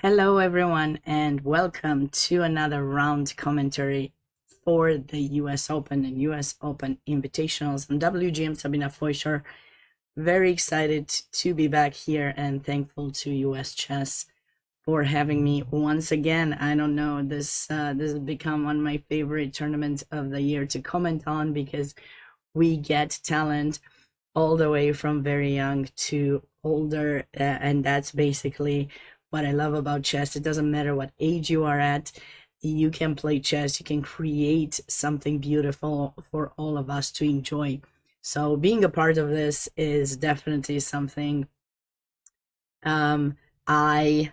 Hello, everyone, and welcome to another round commentary for the US Open and US Open Invitationals. I'm WGM Sabina Foisor. Very excited to be back here and thankful to US Chess for having me once again. I don't know, this has become one of my favorite tournaments of the year to comment on because we get talent all the way from very young to older, and that's basically what I love about chess. It doesn't matter what age you are at, you can play chess, you can create something beautiful for all of us to enjoy. So being a part of this is definitely something I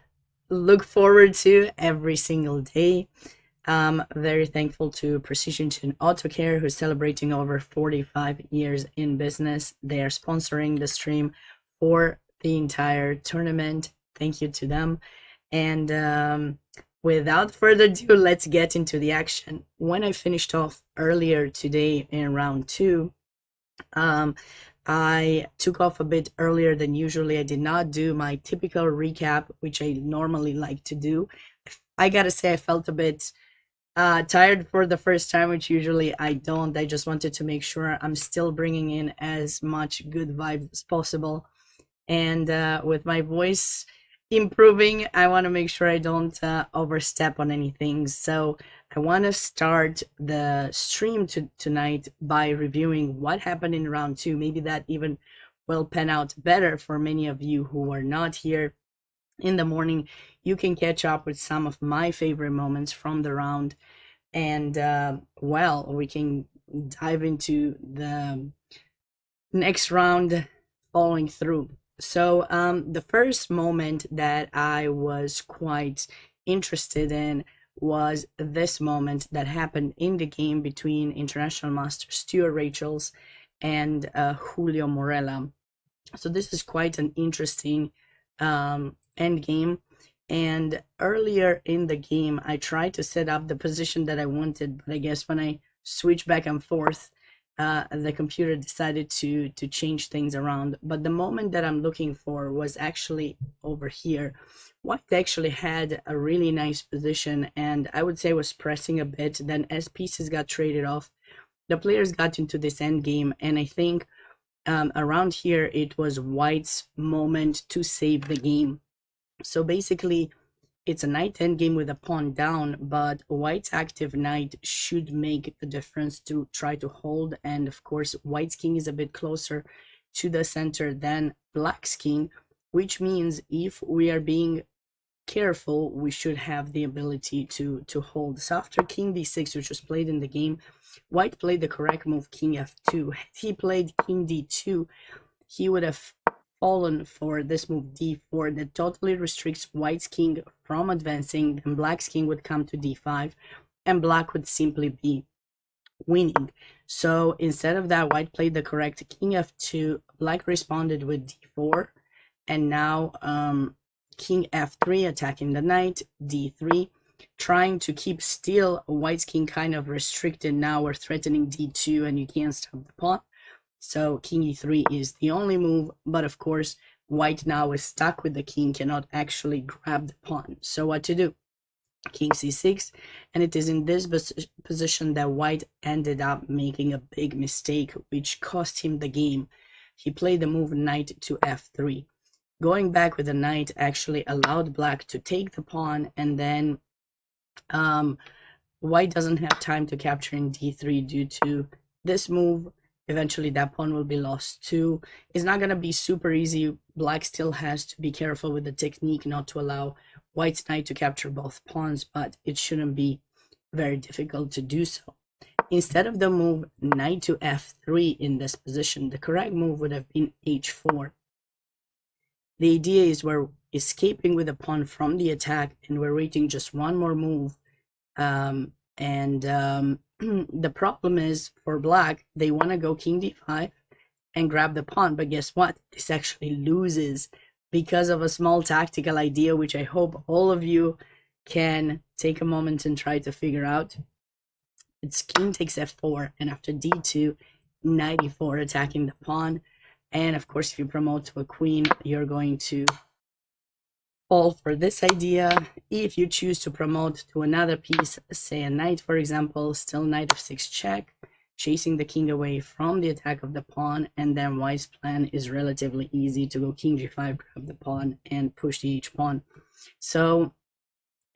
look forward to every single day. Very thankful to Precision Tune Auto Care, who's celebrating over 45 years in business. They are sponsoring the stream for the entire tournament. Thank you to them. And without further ado, let's get into the action. When I finished off earlier today in round two, I took off a bit earlier than usually. I did not do my typical recap, which I normally like to do. I gotta say, I felt a bit tired for the first time, which usually I don't. I just wanted to make sure I'm still bringing in as much good vibes as possible. And with my voice improving, I want to make sure I don't overstep on anything. So I want to start the stream tonight by reviewing what happened in round two. Maybe that even will pan out better for many of you who are not here in the morning. You can catch up with some of my favorite moments from the round, and well, we can dive into the next round following through. So the first moment that I was quite interested in was this moment that happened in the game between International Master Stuart Rachels and Julio Morella. So this is quite an interesting end game. And earlier in the game, I tried to set up the position that I wanted, but I guess when I switched back and forth, the computer decided to change things around. But the moment that I'm looking for was actually over here. White actually had a really nice position, and I would say was pressing a bit. Then as pieces got traded off, the players got into this end game, and I think around here it was White's moment to save the game. So basically, it's a knight endgame with a pawn down, but White's active knight should make the difference to try to hold. And of course, White's king is a bit closer to the center than Black's king, which means if we are being careful, we should have the ability to hold. So after king d6, which was played in the game, White played the correct move, king f2. Had he played king d2, he would have fallen for this move d4 that totally restricts White's king from advancing. Then Black's king would come to d5, and Black would simply be winning. So instead of that, White played the correct king f2. Black responded with d4, and now king f3 attacking the knight, d3, trying to keep still. White's king kind of restricted now. We're threatening d2, and you can't stop the pawn. So king e3 is the only move, but of course, White now is stuck with the king, cannot actually grab the pawn. So what to do? King c6, and it is in this position that White ended up making a big mistake, which cost him the game. He played the move knight to f3. Going back with the knight actually allowed Black to take the pawn, and then White doesn't have time to capture in d3 due to this move. Eventually that pawn will be lost too. It's not going to be super easy. Black still has to be careful with the technique not to allow White's knight to capture both pawns, but it shouldn't be very difficult to do so. Instead of the move knight to f3 in this position, the correct move would have been h4. The idea is we're escaping with a pawn from the attack, and we're waiting just one more move. The problem is for Black, they want to go king d5 and grab the pawn, but guess what? This actually loses because of a small tactical idea, which I hope all of you can take a moment and try to figure out. It's king takes f4, and after d2, knight e4 attacking the pawn. And of course, if you promote to a queen, you're going to all for this idea. If you choose to promote to another piece, say a knight, for example, still knight of 6 check, chasing the king away from the attack of the pawn, and then white's plan is relatively easy to go king g5, grab the pawn, and push the h-pawn. So,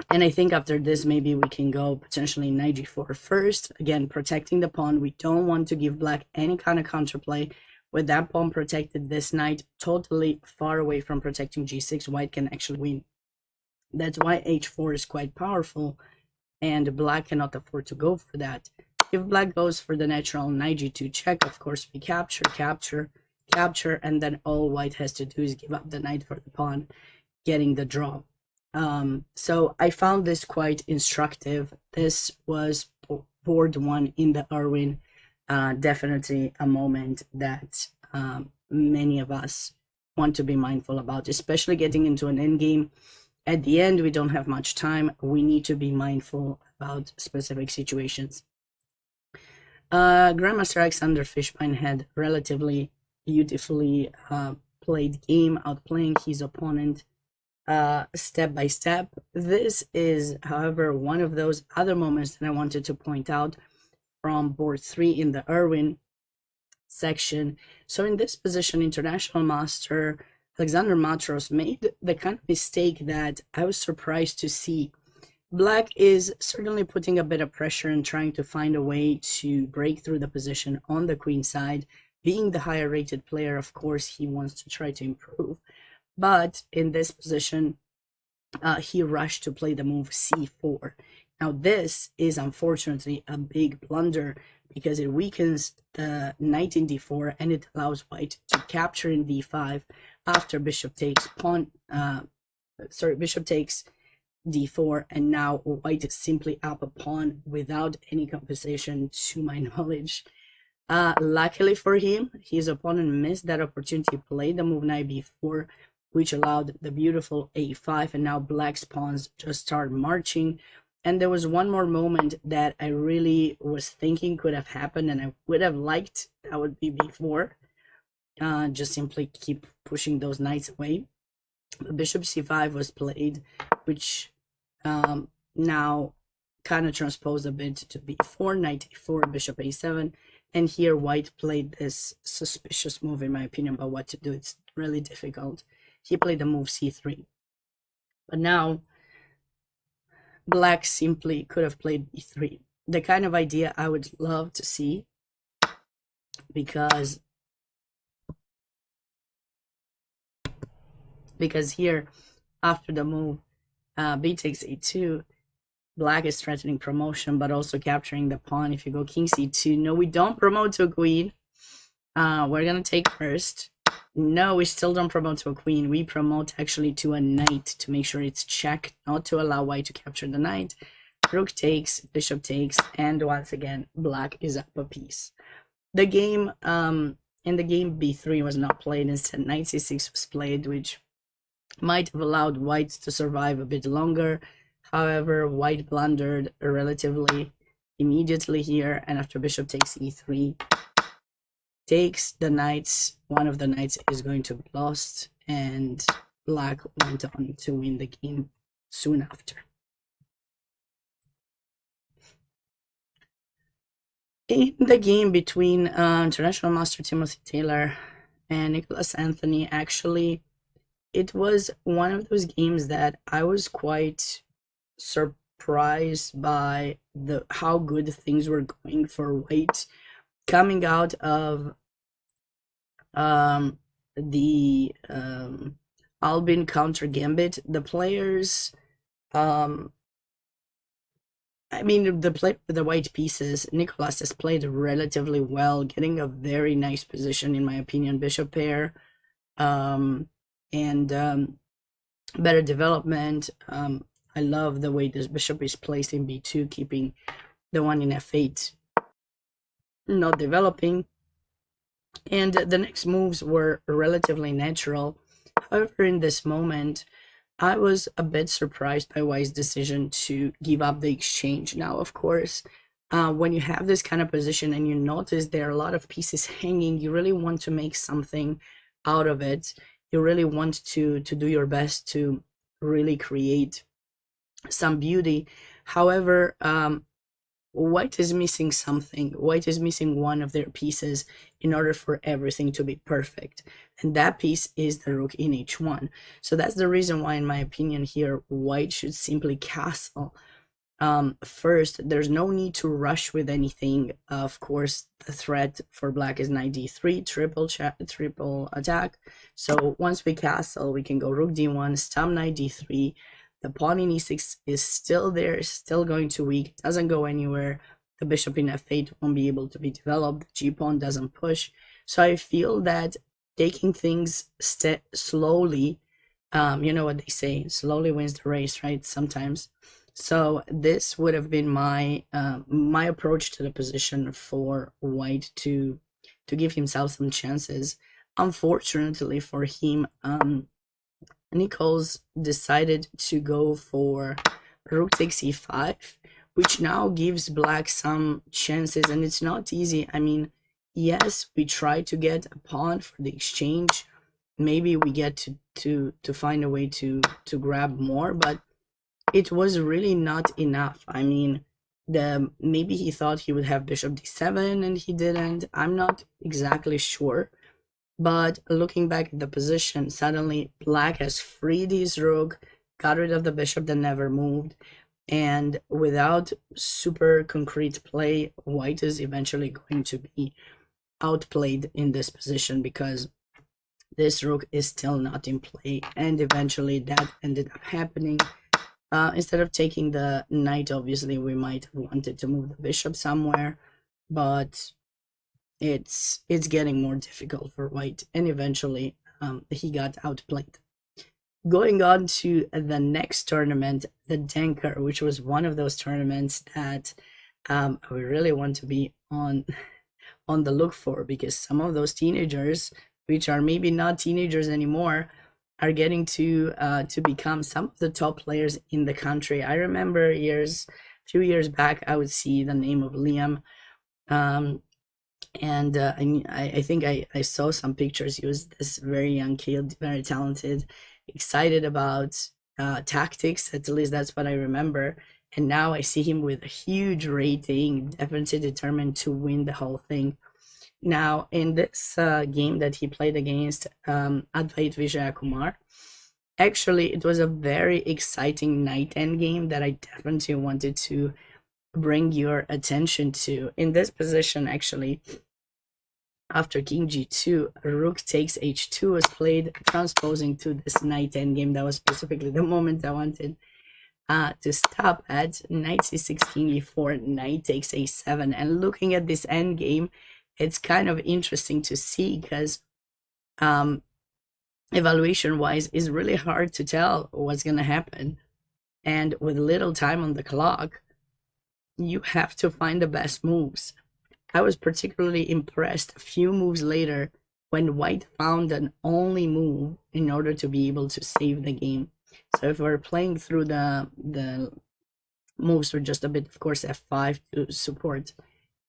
and I think after this, maybe we can go potentially knight g4 first, again, protecting the pawn. We don't want to give black any kind of counterplay. With that pawn protected, this knight totally far away from protecting g6, white can actually win. That's why h4 is quite powerful, and black cannot afford to go for that. If black goes for the natural knight g2 check, of course we capture, capture, capture, and then all white has to do is give up the knight for the pawn, getting the draw. So I found this quite instructive. This was board 1 in the Irwin. Definitely a moment that many of us want to be mindful about, especially getting into an endgame. At the end, we don't have much time. We need to be mindful about specific situations. Grandmaster Alexander Fishbein had relatively beautifully played game, outplaying his opponent step by step. This is, however, one of those other moments that I wanted to point out from board 3 in the Irwin section. So in this position, International Master Alexander Matros made the kind of mistake that I was surprised to see. Black is certainly putting a bit of pressure and trying to find a way to break through the position on the queen side. Being the higher rated player, of course, he wants to try to improve. But in this position, he rushed to play the move c4. Now, this is unfortunately a big blunder because it weakens the knight in d4 and it allows white to capture in d5 after bishop takes bishop takes d4, and now white is simply up a pawn without any compensation, to my knowledge. Luckily for him, his opponent missed that opportunity, played the move knight b4, which allowed the beautiful a5, and now black's pawns just start marching. And there was one more moment that I really was thinking could have happened, and I would have liked, that would be b4. Just simply keep pushing those knights away. But bishop c5 was played, which now kind of transposed a bit to b4, knight a4, bishop a7. And here white played this suspicious move, in my opinion, about what to do. It's really difficult. He played the move c3. But now black simply could have played b3. The kind of idea I would love to see, because here, after the move b takes a2, black is threatening promotion, but also capturing the pawn. If you go king c2, no, we don't promote to a queen. We're gonna take first. No, we still don't promote to a queen. We promote actually to a knight to make sure it's checked, not to allow white to capture the knight. Rook takes, bishop takes, and once again, black is up a piece. The game, in the game, b3 was not played. Instead, knight c6 was played, which might have allowed white to survive a bit longer. However, white blundered relatively immediately here, and after bishop takes e3, takes the knights, one of the knights is going to be lost, and black went on to win the game soon after. In the game between International Master Timothy Taylor and Nicholas Anthony, actually, it was one of those games that I was quite surprised by how good things were going for white. Coming out of the Albin counter gambit, the players, the white pieces, Nicholas has played relatively well, getting a very nice position, in my opinion, bishop pair, and better development. I love the way this bishop is placed in b2, keeping the one in f8 not developing. And the next moves were relatively natural. However, in this moment, I was a bit surprised by White's decision to give up the exchange. Now, of course, when you have this kind of position and you notice there are a lot of pieces hanging, you really want to make something out of it. You really want to do your best to really create some beauty. However, white is missing something. White is missing one of their pieces in order for everything to be perfect. And that piece is the rook in h1. So that's the reason why, in my opinion here, white should simply castle. First, there's no need to rush with anything. Of course, the threat for black is knight d3, triple attack. So once we castle, we can go rook d1, stamp knight d3. The pawn in e6 is still there, still going to weak, doesn't go anywhere. The bishop in f8 won't be able to be developed. The g-pawn doesn't push. So I feel that taking things slowly, you know what they say, slowly wins the race, right? Sometimes. So this would have been my my approach to the position for white to give himself some chances. Unfortunately for him, Nichols decided to go for rook takes e5, which now gives black some chances, and it's not easy. I mean, yes, we try to get a pawn for the exchange. Maybe we get to find a way to grab more, but it was really not enough. I mean, maybe he thought he would have bishop d7 and he didn't. I'm not exactly sure. But looking back at the position, suddenly black has freed his rook, got rid of the bishop that never moved, and without super concrete play, white is eventually going to be outplayed in this position because this rook is still not in play, and eventually that ended up happening. Instead of taking the knight, obviously we might have wanted to move the bishop somewhere, but it's getting more difficult for white, and eventually he got outplayed. Going on to the next tournament, the Denker, which was one of those tournaments that we really want to be on the look for, because some of those teenagers, which are maybe not teenagers anymore, are getting to become some of the top players in the country. I remember a few years back, I would see the name of Liam, and I think I saw some pictures. He was this very young kid, very talented, excited about tactics. At least that's what I remember. And now I see him with a huge rating, definitely determined to win the whole thing. Now, in this game that he played against Advait Vijayakumar, actually, it was a very exciting knight endgame that I definitely wanted to bring your attention to. In this position, actually, after king g2, rook takes h2 was played, transposing to this knight endgame. That was specifically the moment I wanted to stop at. Knight c6, king e4, knight takes a7. And looking at this endgame, it's kind of interesting to see because evaluation wise it's really hard to tell what's going to happen, and with little time on the clock you have to find the best moves. I was particularly impressed a few moves later when white found an only move in order to be able to save the game. So if we're playing through the moves for just a bit, of course f5 to support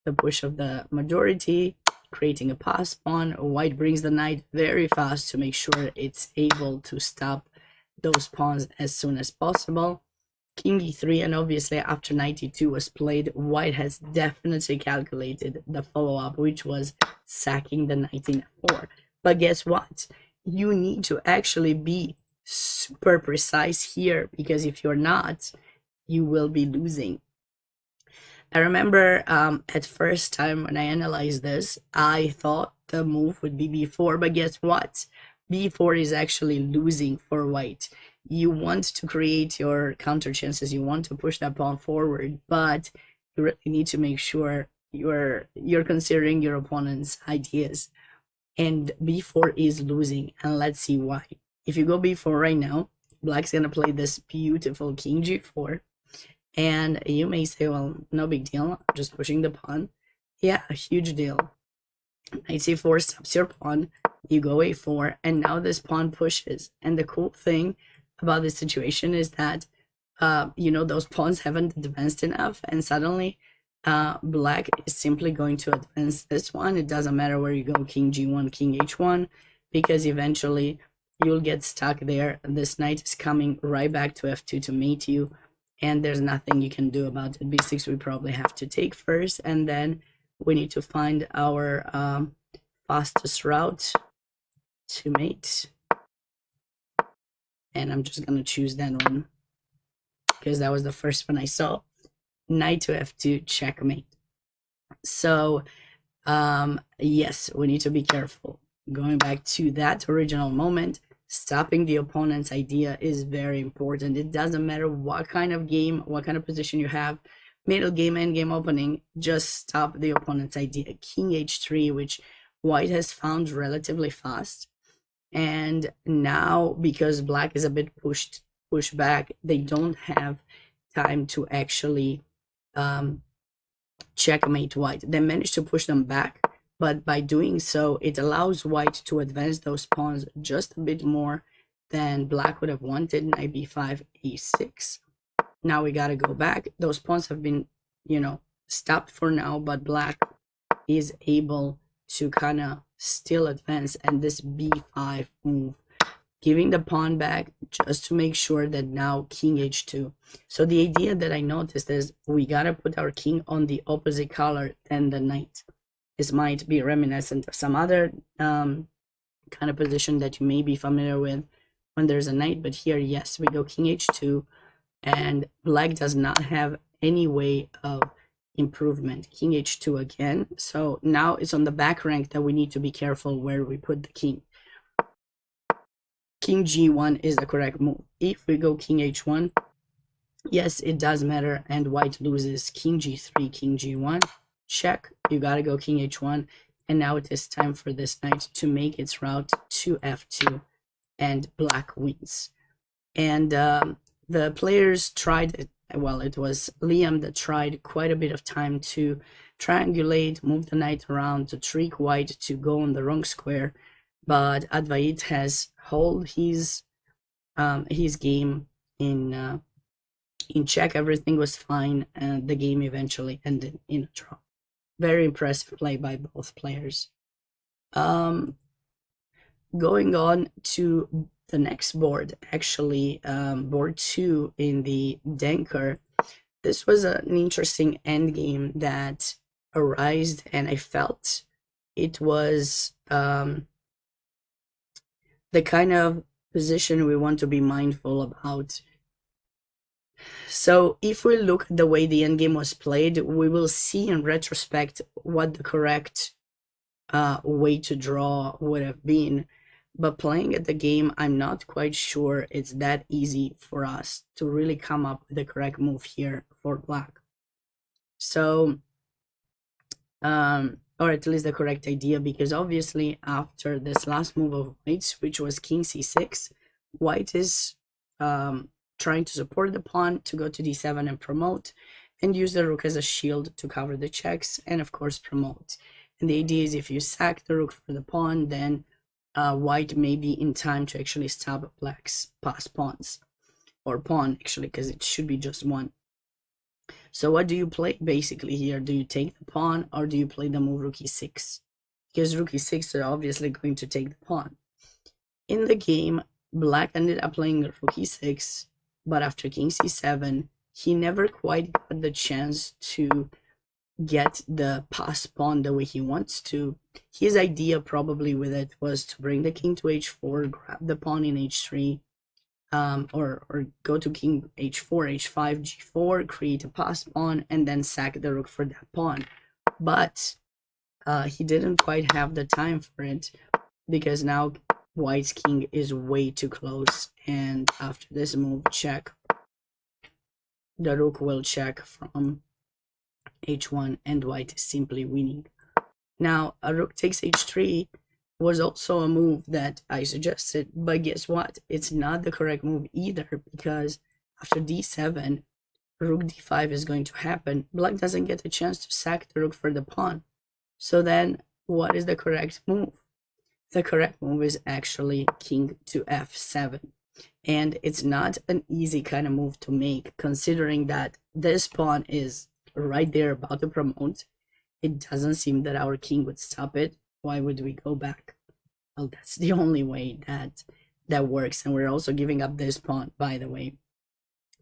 the push of the majority, creating a pass pawn. White brings the knight very fast to make sure it's able to stop those pawns as soon as possible. King e3, and obviously after knight e2 was played, white has definitely calculated the follow-up, which was sacking the knight in f4. But guess what? You need to actually be super precise here, because if you're not, you will be losing. I remember at first time when I analyzed this, I thought the move would be b4, but guess what? b4 is actually losing for white. You want to create your counter chances, you want to push that pawn forward, but you really need to make sure you're considering your opponent's ideas. And b4 is losing, and let's see why. If you go b4 right now, black's gonna play this beautiful king g4. And you may say, well, no big deal, I'm just pushing the pawn. Yeah, a huge deal. Knight c4 stops your pawn, you go a4, and now this pawn pushes. And the cool thing about this situation is that, you know, those pawns haven't advanced enough, and suddenly black is simply going to advance this one. It doesn't matter where you go, king g1, king h1, because eventually you'll get stuck there. This knight is coming right back to f2 to mate you, and there's nothing you can do about it. b6 we probably have to take first, and then we need to find our fastest route to mate. And I'm just gonna choose that one because that was the first one I saw. Knight to f2, checkmate. So yes, we need to be careful. Going back to that original moment, stopping the opponent's idea is very important. It doesn't matter what kind of game, what kind of position you have, middle game, end game opening, just stop the opponent's idea. King h3, which white has found relatively fast. And now, because black is a bit pushed back, they don't have time to actually checkmate white. They managed to push them back, but by doing so, it allows white to advance those pawns just a bit more than black would have wanted. Knight b5, e6. Now we gotta go back. Those pawns have been, you know, stopped for now, but black is able to kind of still advance, and this b5 move, giving the pawn back just to make sure that now king h2. So the idea that I noticed is we gotta put our king on the opposite color than the knight. This might be reminiscent of some other kind of position that you may be familiar with when there's a knight, but here, yes, we go king h2, and black does not have any way of improvement. King h2 again. So now it's on the back rank that we need to be careful where we put the king. King g1 is the correct move. If we go king h1, yes, it does matter, and white loses. King g3, king g1, check. You gotta go king h1, and now it is time for this knight to make its route to f2, and black wins. And the players tried, well, it was Liam that tried quite a bit of time to triangulate, move the knight around, to trick white to go on the wrong square, but Advait has held his game in check. Everything was fine, and the game eventually ended in a draw. Very impressive play by both players. Going on to the next board, actually, board 2 in the Denker. This was an interesting endgame that arose, and I felt it was the kind of position we want to be mindful about. So if we look at the way the endgame was played, we will see in retrospect what the correct way to draw would have been. But playing at the game, I'm not quite sure it's that easy for us to really come up with the correct move here for black. So, or at least the correct idea, because obviously after this last move of white's, which was king c6, white is trying to support the pawn to go to d7 and promote, and use the rook as a shield to cover the checks, and of course promote. And the idea is if you sack the rook for the pawn, then white may be in time to actually stop black's pass pawns, or pawn actually, because it should be just one. So what do you play basically here? Do you take the pawn, or do you play the move rook e6? Because rook e6 are obviously going to take the pawn. In the game, black ended up playing rook e6, but after king c7, he never quite got the chance to get the pass pawn the way he wants to. His idea probably with it was to bring the king to h4, grab the pawn in h3, or go to king h4, h5, g4, create a pass pawn, and then sack the rook for that pawn. But he didn't quite have the time for it, because now white's king is way too close, and after this move, check, the rook will check from h1, and white is simply winning. Now, a rook takes h3 was also a move that I suggested, but guess what? It's not the correct move either, because after d7, rook d5 is going to happen. Black doesn't get a chance to sack the rook for the pawn. So then, what is the correct move? The correct move is actually king to f7. And it's not an easy kind of move to make, considering that this pawn is right there about to promote. It doesn't seem that our king would stop it. Why would we go back? Well, that's the only way that that works. And we're also giving up this pawn, by the way,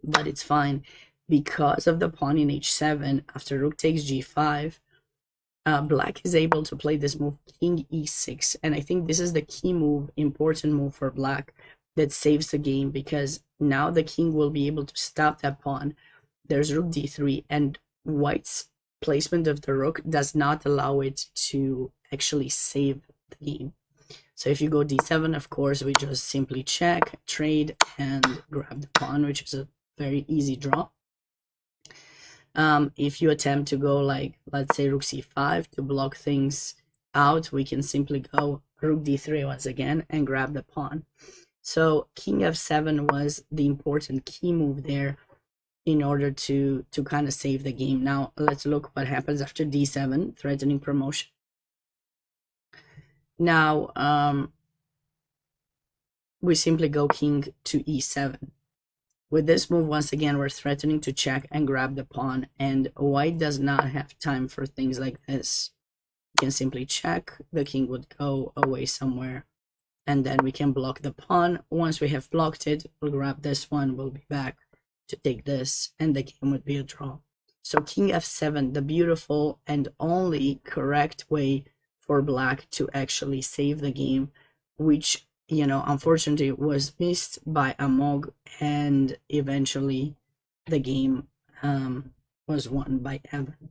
but it's fine because of the pawn in h7. After rook takes g5, black is able to play this move, king e6, and I think this is the key move, important move for black, that saves the game, because now the king will be able to stop that pawn. There's rook d3, and white's placement of the rook does not allow it to actually save the game. So if you go d7, of course, we just simply check, trade, and grab the pawn, which is a very easy draw. If you attempt to go, like, let's say rook c5 to block things out, we can simply go rook d3 once again and grab the pawn. So king f7 was the important key move there in order to kind of save the game. Now let's look what happens after d7, threatening promotion. Now we simply go king to e7. With this move, once again, we're threatening to check and grab the pawn, and white does not have time for things like this. We can simply check, the king would go away somewhere, and then we can block the pawn. Once we have blocked it, we'll grab this one, we'll be back to take this, and the game would be a draw. So king f7, the beautiful and only correct way for black to actually save the game, which, you know, unfortunately was missed by Amog, and eventually the game was won by Evan.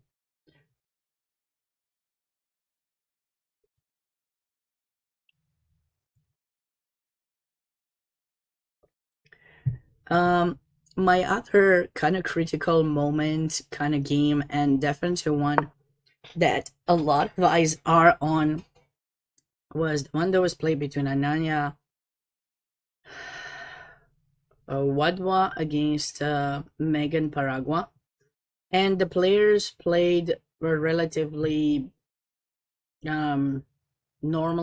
My other kind of critical moment, kind of game, and definitely one that a lot of eyes are on, was the one that was played between Ananya Wadwa against Megan Paragua, and the players played a relatively normal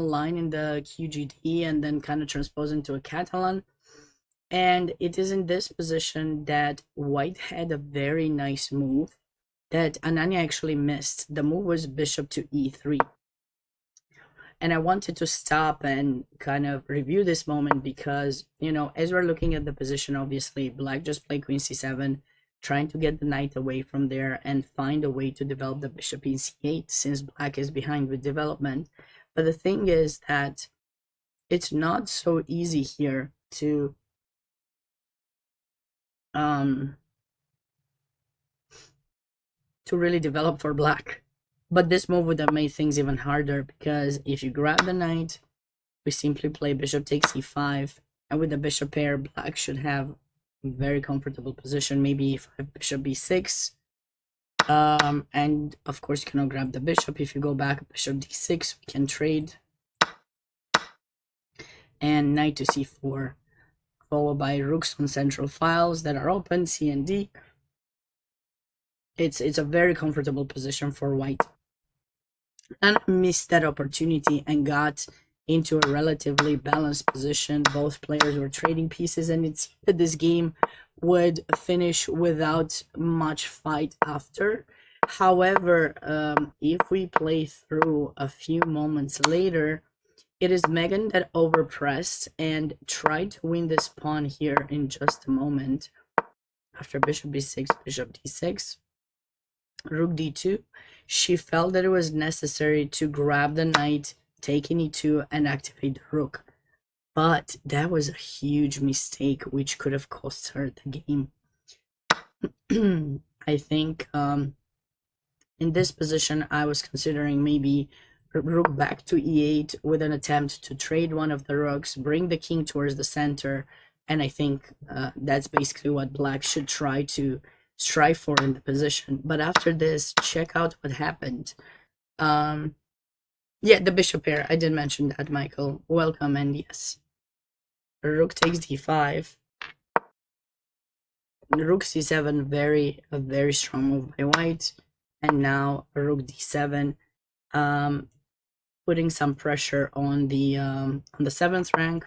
line in the QGT and then kind of transposed into a Catalan. And it is in this position that white had a very nice move that Ananya actually missed. The move was bishop to e3. And I wanted to stop and kind of review this moment because, you know, as we're looking at the position, obviously, black just played queen c7, trying to get the knight away from there and find a way to develop the bishop in c8, since black is behind with development. But the thing is that it's not so easy here to really develop for black. But this move would have made things even harder, because if you grab the knight, we simply play bishop takes e5, and with the bishop pair, black should have a very comfortable position, maybe e5, bishop b6. And of course you cannot grab the bishop. If you go back, bishop d6, we can trade, and knight to c4, followed by rooks on central files that are open, c and d. It's a very comfortable position for white, and I missed that opportunity and got into a relatively balanced position. Both players were trading pieces, and it seemed that this game would finish without much fight after. However, if we play through a few moments later, it is Megan that overpressed and tried to win this pawn here in just a moment. After bishop b6, bishop d6, rook d2, she felt that it was necessary to grab the knight, take in e2, and activate the rook. But that was a huge mistake, which could have cost her the game. I think in this position, I was considering maybe rook back to e8 with an attempt to trade one of the rooks, bring the king towards the center, and I think that's basically what black should try to strive for in the position. But after this, check out what happened. Yeah, the bishop pair, I did mention that, Michael. Welcome, and yes. Rook takes d5. Rook c7, a very strong move by white. And now rook d7, putting some pressure on the 7th rank.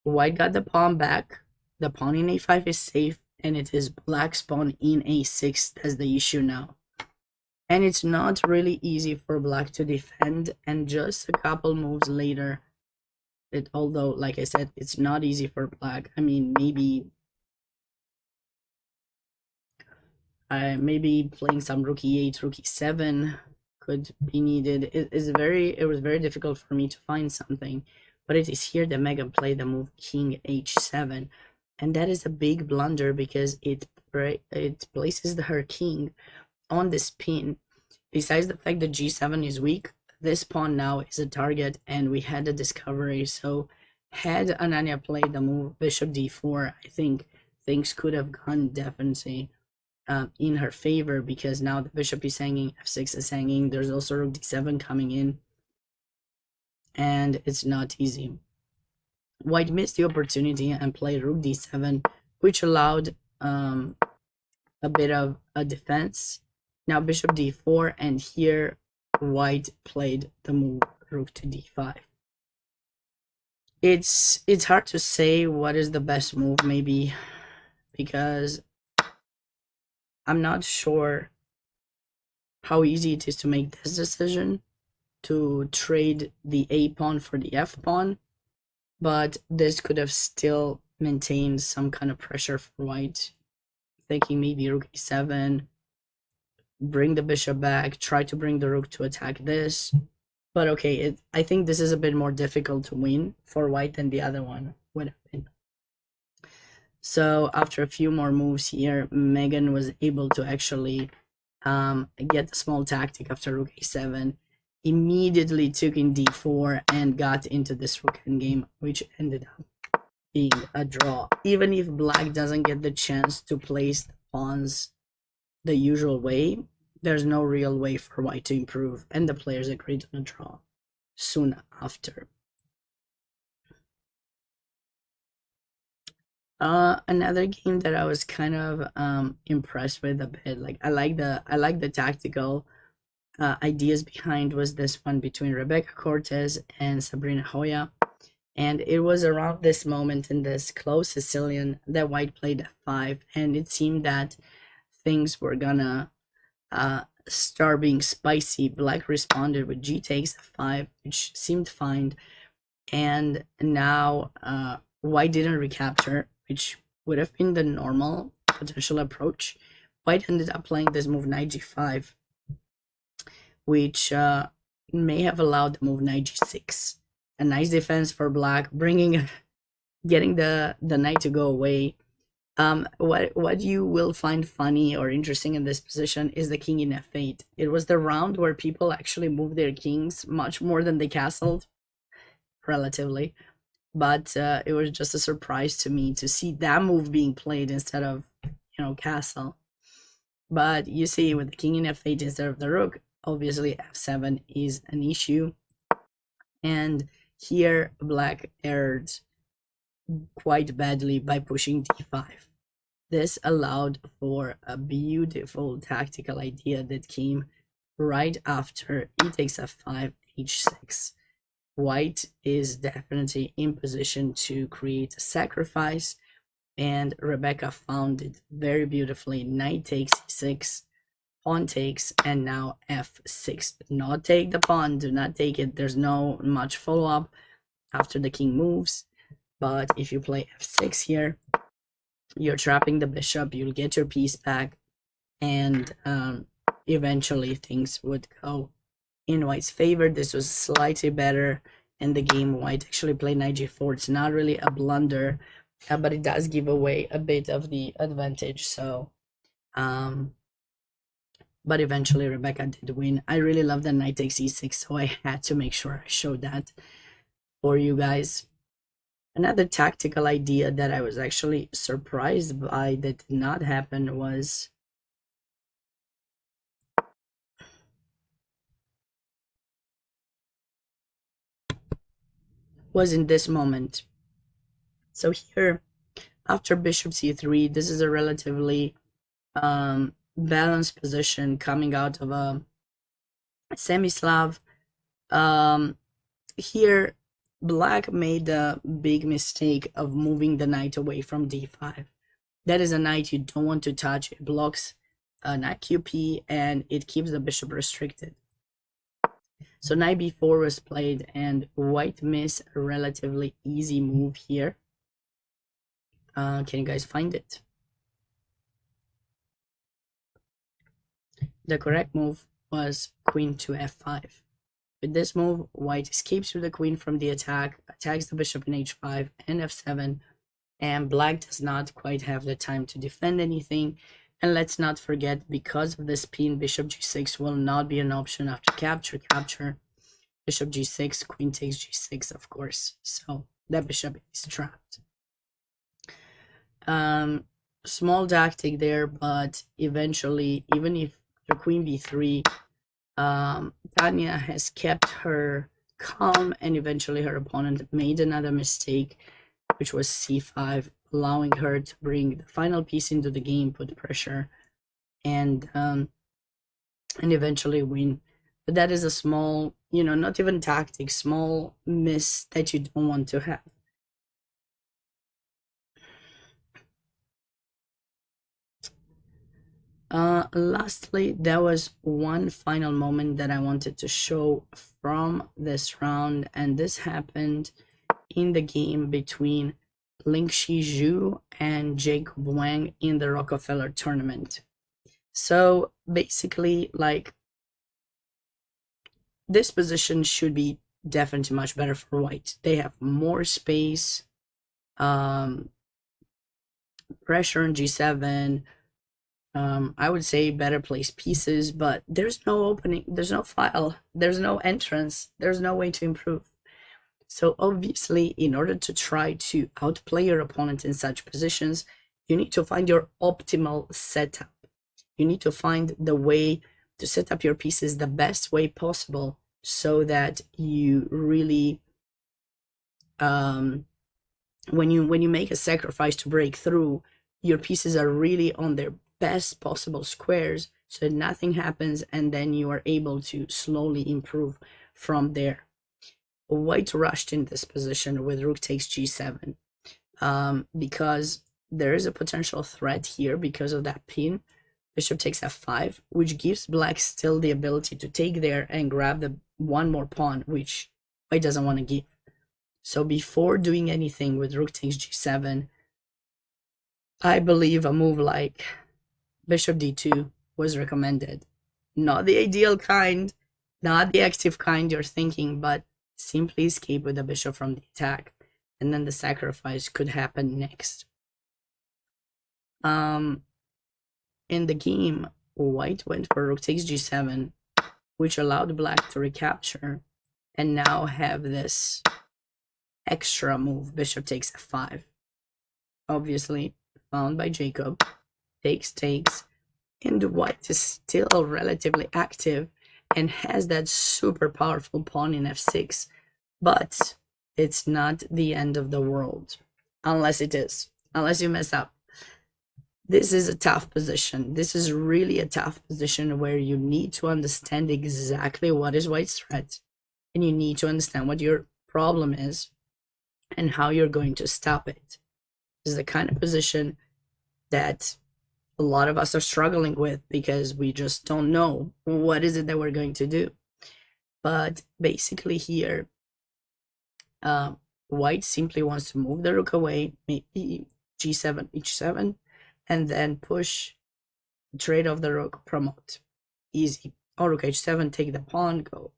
White got the pawn back. The pawn in a5 is safe, and it is black's pawn in a6 that's the issue now. And it's not really easy for black to defend, and just a couple moves later, although, like I said, it's not easy for black. I mean, maybe playing some rook e8, rook e7 could be needed. It was very difficult for me to find something, but it is here that Megan played the move king h7, and that is a big blunder because it places her king on this pin. Besides the fact that g7 is weak, this pawn now is a target, and we had a discovery. So had Ananya played the move bishop d4, I think things could have gone definitely in her favor, because now the bishop is hanging, f6 is hanging, there's also rook d7 coming in, and it's not easy. White missed the opportunity and played rook d7, which allowed a bit of a defense. Now bishop d4, and here white played the move rook to d5. It's hard to say what is the best move, maybe, because I'm not sure how easy it is to make this decision, to trade the a pawn for the f pawn, but this could have still maintained some kind of pressure for white. Thinking maybe rook e7, bring the bishop back, try to bring the rook to attack this. But okay, I think this is a bit more difficult to win for white than the other one would have been. So after a few more moves here, Megan was able to actually get the small tactic after rook a7, immediately took in d4 and got into this rook endgame, which ended up being a draw. Even if black doesn't get the chance to place the pawns the usual way, there's no real way for white to improve, and the players agreed on a draw soon after. Another game that I was kind of impressed with a bit, like I like the tactical ideas behind, was this one between Rebecca Cortez and Sabrina Hoya. And it was around this moment in this close Sicilian that white played f5, and it seemed that things were gonna start being spicy. Black responded with g takes f5, which seemed fine, and now white didn't recapture, which would have been the normal potential approach. White ended up playing this move knight g5, which may have allowed the move knight g6. A nice defense for black, getting the knight to go away. What you will find funny or interesting in this position is the king in f8. It was the round where people actually moved their kings much more than they castled, relatively. But it was just a surprise to me to see that move being played instead of, castle. But you see, with the king in f8 instead of the rook, obviously f7 is an issue. And here black erred quite badly by pushing d5. This allowed for a beautiful tactical idea that came right after e takes f5, h6. White is definitely in position to create a sacrifice, and Rebecca found it very beautifully. Knight takes e6, pawn takes, and now f6. Not take the pawn, do not take it. There's no much follow-up after the king moves, but if you play f6 here, you're trapping the bishop, you'll get your piece back, and eventually things would go in white's favor. This was slightly better in the game. White actually played knight g4. It's not really a blunder, but it does give away a bit of the advantage. So but eventually Rebecca did win. I really love the knight takes e6, so I had to make sure I showed that for you guys. Another tactical idea that I was actually surprised by that did not happen was in this moment. So here, after bishop c3, this is a relatively balanced position coming out of a semi-Slav. Here, black made the big mistake of moving the knight away from d5. That is a knight you don't want to touch. It blocks knight qp, and it keeps the bishop restricted. So knight b4 was played, and white missed a relatively easy move here. Can you guys find it? The correct move was queen to f5. With this move, white escapes with the queen from the attack, attacks the bishop in h5 and f7, and black does not quite have the time to defend anything. And let's not forget, because of this pin, bishop g6 will not be an option after capture. Bishop g6, queen takes g6, of course. So that bishop is trapped. Small tactic there, but eventually, even if the queen b3, Tanya has kept her calm, and eventually her opponent made another mistake, which was c5, allowing her to bring the final piece into the game, put pressure, and eventually win. But that is a small, not even tactic, small miss that you don't want to have. Lastly, there was one final moment that I wanted to show from this round, and this happened in the game between Lingxi Zhu and Jacob Wang in the Rockefeller tournament. So basically, like, this position should be definitely much better for white. They have more space, pressure on g7, I would say better placed pieces, but there's no opening, there's no file, there's no entrance, there's no way to improve. So obviously, in order to try to outplay your opponent in such positions, you need to find your optimal setup. You need to find the way to set up your pieces the best way possible, so that you really, when you make a sacrifice to break through, your pieces are really on their best possible squares, so that nothing happens, and then you are able to slowly improve from there. White rushed in this position with rook takes g7, because there is a potential threat here because of that pin. Bishop takes f5, which gives black still the ability to take there and grab the one more pawn, which white doesn't want to give. So before doing anything with rook takes g7, I believe a move like bishop d2 was recommended. Not the ideal kind, not the active kind you're thinking, but simply escape with the bishop from the attack, and then the sacrifice could happen next. In the game, white went for rook takes g7, which allowed black to recapture, and now have this extra move, bishop takes f5. Obviously, found by Jacob, takes, and white is still relatively active and has that super powerful pawn in f6, but it's not the end of the world, unless it is, unless you mess up. This is a tough position. This is really a tough position where you need to understand exactly what is white's threat, and you need to understand what your problem is and how you're going to stop it. This is the kind of position that a lot of us are struggling with, because we just don't know what is it that we're going to do. But basically here, white simply wants to move the rook away, maybe g7, h7, and then push the trade of the rook, promote. Easy. Or rook h7, take the pawn, go,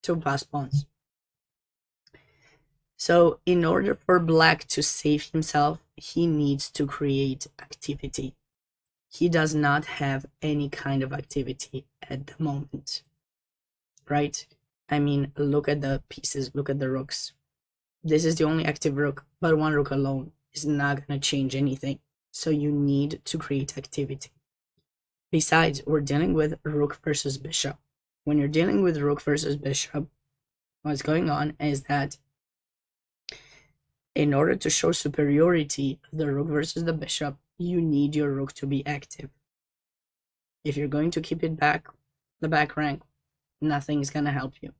2 pass pawns. So in order for black to save himself, he needs to create activity. He does not have any kind of activity at the moment, right? I mean, look at the pieces, look at the rooks. This is the only active rook, but one rook alone is not going to change anything. So you need to create activity. Besides, we're dealing with rook versus bishop. When you're dealing with rook versus bishop, what's going on is that in order to show superiority of the rook versus the bishop, you need your rook to be active. If you're going to keep it back, the back rank, nothing's going to help you.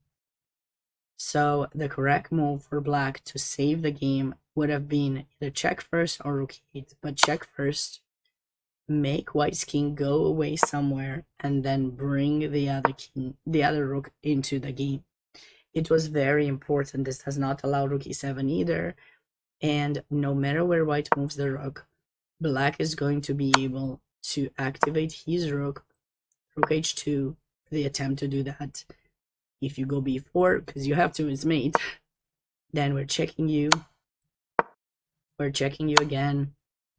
So the correct move for black to save the game would have been either check first or rook e8, but check first, make white's king go away somewhere and then bring the other rook into the game. It was very important. This does not allow rook e7 either, and no matter where white moves the rook, black is going to be able to activate his rook h2, the attempt to do that. If you go b4, because you have to, it's mate, then we're checking you again,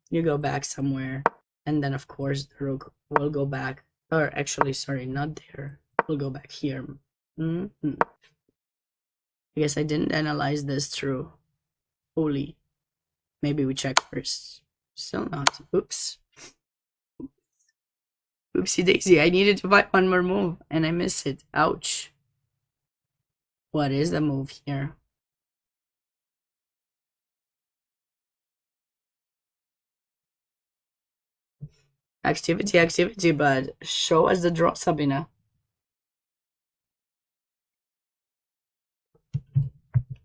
you go back somewhere, and then of course the rook will go back, or actually, sorry, not there, we'll go back here. I guess I didn't analyze this through fully. Maybe we check first. Still not. Oops. Oopsie daisy, I needed to find one more move and I missed it. Ouch. What is the move here? Activity, but show us the draw, Sabina.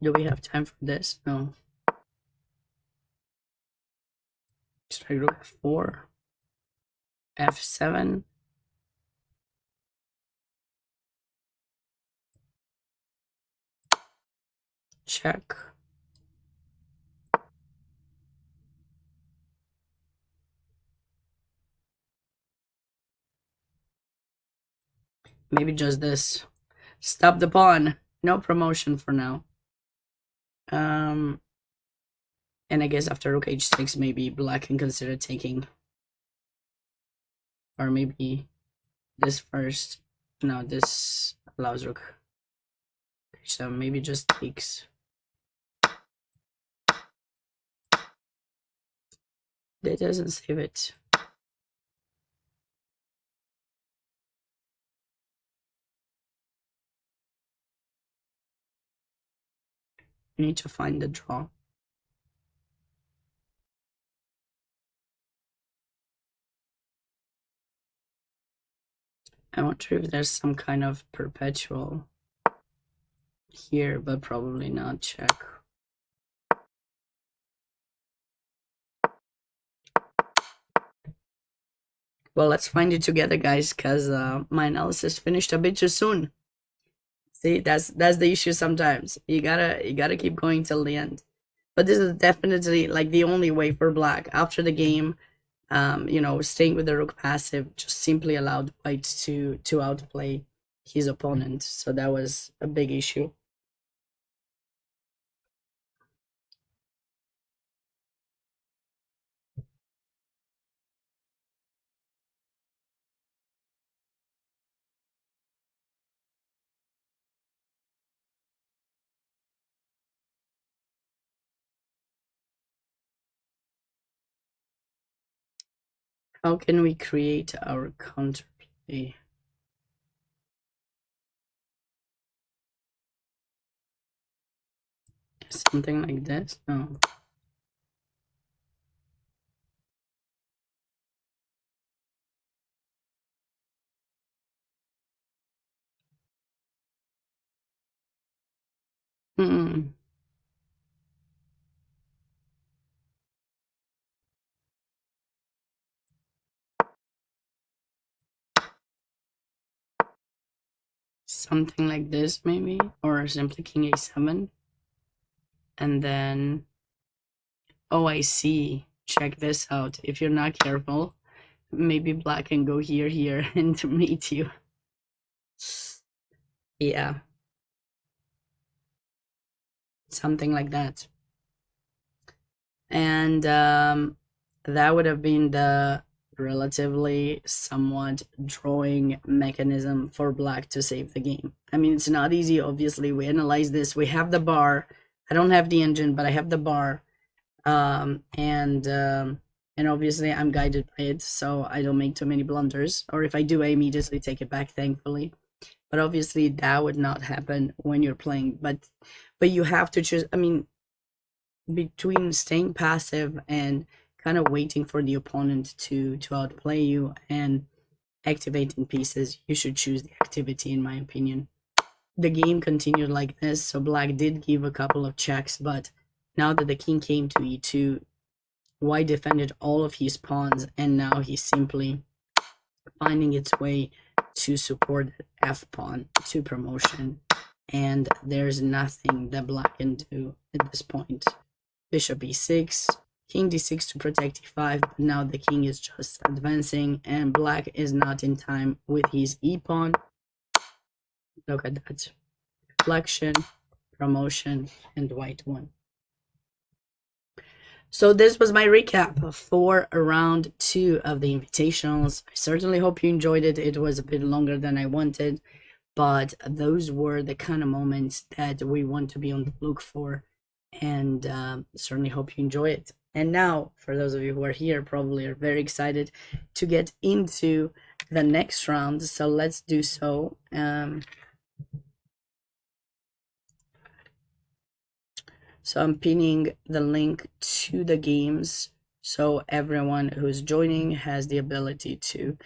Do we have time for this? No. Should I rook f4? f7? Check. Maybe just this. Stop the pawn. No promotion for now. And I guess after rook h6, maybe black can consider taking. Or maybe this first. No, this allows rook. So maybe just takes. That doesn't save it. We need to find the draw. I wonder if there's some kind of perpetual here, but probably not. Check. Well, let's find it together, guys, because my analysis finished a bit too soon. See, that's the issue sometimes. You gotta keep going till the end. But this is definitely like the only way for black. After the game, you know, staying with the rook passive just simply allowed white to outplay his opponent. So that was a big issue. How can we create our counterplay? Something like this? No. Something like this, maybe? Or simply king a7. And then... Oh, I see. Check this out. If you're not careful, maybe black can go here, and to meet you. Yeah. Something like that. And that would have been the relatively somewhat drawing mechanism for black to save the game. I mean, it's not easy, obviously. We analyze this. We have the bar. I don't have the engine, but I have the bar. And obviously I'm guided by it, so I don't make too many blunders. Or if I do, I immediately take it back, thankfully. But obviously that would not happen when you're playing. But you have to choose. I mean, between staying passive and kind of waiting for the opponent to outplay you and activating pieces, you should choose the activity, in my opinion. The game continued like this, so black did give a couple of checks, but now that the king came to e2, White defended all of his pawns, and now he's simply finding its way to support F pawn to promotion. And there's nothing that black can do at this point. Bishop e6, king d6 to protect e5, but now the king is just advancing, and black is not in time with his e-pawn. Look at that. Reflection, promotion, and white won. So this was my recap for round 2 of the Invitationals. I certainly hope you enjoyed it. It was a bit longer than I wanted, but those were the kind of moments that we want to be on the look for, and certainly hope you enjoy it. And now, for those of you who are here, probably are very excited to get into the next round, so let's do so. So I'm pinning the link to the games, so everyone who's joining has the ability to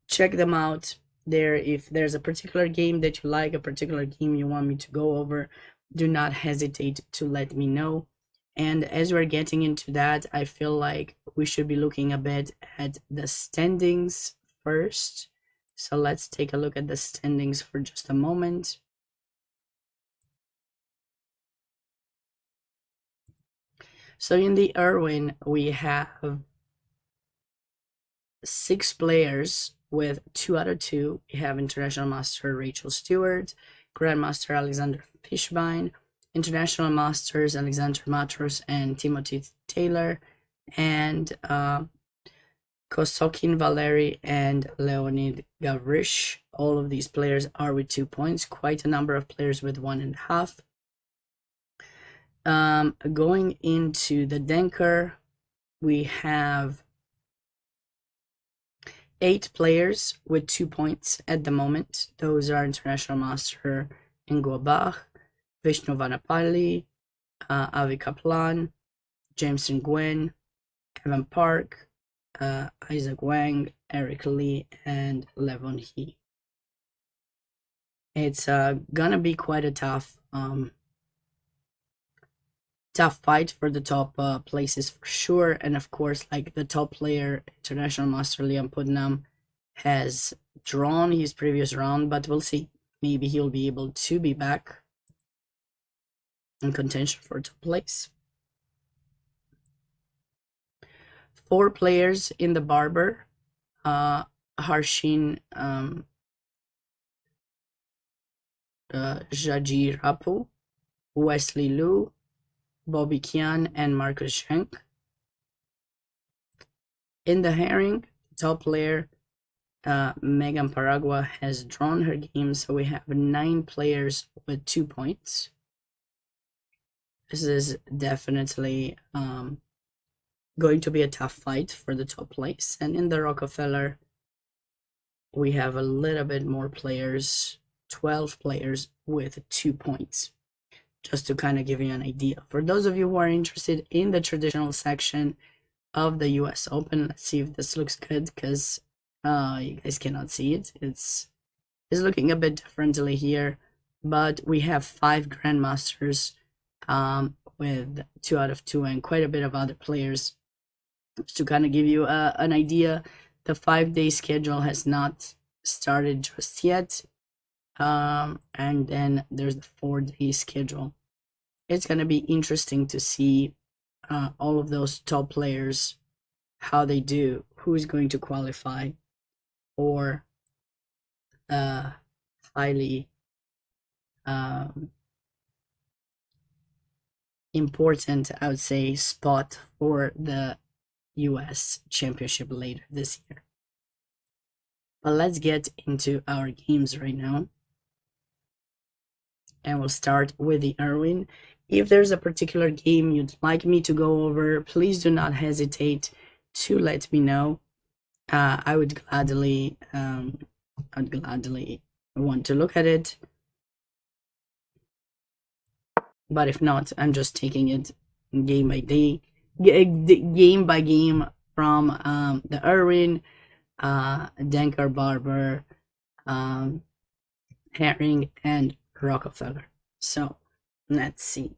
check them out there. If there's a particular game that you like, a particular game you want me to go over, do not hesitate to let me know. And as we're getting into that, I feel like we should be looking a bit at the standings first. So let's take a look at the standings for just a moment. So in the Irwin, we have 6 players with 2 out of 2. We have International Master Rachel Stewart, Grandmaster Alexander Fishbein, International Masters Alexander Matros and Timothy Taylor, and Kosokin Valery and Leonid Gavrish. All of these players are with 2 points, quite a number of players with 1.5. Going into the Denker, we have 8 players with 2 points at the moment. Those are International Master Ingo Bach, Vishnu Vanapalli, Avi Kaplan, James Nguyen, Evan Park, Isaac Wang, Eric Lee, and Levon He. It's gonna be quite a tough fight for the top places for sure. And of course, like the top player, International Master Liam Putnam, has drawn his previous round, but we'll see. Maybe he'll be able to be back in contention for top place. 4 players in the Barber, Harshin Jaji Rapu, Wesley Liu, Bobby Kian, and Marcus Schenk. In the Haring, top player Megan Paragua has drawn her game, so we have 9 players with 2 points. This is definitely going to be a tough fight for the top place. And in the Rockefeller, we have a little bit more players, 12 players with 2 points. Just to kind of give you an idea. For those of you who are interested in the traditional section of the US Open, let's see if this looks good, because you guys cannot see it. It's looking a bit differently here, but we have 5 grandmasters with 2 out of 2 and quite a bit of other players. Just to kind of give you an idea, the 5-day schedule has not started just yet. And then there's the 4-day schedule. It's going to be interesting to see all of those top players, how they do, who's going to qualify for highly important, I would say, spot for the US Championship later this year. But let's get into our games right now. And we'll start with the Irwin. If there's a particular game you'd like me to go over, please do not hesitate to let me know. I would gladly want to look at it. But if not, I'm just taking it game by game from the Irwin, Denker, Barber, Haring, and Rockefeller. So let's see.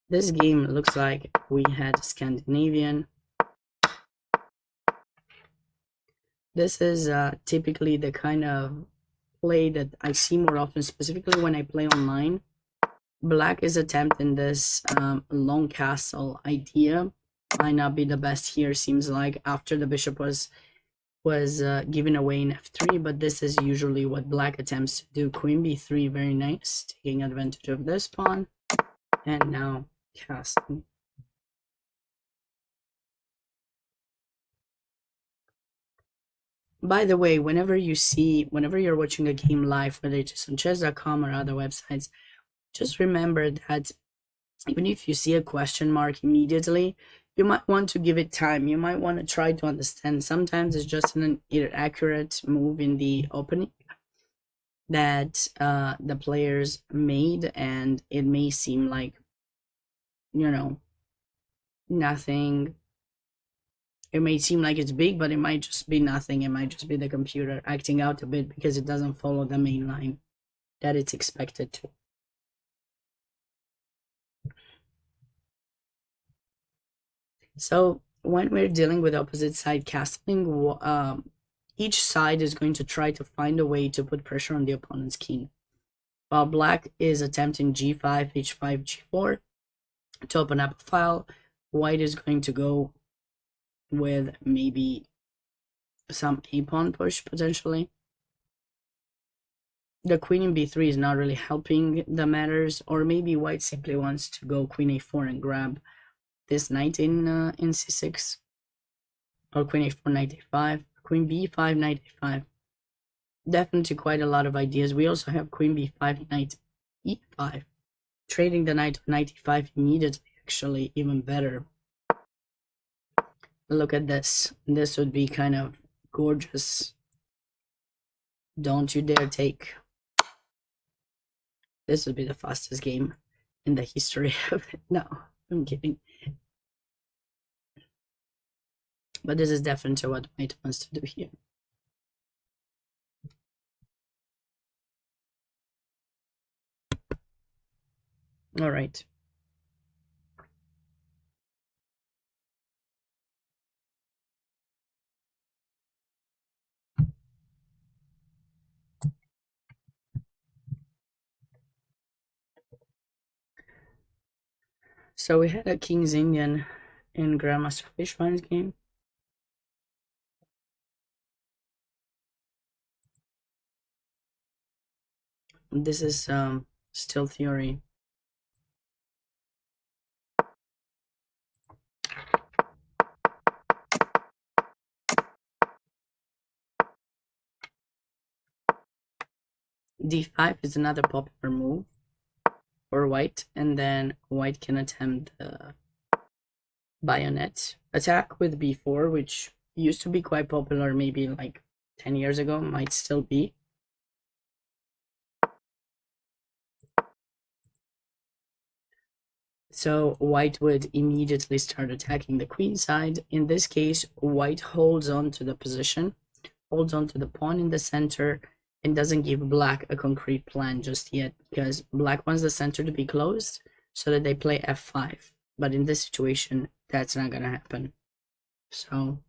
This game looks like we had Scandinavian. This is typically the kind of play that I see more often, specifically when I play online. Black is attempting this long castle idea. Might not be the best here, seems like, after the bishop was given away in f3, but this is usually what black attempts to do. Queen b3, very nice, taking advantage of this pawn, and now castle. By the way, whenever you're watching a game live, whether it's on chess.com or other websites, just remember that even if you see a question mark immediately, you might want to give it time. You might want to try to understand. Sometimes it's just an inaccurate move in the opening that the players made, and it may seem like, you know, nothing. It may seem like it's big, but it might just be nothing. It might just be the computer acting out a bit because it doesn't follow the main line that it's expected to. So when we're dealing with opposite side castling, each side is going to try to find a way to put pressure on the opponent's king. While black is attempting g5, h5, g4 to open up a file, white is going to go with maybe some a-pawn push, potentially. The queen in b3 is not really helping the matters, or maybe white simply wants to go queen a4 and grab this knight in c6, or queen a4, knight a5, queen b5, knight a5. Definitely quite a lot of ideas. We also have queen b5, knight e5. Trading the knight to knight e5 immediately, actually, even better. Look at this. This would be kind of gorgeous. Don't you dare take. This would be the fastest game in the history of it. No, I'm kidding. But this is definitely what white wants to do here. All right. So we had a King's Indian in Grandmaster Fishwine's game. This is still theory. d5 is another popular move for white, and then white can attempt the bayonet attack with b4, which used to be quite popular maybe like 10 years ago, might still be. So white would immediately start attacking the queen side. In this case, white holds on to the position, holds on to the pawn in the center, and doesn't give black a concrete plan just yet, because black wants the center to be closed so that they play f5. But in this situation, that's not going to happen. So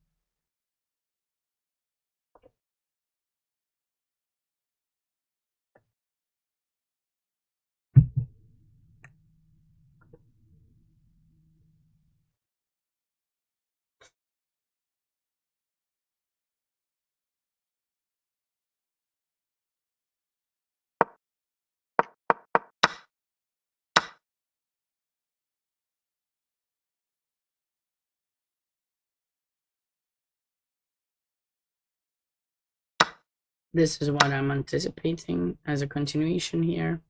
this is what I'm anticipating as a continuation here.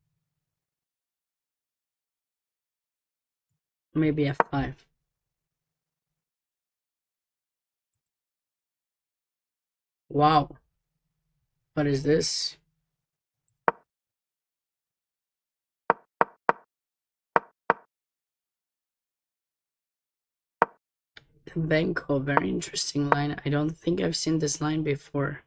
Maybe f5. Wow. What is this? Benko, very interesting line. I don't think I've seen this line before.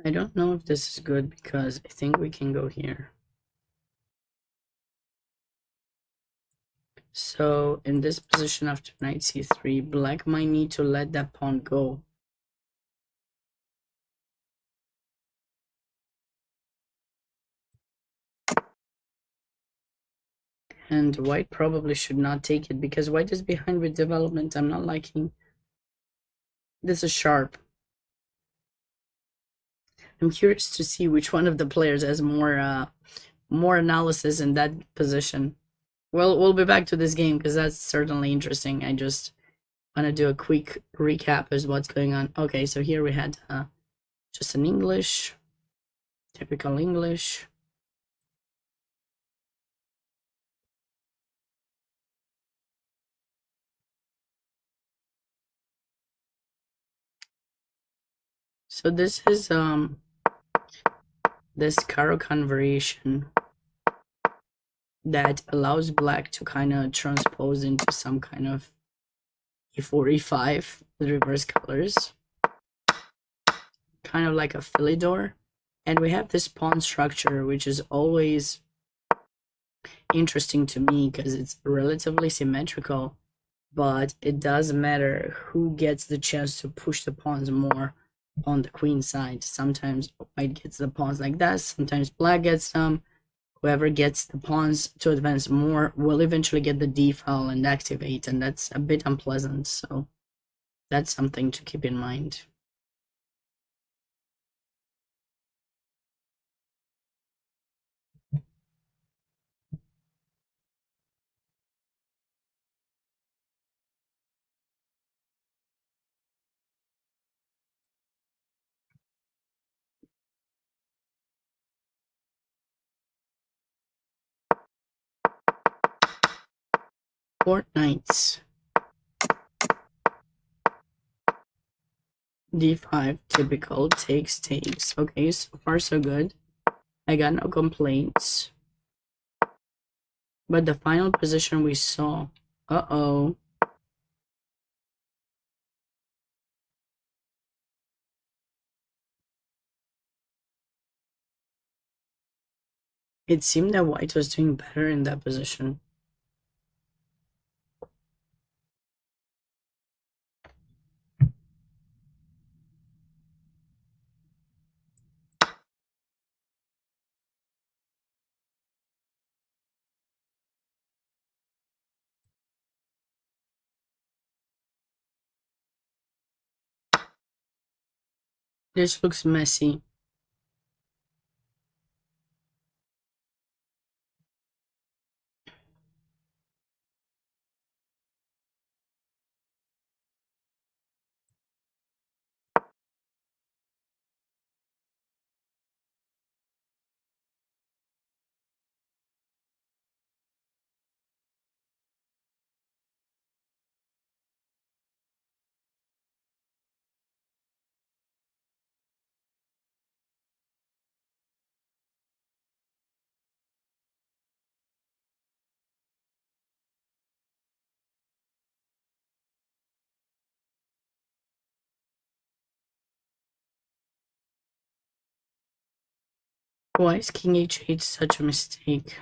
I don't know if this is good because I think we can go here. So in this position after knight c3, black might need to let that pawn go. And white probably should not take it because white is behind with development. I'm not liking. This is sharp. I'm curious to see which one of the players has more analysis in that position. Well, we'll be back to this game because that's certainly interesting. I just want to do a quick recap as what's going on. Okay, so here we had just an English, typical English. So this is this Caro-Kann variation that allows black to kind of transpose into some kind of e4, e5 with reverse colors, kind of like a Philidor. And we have this pawn structure, which is always interesting to me because it's relatively symmetrical, but it does matter who gets the chance to push the pawns more on the queen side. Sometimes white gets the pawns like that, sometimes black gets them. Whoever gets the pawns to advance more will eventually get the d file and activate, and that's a bit unpleasant, so that's something to keep in mind. Four knights. d5, typical, takes. Okay, so far so good. I got no complaints. But the final position we saw, uh-oh. It seemed that white was doing better in that position. This looks messy. Why is king h8 such a mistake?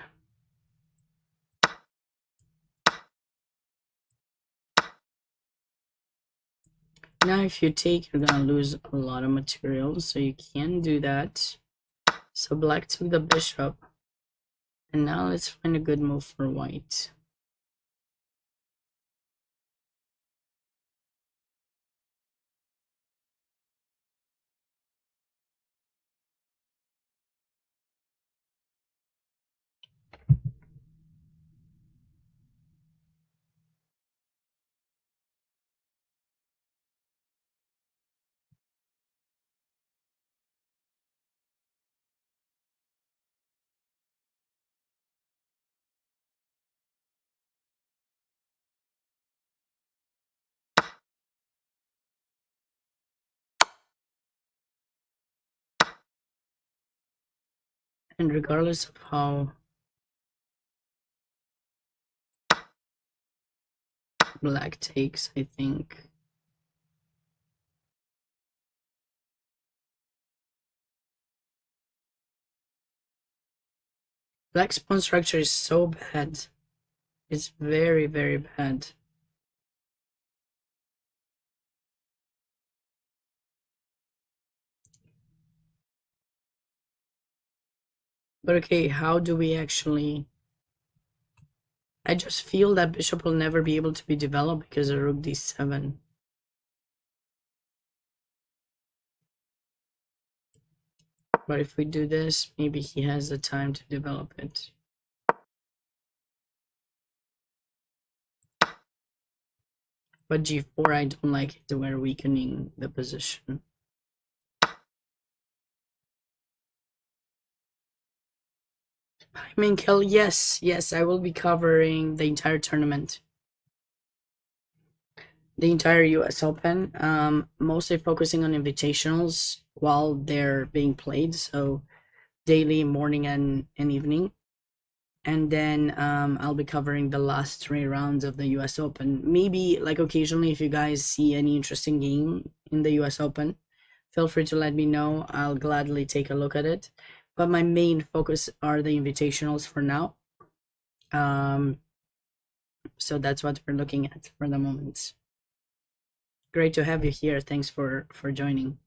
Now if you take, you're gonna lose a lot of material, so you can't do that. So black took the bishop. And now let's find a good move for white. And regardless of how black takes, I think Black's pawn structure is so bad. It's very, very bad. But okay, how do we actually... I just feel that bishop will never be able to be developed because of rook d7. But if we do this, maybe he has the time to develop it. But g4, I don't like it. We're weakening the position. Hi, Minkel. Yes, I will be covering the entire tournament. The entire US Open, mostly focusing on invitationals while they're being played, so daily, morning, and evening. And then I'll be covering the last 3 rounds of the US Open. Maybe, like, occasionally, if you guys see any interesting game in the US Open, feel free to let me know. I'll gladly take a look at it. But my main focus are the invitationals for now. So that's what we're looking at for the moment. Great to have you here. Thanks for joining.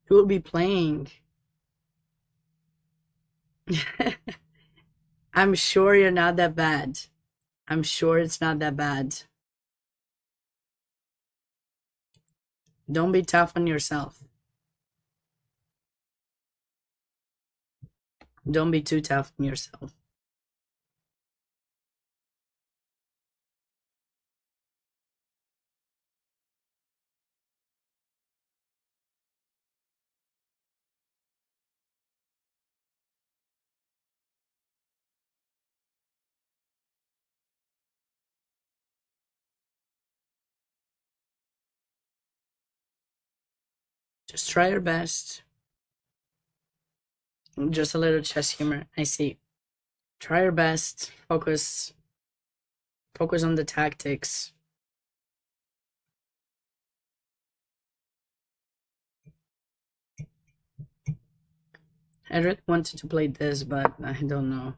Who will be playing? I'm sure you're not that bad. I'm sure it's not that bad. Don't be tough on yourself. Don't be too tough on yourself. Just try your best. Just a little chess humor. I see. Try your best. Focus on the tactics. I really wanted to play this, but I don't know.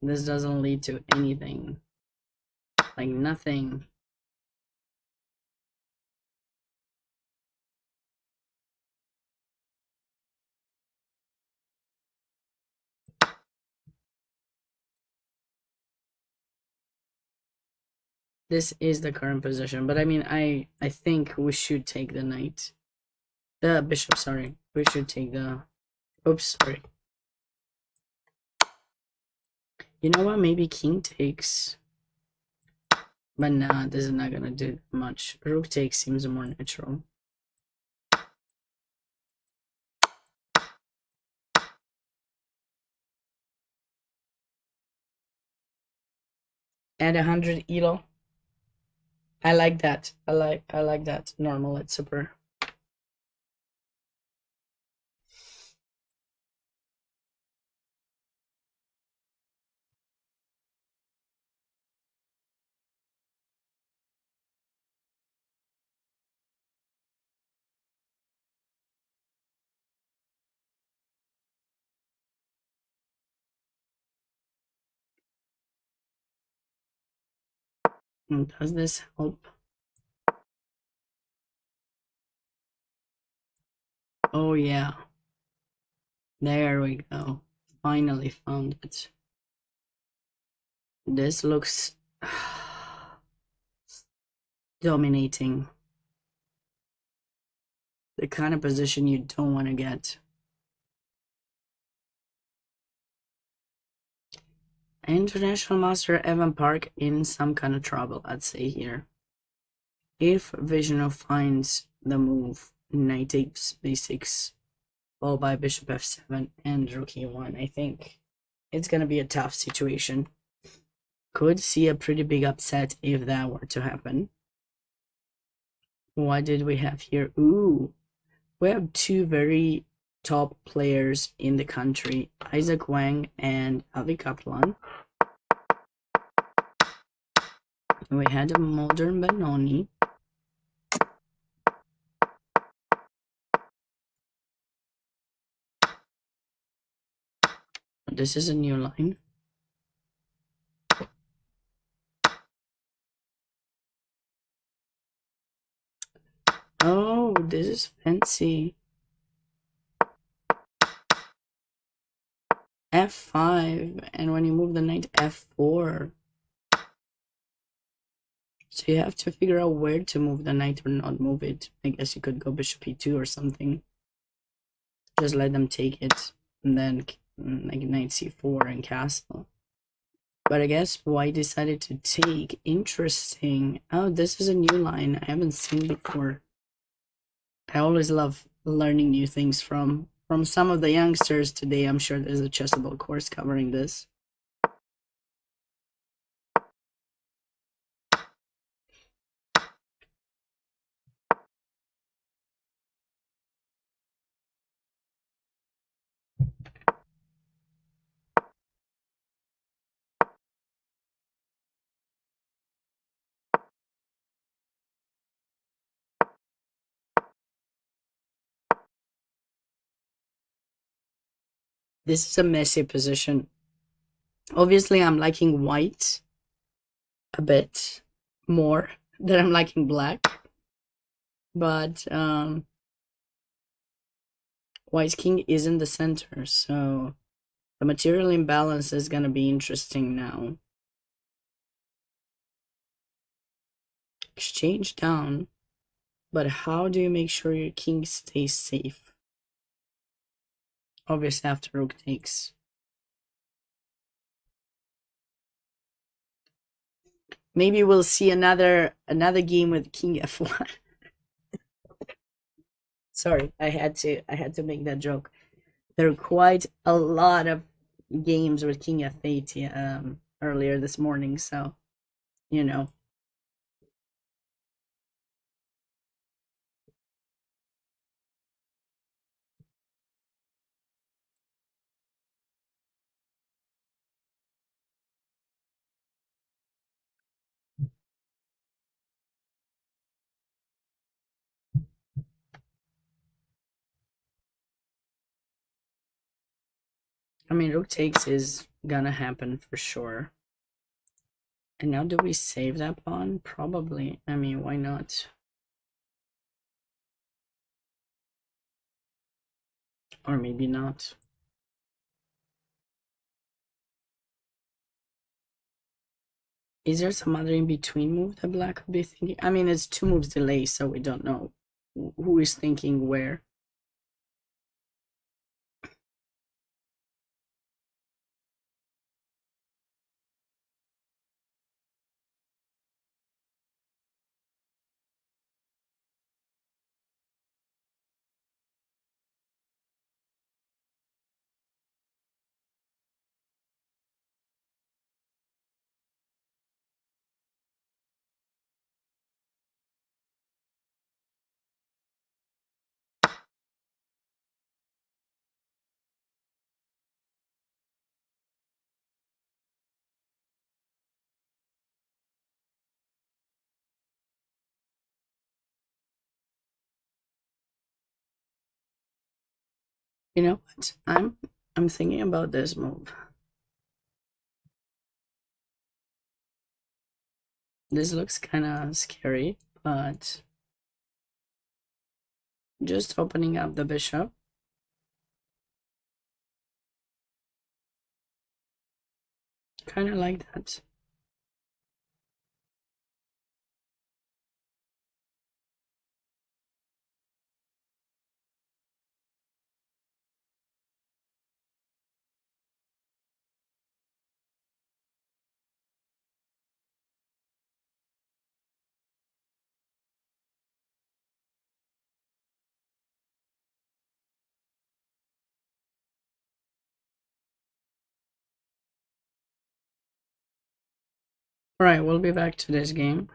This doesn't lead to anything. Like, nothing. This is the current position, but I mean, I think we should take the knight. The bishop, sorry. We should take the... Oops, sorry. You know what? Maybe king takes. But nah, this is not gonna do much. Rook takes seems more natural. Add 100 elo. I like that. I like that. Normal at super. Does this help? Oh yeah. There we go. Finally found it. This looks dominating. The kind of position you don't want to get. International Master Evan Park in some kind of trouble, I'd say here. If Visional finds the move, knight takes b6, followed by bishop f7 and rook e1, I think it's gonna be a tough situation. Could see a pretty big upset if that were to happen. What did we have here? Ooh, we have 2 very top players in the country, Isaac Wang and Avi Kaplan. We had a modern Benoni. this is a new line. Oh, this is fancy. F5, and when you move the knight, F4. So you have to figure out where to move the knight or not move it. I guess you could go bishop e2 or something. Just let them take it, and then like knight c4 and castle. But I guess white decided to take. Interesting. Oh, this is a new line I haven't seen before. I always love learning new things from some of the youngsters today. I'm sure there's a chessable course covering this. This is a messy position. Obviously, I'm liking white a bit more than I'm liking black. But white's king is in the center, so the material imbalance is going to be interesting now. Exchange down, but how do you make sure your king stays safe? Obviously after rook takes. Maybe we'll see another game with king f1. Sorry, I had to make that joke. There are quite a lot of games with king f8 earlier this morning, so you know. I mean, rook takes is gonna happen for sure. And now do we save that pawn? Probably. I mean, why not? Or maybe not. Is there some other in-between move that black could be thinking? I mean, it's 2 moves delay, so we don't know who is thinking where. You know what? I'm thinking about this move. This looks kind of scary, but just opening up the bishop. Kind of like that. Alright, we'll be back to this game.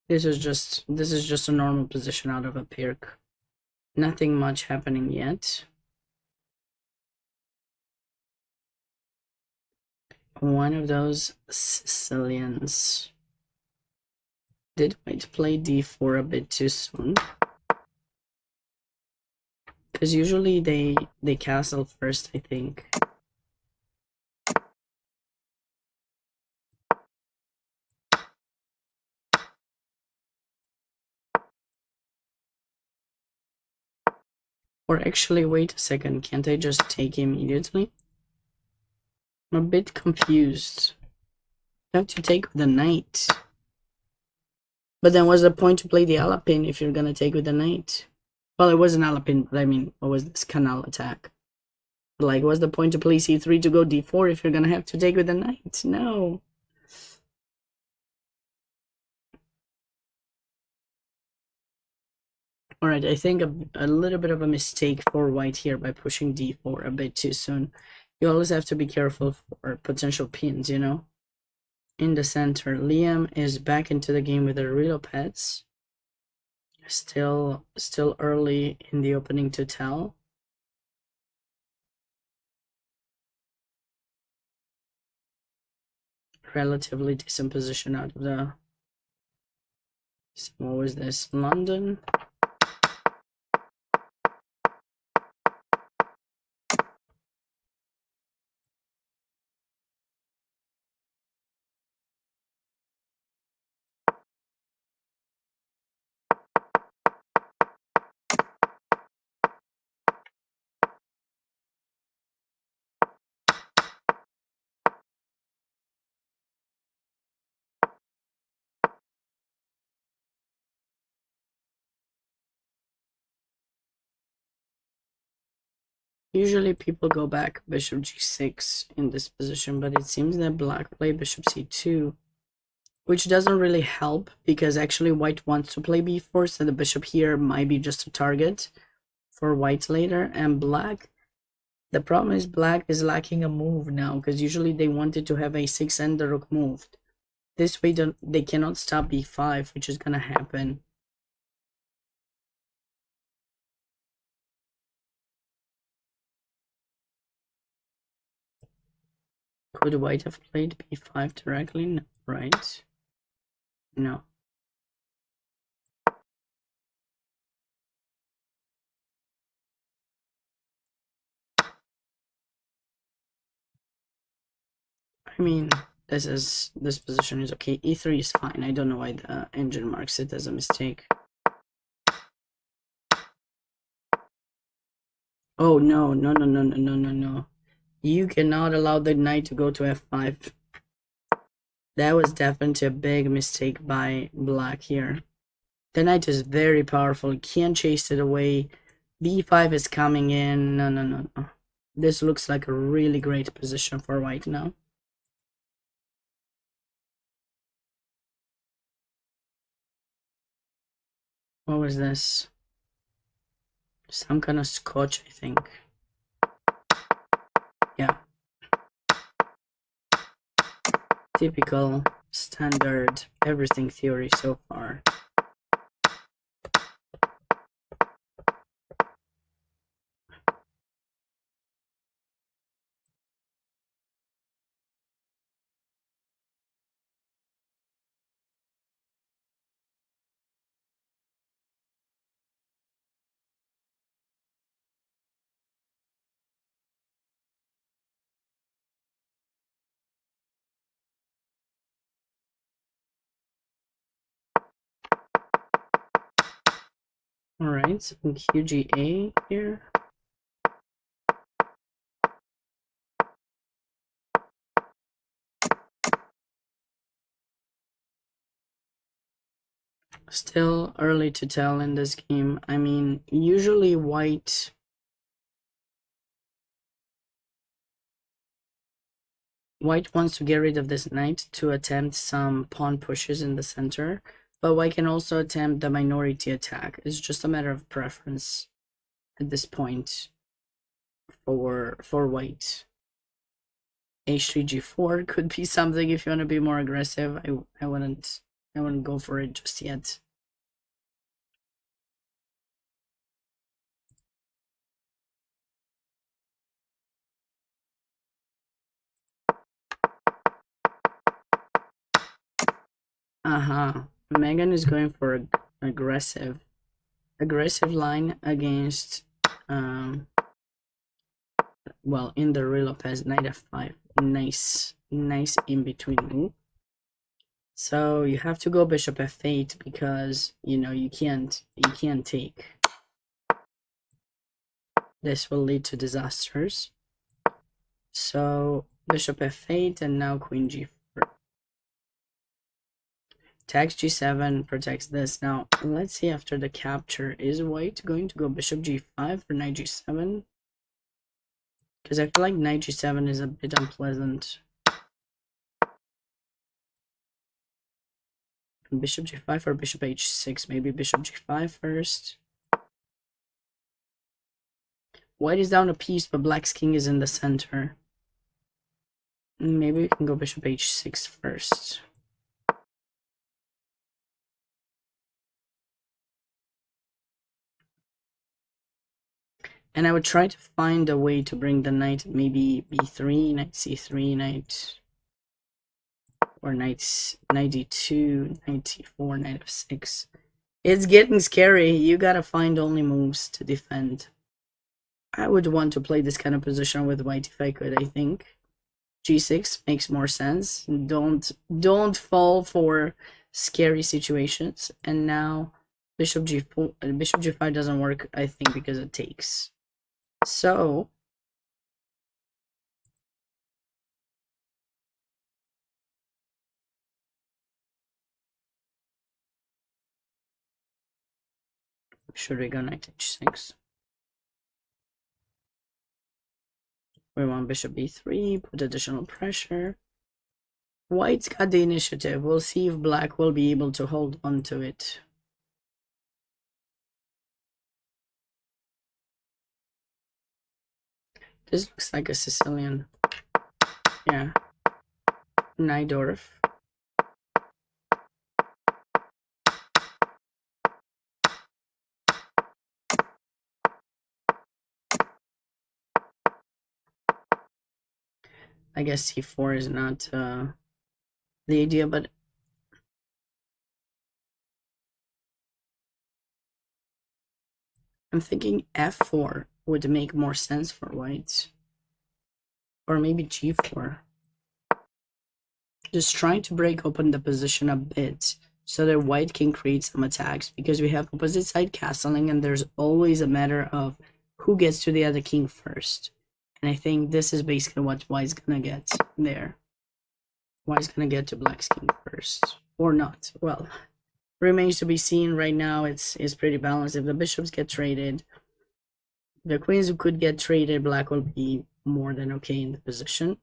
This is just a normal position out of a Pirk. Nothing much happening yet. One of those Sicilians. Did white play d4 a bit too soon? Because usually they castle first, I think. Or actually, wait a second, can't I just take immediately? I'm a bit confused. You have to take with the knight. But then what's the point to play the Alapin if you're gonna take with the knight? Well, it was an Alapin, but I mean, what was this canal attack? Like, what's the point to play c3 to go d4 if you're gonna have to take with the knight? No. Alright, I think a little bit of a mistake for white here by pushing d4 a bit too soon. You always have to be careful for potential pins, you know? In the center, Liam is back into the game with the real pets. Still early in the opening to tell. Relatively decent position out of the... So what was this? London? Usually people go back bishop g6 in this position, but it seems that black played bishop c2, which doesn't really help because actually white wants to play b4, so the bishop here might be just a target for white later. And black, the problem is black is lacking a move now, because usually they wanted to have a6 and the rook moved. This way they cannot stop b5, which is gonna happen. Could white have played b5 directly? No, right? No. I mean, this position is okay. e3 is fine. I don't know why the engine marks it as a mistake. Oh no, no, no, no, no, no, no, no. You cannot allow the knight to go to f5. That was definitely a big mistake by black here. The knight is very powerful. You can't chase it away. b5 is coming in. No, no, no, no. This looks like a really great position for white now. What was this? Some kind of scotch, I think. Yeah. Typical, standard, everything theory so far. Alright, so QGA here. Still early to tell in this game. I mean, usually white wants to get rid of this knight to attempt some pawn pushes in the center, but white can also attempt the minority attack. It's just a matter of preference at this point for white. H3 G4 could be something if you want to be more aggressive. I wouldn't go for it just yet. Megan is going for aggressive line against Well, in the real Lopez, knight f5. Nice in between move. So you have to go bishop f8 because you know you can't take. This will lead to disasters. So bishop f8 and now queen g4. Takes g7, protects this. Now let's see after the capture, is white going to go bishop g5 or knight g7? Because I feel like knight g7 is a bit unpleasant. Bishop g5 or bishop h6? Maybe bishop g5 first. White is down a piece, but black's king is in the center. Maybe we can go bishop h6 first. And I would try to find a way to bring the knight, maybe b3, knight c3, knight... or knight d2, knight d4, knight f6. It's getting scary. You gotta find only moves to defend. I would want to play this kind of position with white if I could, I think. g6 makes more sense. Don't fall for scary situations. And now bishop g4, bishop g5 doesn't work, I think, because it takes. So should we go knight h6? We want bishop b3, put additional pressure. White's got the initiative. We'll see if black will be able to hold on to it. This looks like a Sicilian. Yeah. Najdorf. I guess c4 is not the idea, but I'm thinking f4 would make more sense for white. Or maybe g4. Just trying to break open the position a bit so that white can create some attacks, because we have opposite side castling and there's always a matter of who gets to the other king first. And I think this is basically what white's gonna get there. White's gonna get to black's king first. Or not. Well, remains to be seen. Right now it's pretty balanced. If the bishops get traded, the queens could get traded, black will be more than okay in the position.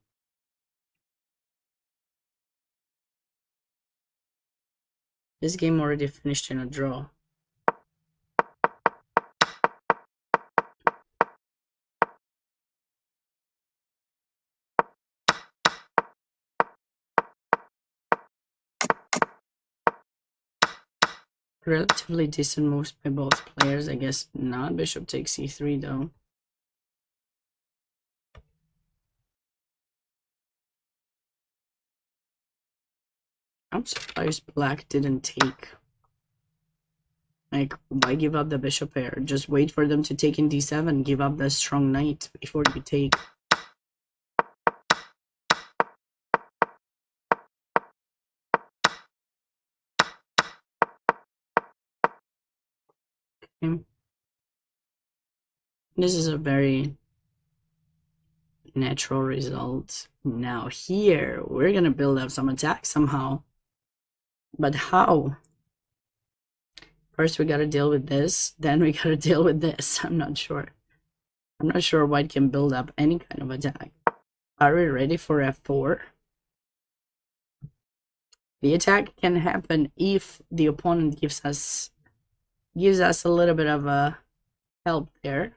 This game already finished in a draw. Relatively decent moves by both players. I guess not. Bishop takes e3 though. I'm surprised black didn't take. Like, why give up the bishop pair? Just wait for them to take in d7. Give up the strong knight before you take. Okay. This is a very natural result. Now here, we're gonna build up some attacks somehow. But how? First we gotta deal with this, then we gotta deal with this. I'm not sure. I'm not sure white can build up any kind of attack. Are we ready for f4? The attack can happen if the opponent gives us a little bit of a help there.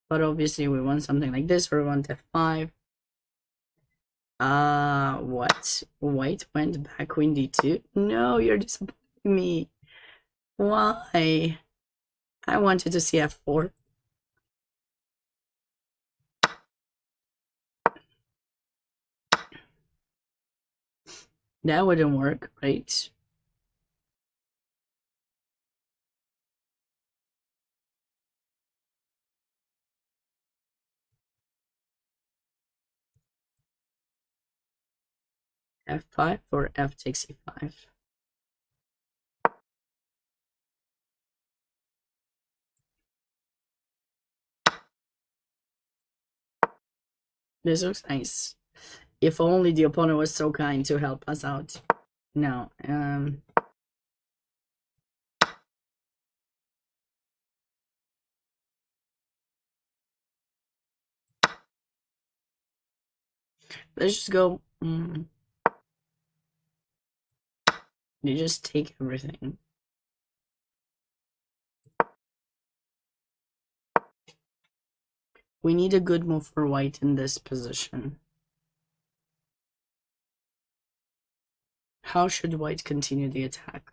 But obviously we want something like this, or we want f5. What? White went back queen d2? No, you're disappointing me. Why? I wanted to see f4. That wouldn't work, right? f5 or f takes e5. This looks nice. If only the opponent was so kind to help us out. No, let's just go. You just take everything. We need a good move for white in this position. How should white continue the attack?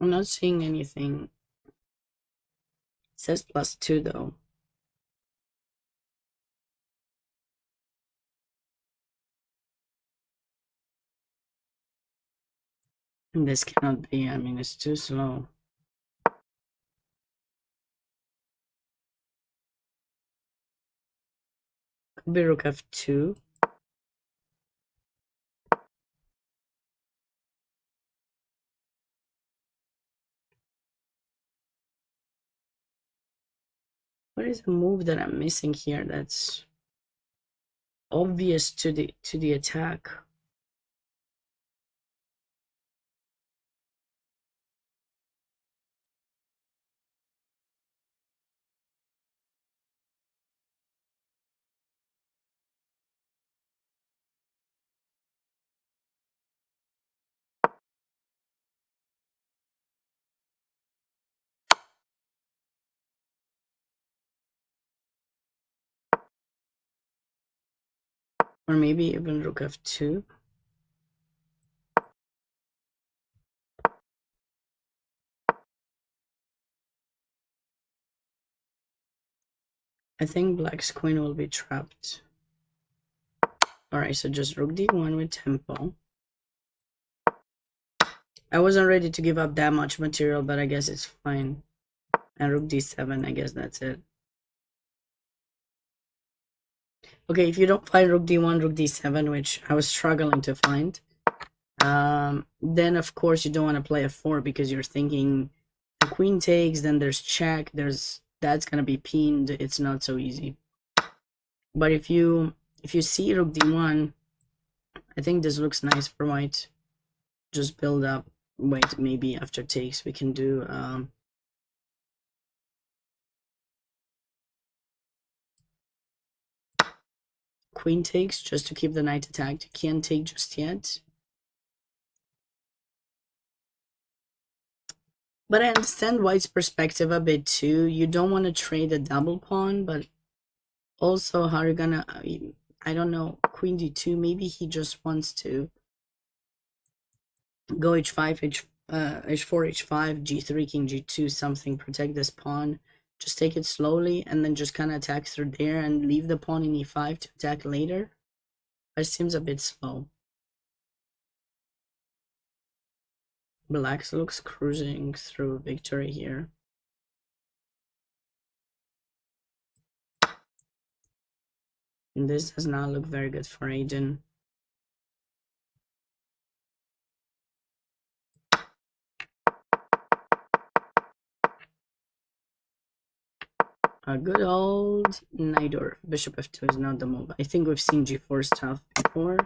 I'm not seeing anything. It says +2 though. And this cannot be, I mean, it's too slow. Could be rook f2. What is the move that I'm missing here that's obvious to the attack? Or maybe even rook f2. I think black's queen will be trapped. Alright, so just rook d1 with tempo. I wasn't ready to give up that much material, but I guess it's fine. And rook d7, I guess that's it. Okay, if you don't find rook d1, rook d7, which I was struggling to find, then of course you don't want to play f4 because you're thinking the queen takes, then there's check, that's gonna be pinned. It's not so easy. But if you see rook d1, I think this looks nice for white. Just build up. Wait, maybe after takes we can do queen takes just to keep the knight attacked. Can't take just yet. But I understand white's perspective a bit too. You don't want to trade a double pawn, but also how are you gonna, I don't know, queen d2, maybe he just wants to go h5, h4, h5, g3, king g2, something, protect this pawn. Just take it slowly and then just kind of attack through there and leave the pawn in e5 to attack later. It seems a bit slow. Black looks cruising through victory here. And this does not look very good for Aiden. A good old knight or bishop f2 is not the move. I think we've seen g4 stuff before.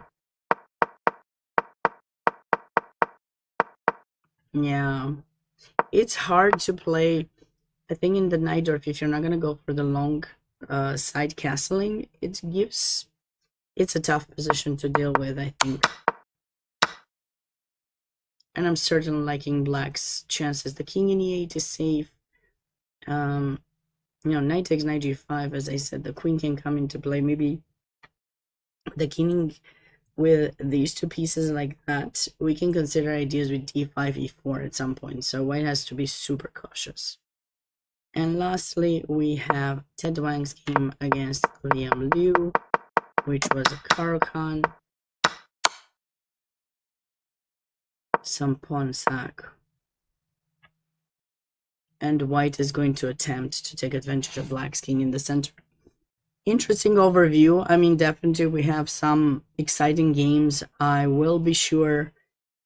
Yeah, it's hard to play. I think in the Night Dwarf, if you're not gonna go for the long side castling, it's a tough position to deal with, I think. And I'm certainly liking Black's chances. The king in e8 is safe. Knight takes knight g5, as I said, the queen can come into play. Maybe the king with these two pieces like that, we can consider ideas with d5, e4 at some point. So white has to be super cautious. And lastly, we have Ted Wang's game against Liam Liu, which was a Caro-Kann. Some pawn sack. And white is going to attempt to take advantage of black's king in the center. Interesting overview. I mean, definitely we have some exciting games. I will be sure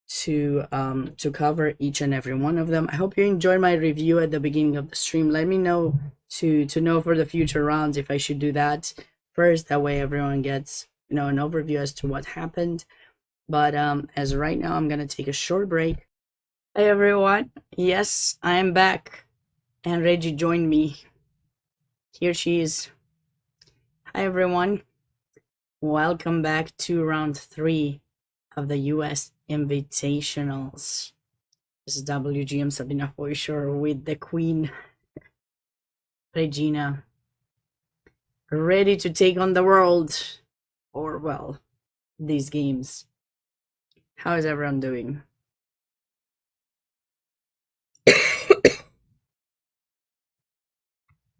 to cover each and every one of them. I hope you enjoyed my review at the beginning of the stream. Let me know to know for the future rounds if I should do that first. That way everyone gets, an overview as to what happened. But as right now, I'm gonna take a short break. Hey everyone, yes, I am back, and Reggie joined me. Here she is. Hi everyone, welcome back to round 3 of the US Invitationals. This is WGM Sabina Foisor with the Queen Regina, ready to take on the world, or well, these games. How is everyone doing?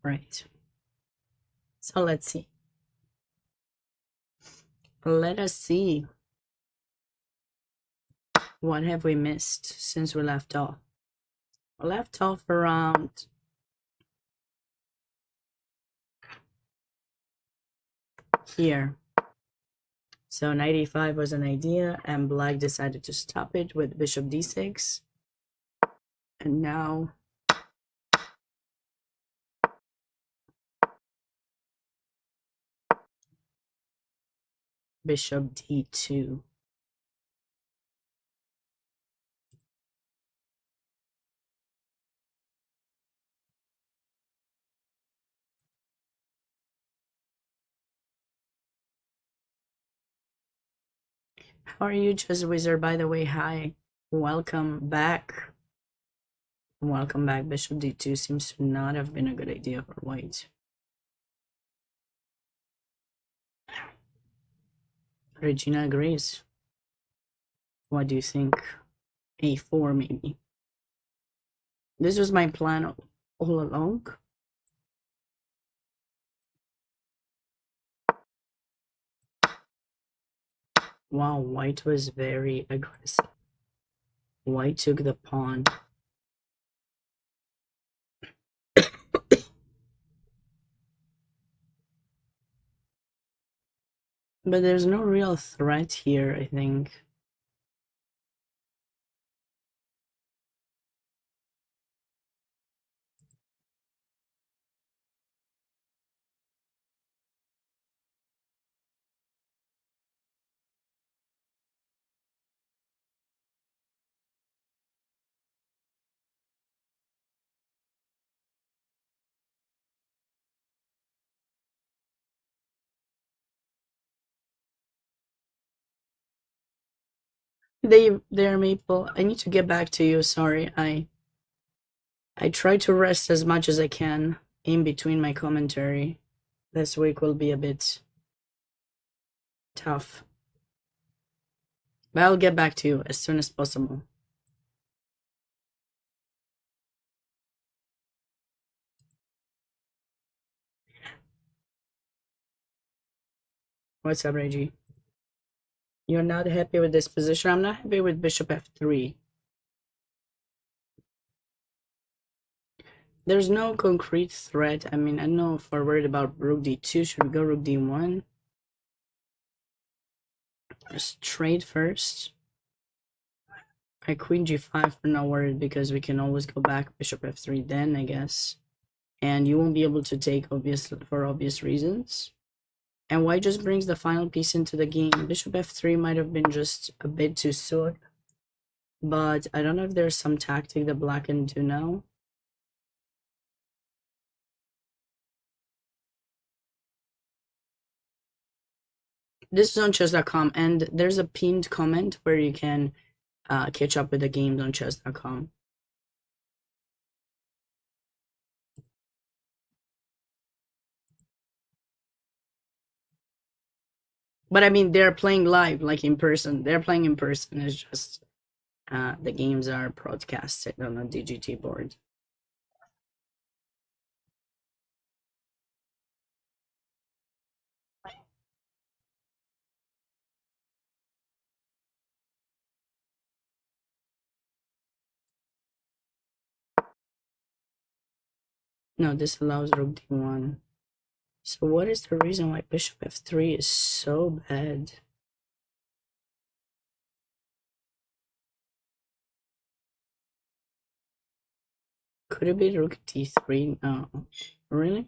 Right. So let's see. Let us see. What have we missed since we left off? We left off around here. So knight e5 was an idea, and black decided to stop it with bishop d6. And now bishop d2. How are you, Just Wizard? By the way, hi. Welcome back. Welcome back. Bishop d2 seems to not have been a good idea for white. Regina agrees. What do you think? a4 maybe. This was my plan all along. Wow, white was very aggressive. White took the pawn. But there's no real threat here, I think. They're Maple. I need to get back to you. Sorry, I try to rest as much as I can in between my commentary. This week will be a bit tough, but I'll get back to you as soon as possible. What's up, Reggie? You're not happy with this position? I'm not happy with bishop f3. There's no concrete threat. I mean, I don't know if we're worried about rook d2. Should we go rook d1? Just trade first. Queen g5, we're not worried because we can always go back bishop f3 then, I guess. And you won't be able to take, obviously, for obvious reasons. And white just brings the final piece into the game. Bishop f3 might have been just a bit too soon. but I don't know if there's some tactic that black can do now. This is on chess.com, and there's a pinned comment where you can catch up with the games on chess.com. But I mean, they're playing live, like in person. They're playing in person. It's just the games are broadcasted on a DGT board. No, this allows rook d1. So what is the reason why bishop f3 is so bad? Could it be rook d3? No. Really?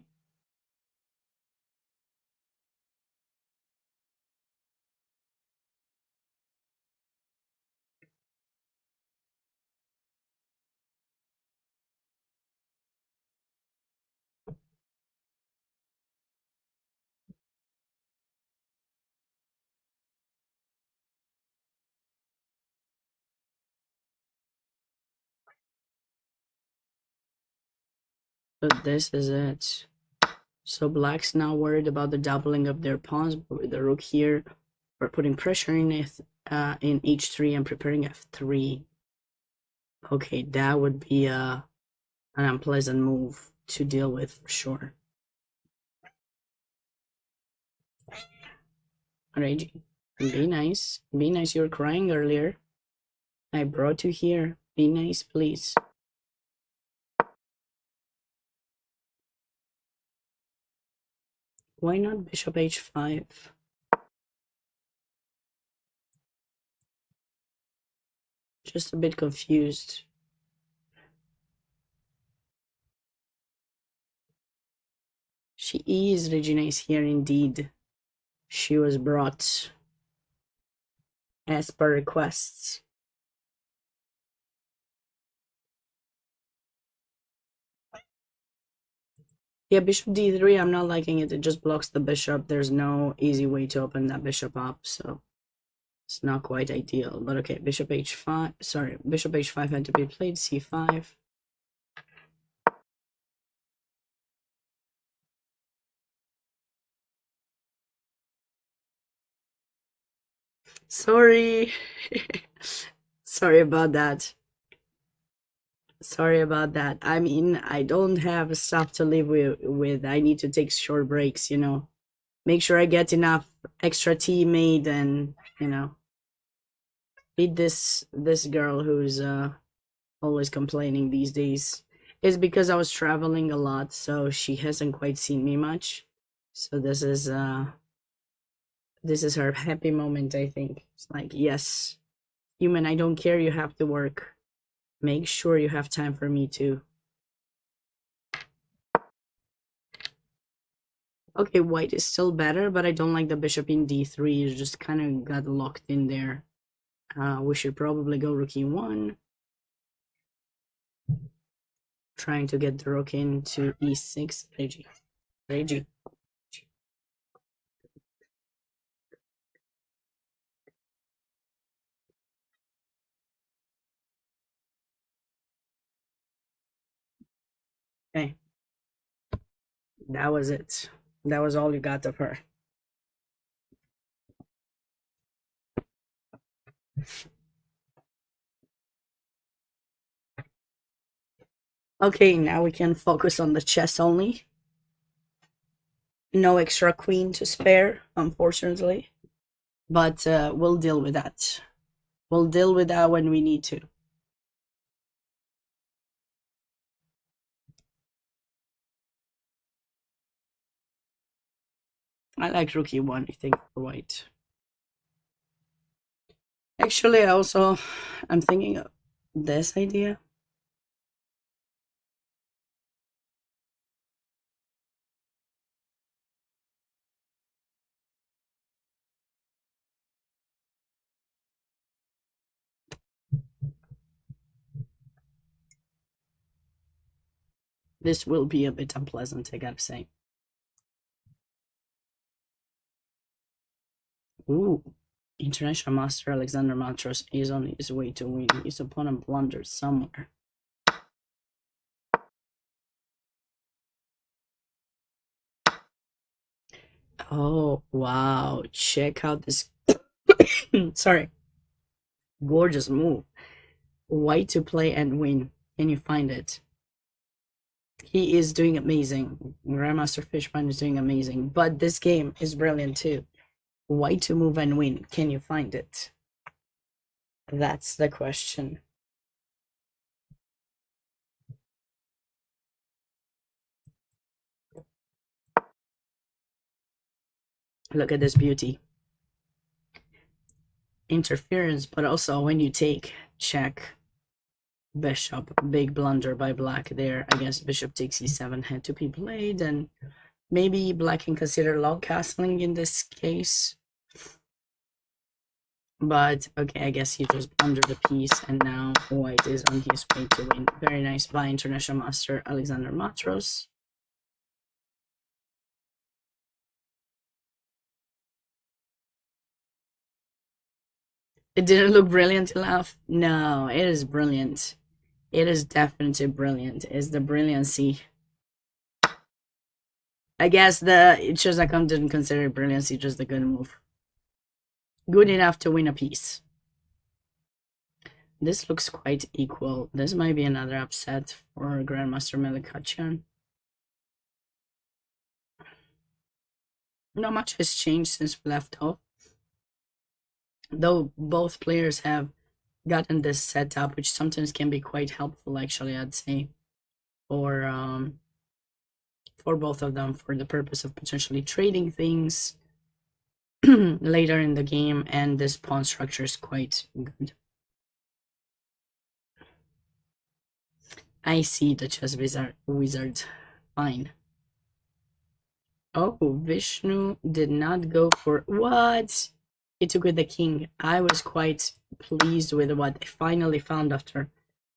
But this is it. So black's now worried about the doubling of their pawns, but with the rook here, we're putting pressure in in h3 and preparing f3. Okay, that would be an unpleasant move to deal with for sure. Alright, be nice. Be nice, you were crying earlier. I brought you here. Be nice, please. Why not bishop h5? Just a bit confused. She is Regina is here indeed. She was brought as per requests. Yeah, bishop d3, I'm not liking it. It just blocks the bishop. There's no easy way to open that bishop up, so it's not quite ideal. But okay, bishop h5. Sorry, bishop h5 had to be played. c5. Sorry. Sorry about that. Sorry about that. I mean, I don't have stuff to live with. I need to take short breaks, you know. Make sure I get enough extra tea made and, you know, feed this girl who's always complaining these days. It's because I was traveling a lot, so she hasn't quite seen me much. So this is her happy moment, I think. It's like, yes, human, I don't care, you have to work. Make sure you have time for me too. Okay, white is still better, but I don't like the bishop in d3. It just kind of got locked in there. We should probably go rook e1. Trying to get the rook into e6. Regi. Regi. Okay. That was it. That was all you got of her. Okay, now we can focus on the chess only. No extra queen to spare, unfortunately. But we'll deal with that. We'll deal with that when we need to. I like rook e1, I think, for white. Actually, I'm thinking of this idea. This will be a bit unpleasant, I gotta say. Ooh. International Master Alexander Matros is on his way to win. His opponent blundered somewhere. Oh, wow. Check out this. Sorry. Gorgeous move. White to play and win. Can you find it? He is doing amazing. Grandmaster Fishman is doing amazing. But this game is brilliant too. White to move and win. Can you find it? That's the question. Look at this beauty. Interference, but also when you take check. Bishop, big blunder by black there. I guess bishop takes e7 had to be played, and maybe black can consider log castling in this case. But okay, I guess he just blundered the piece, and now white is on his way to win. Very nice by International Master Alexander Matros. It didn't look brilliant enough. No, it is brilliant. It is definitely brilliant. It's the brilliancy. I guess the Chosakam didn't consider brilliancy, just a good move. Good enough to win a piece. This looks quite equal. This might be another upset for Grandmaster Melikacyan. Not much has changed since we left off. Though both players have gotten this setup, which sometimes can be quite helpful, actually, I'd say, for both of them, for the purpose of potentially trading things later in the game, and this pawn structure is quite good. I see the chess wizard. Fine. Oh, Vishnu did not go for what? He took with the king. I was quite pleased with what I finally found after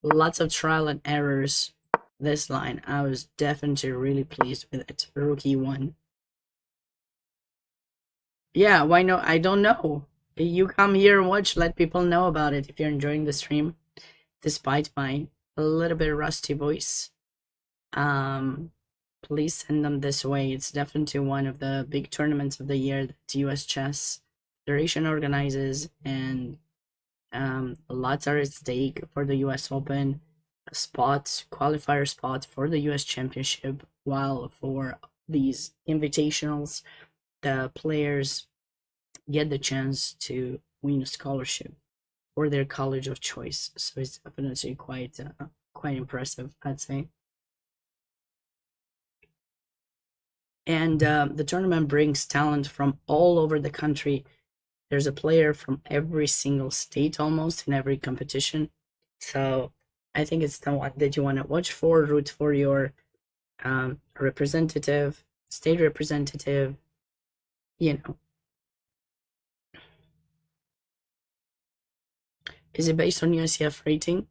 lots of trial and errors. This line, I was definitely really pleased with it. Rook e1. Yeah, why not? I don't know. You come here and watch, let people know about it if you're enjoying the stream, despite my a little bit rusty voice. Please send them this way. It's definitely one of the big tournaments of the year that US Chess Federation organizes, and lots are at stake for the US Open, a spot, qualifier spot for the US Championship, while for these invitationals, the players get the chance to win a scholarship for their college of choice. So it's definitely quite impressive, I'd say. And the tournament brings talent from all over the country. There's a player from every single state almost in every competition. So I think it's the one that you want to watch for, root for your representative, state representative, you know. Is it based on USCF rating?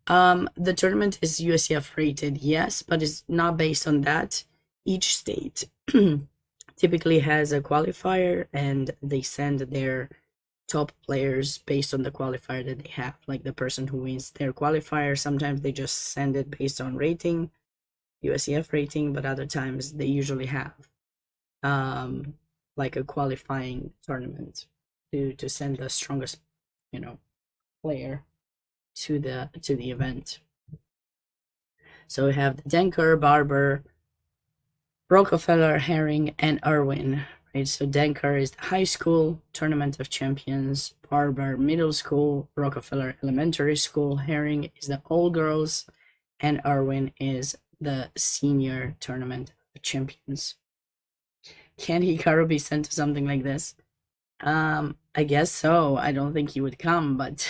The tournament is USCF rated, yes, but it's not based on that. Each state typically has a qualifier, and they send their top players based on the qualifier that they have. Like the person who wins their qualifier, sometimes they just send it based on rating, USCF rating, but other times they usually have like a qualifying tournament to send the strongest, player to the event. So we have the Denker, Barber, Rockefeller, Haring, and Irwin. Right, so Denker is the high school tournament of champions, Barber middle school, Rockefeller elementary school, Haring is the all girls, and Irwin is the senior tournament of champions. Can Hikaru be sent to something like this? I guess so. I don't think he would come, but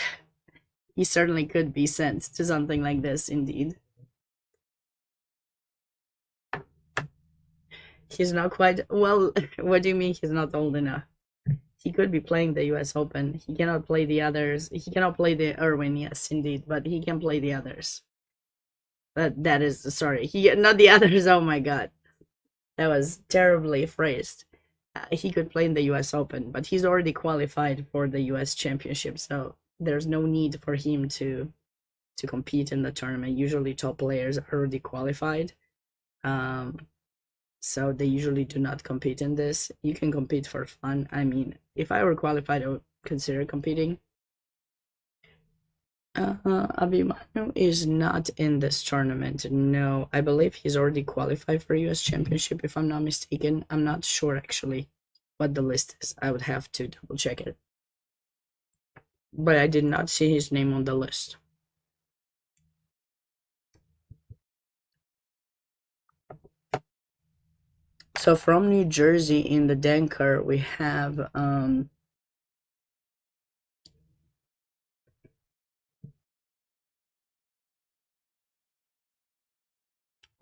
he certainly could be sent to something like this, indeed. He's not quite, well, what do you mean he's not old enough? He could be playing the US Open. He cannot play the others. He cannot play the Irwin, yes, indeed, but he can play the others. That is, sorry, he, not the others. Oh my god, that was terribly phrased. He could play in the U.S. Open, but he's already qualified for the U.S. Championship, so there's no need for him to compete in the tournament. Usually, top players are already qualified, um, so they usually do not compete in this. You can compete for fun. I mean, if I were qualified, I would consider competing. Abhimanyu is not in this tournament. No, I believe he's already qualified for US Championship, if I'm not mistaken. I'm not sure actually what the list is. I would have to double check it. But I did not see his name on the list. So from New Jersey in the Denker, we have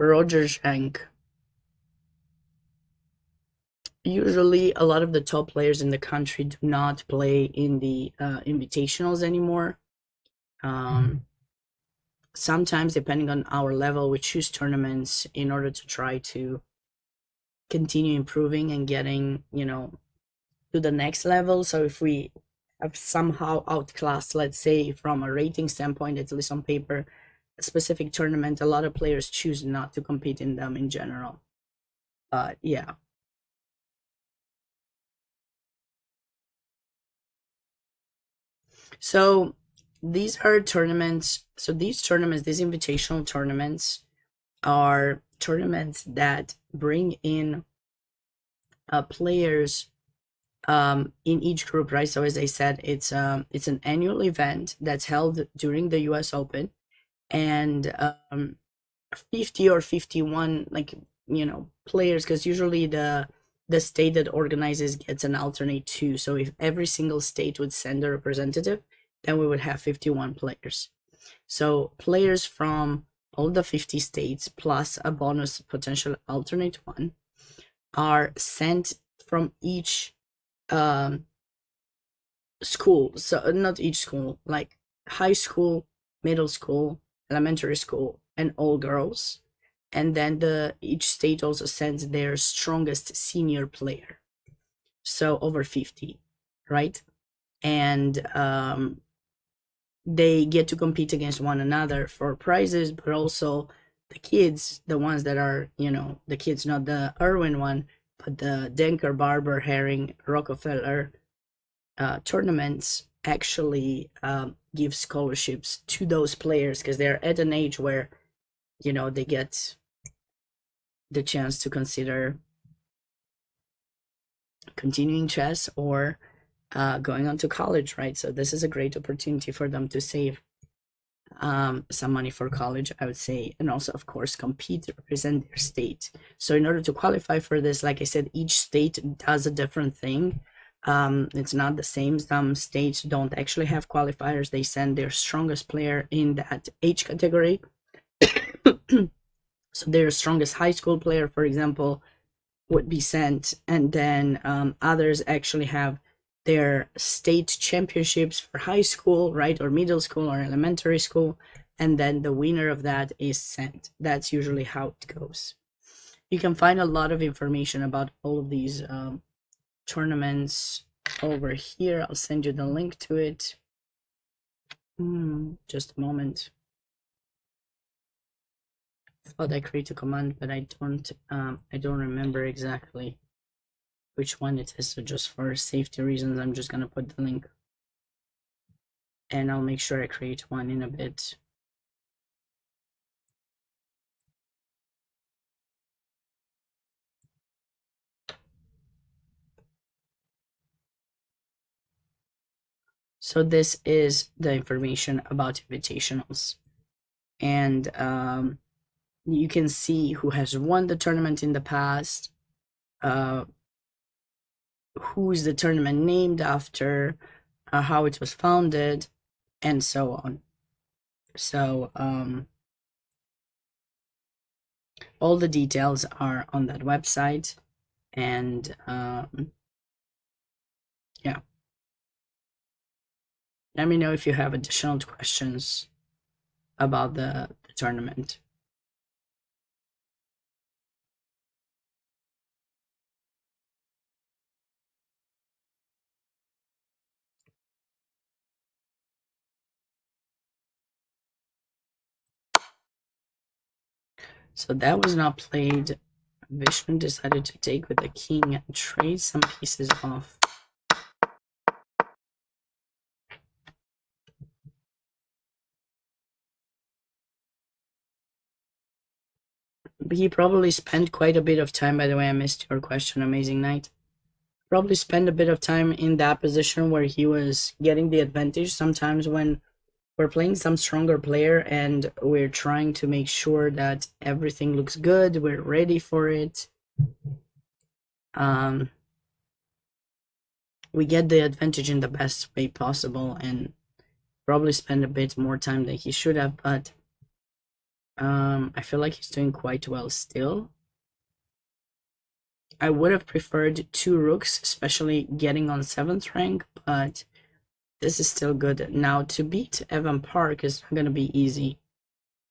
Roger Shank. Usually, a lot of the top players in the country do not play in the invitationals anymore. Sometimes, depending on our level, we choose tournaments in order to try to continue improving and getting, to the next level. So if we have somehow outclassed, let's say, from a rating standpoint, at least on paper, a specific tournament, a lot of players choose not to compete in them in general. But yeah. So these are tournaments. So these tournaments, these invitational tournaments, are tournaments that bring in players in each group, right? So as I said, it's an annual event that's held during the U.S. Open, and 50 or 51, like, players, because usually the state that organizes gets an alternate too. So if every single state would send a representative, then we would have 51 players. So players from all the 50 states plus a bonus potential alternate one are sent from each school. So not each school, like high school, middle school, elementary school, and all girls. And then each state also sends their strongest senior player, so over 50, right? And they get to compete against one another for prizes, but also the kids, the ones that are, the kids, not the Irwin one, but the Denker, Barber, Haring, Rockefeller tournaments actually give scholarships to those players because they're at an age where, they get the chance to consider continuing chess or going on to college, right? So this is a great opportunity for them to save some money for college, I would say, and also, of course, compete to represent their state. So in order to qualify for this, like I said, each state does a different thing. It's not the same. Some states don't actually have qualifiers. They send their strongest player in that age category. So their strongest high school player, for example, would be sent, and then others actually have their state championships for high school, right, or middle school or elementary school, and then the winner of that is sent. That's usually how it goes. You can find a lot of information about all of these tournaments over here. I'll send you the link to it. Just a moment. I thought I create a command, but I don't remember exactly which one it is. So just for safety reasons, I'm just gonna put the link, and I'll make sure I create one in a bit. So this is the information about invitationals, and you can see who has won the tournament in the past, who is the tournament named after, how it was founded, and so on. So all the details are on that website, and yeah. Let me know if you have additional questions about the tournament. So that was not played. Vishnu decided to take with the king and trade some pieces off. He probably spent quite a bit of time, by the way, I missed your question, Amazing Knight. Probably spent a bit of time in that position where he was getting the advantage. Sometimes when we're playing some stronger player and we're trying to make sure that everything looks good, we're ready for it. We get the advantage in the best way possible and probably spend a bit more time than he should have, but I feel like he's doing quite well still. I would have preferred 2 rooks, especially getting on 7th rank, but this is still good. Now, to beat Evan Park is not going to be easy.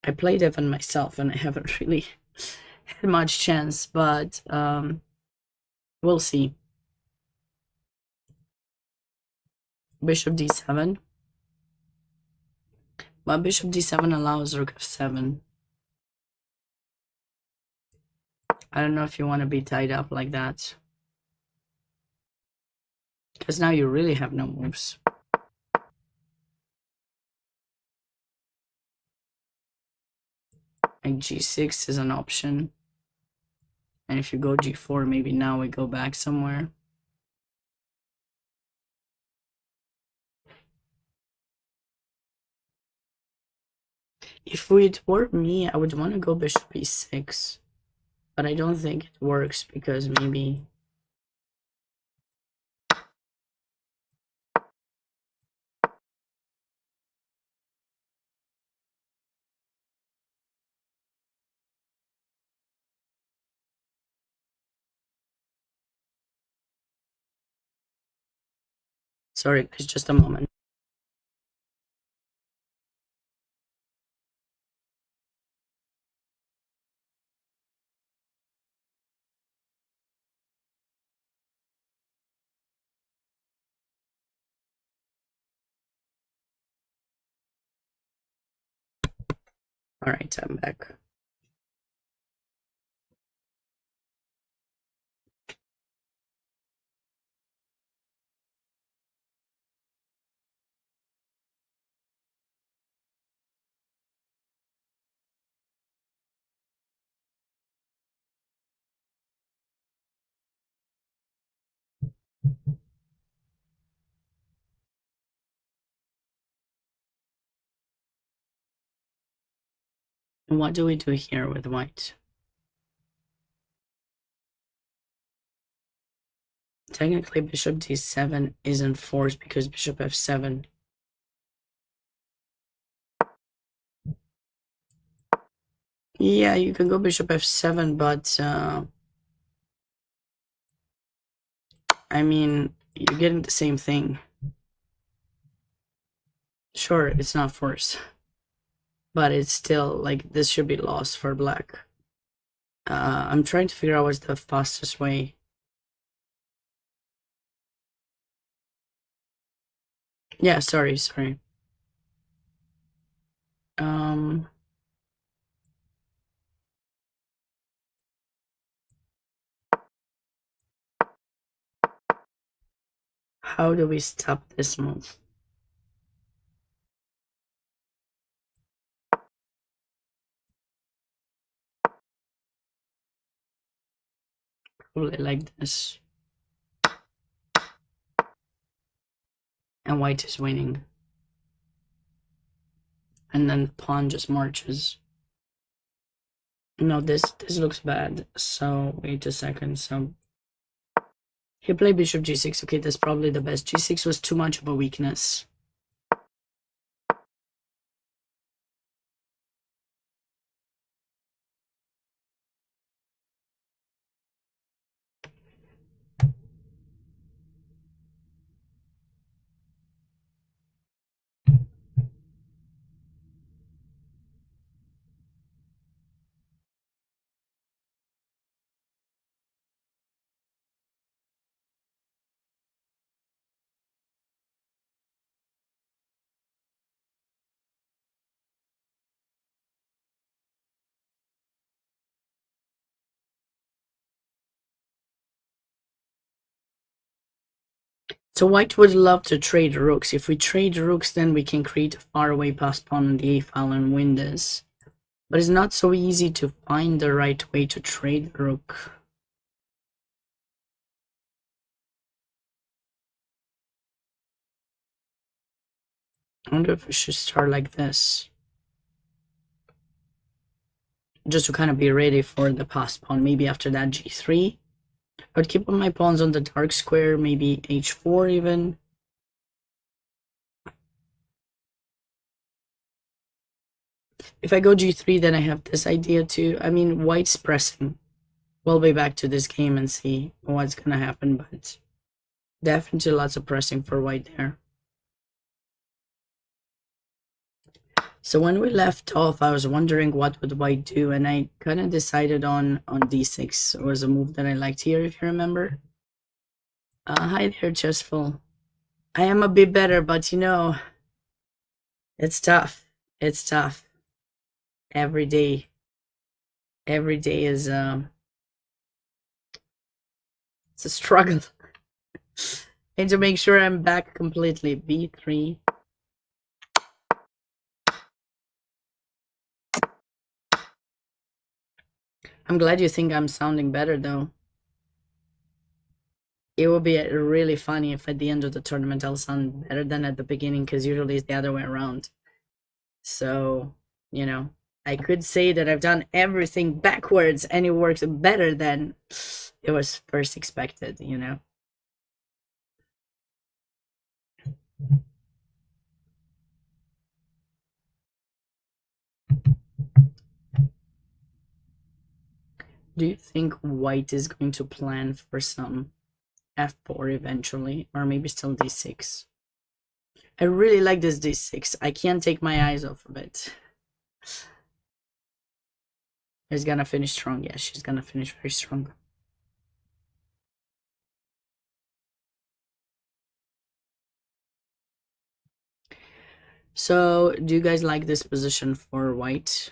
I played Evan myself, and I haven't really had much chance, but we'll see. Bishop d7. But Bishop d7 allows Rook f7. I don't know if you want to be tied up like that. Because now you really have no moves. Like g6 is an option. And if you go g4, maybe now we go back somewhere. If it were me, I would want to go bishop e6. But I don't think it works because maybe... Sorry, it's just a moment. Alright, I'm back. And what do we do here with white? Technically, bishop d7 isn't forced because bishop f7. Yeah, you can go bishop f7, but I mean, you're getting the same thing. Sure, it's not forced, but it's still like this should be lost for black. I'm trying to figure out what's the fastest way. Yeah, sorry. How do we stop this move? Probably like this. And white is winning. And then the pawn just marches. No, this looks bad. So wait a second. So he played bishop g6. Okay, that's probably the best. G6 was too much of a weakness. So white would love to trade rooks. If we trade rooks, then we can create a faraway pass pawn on the a file and win this. But it's not so easy to find the right way to trade the rook. I wonder if we should start like this. Just to kind of be ready for the pass pawn. Maybe after that g3. I would keep my pawns on the dark square, maybe h4 even. If I go g3, then I have this idea too. I mean, white's pressing. We'll be back to this game and see what's gonna happen, but definitely lots of pressing for white there. So when we left off, I was wondering what would white do, and I kind of decided on d6. It was a move that I liked here, if you remember. Hi there, Chessful. I am a bit better, but you know, it's tough. It's tough. Every day is it's a struggle. And to make sure I'm back completely. b3. I'm glad you think I'm sounding better, though. It would be really funny if at the end of the tournament I'll sound better than at the beginning, because usually it's the other way around. So, you know, I could say that I've done everything backwards and it works better than it was first expected, you know. Do you think white is going to plan for some f4 eventually, or maybe still d6? I really like this d6. I can't take my eyes off of it. She's gonna finish strong. Yes, she's gonna finish very strong. So, do you guys like this position for white?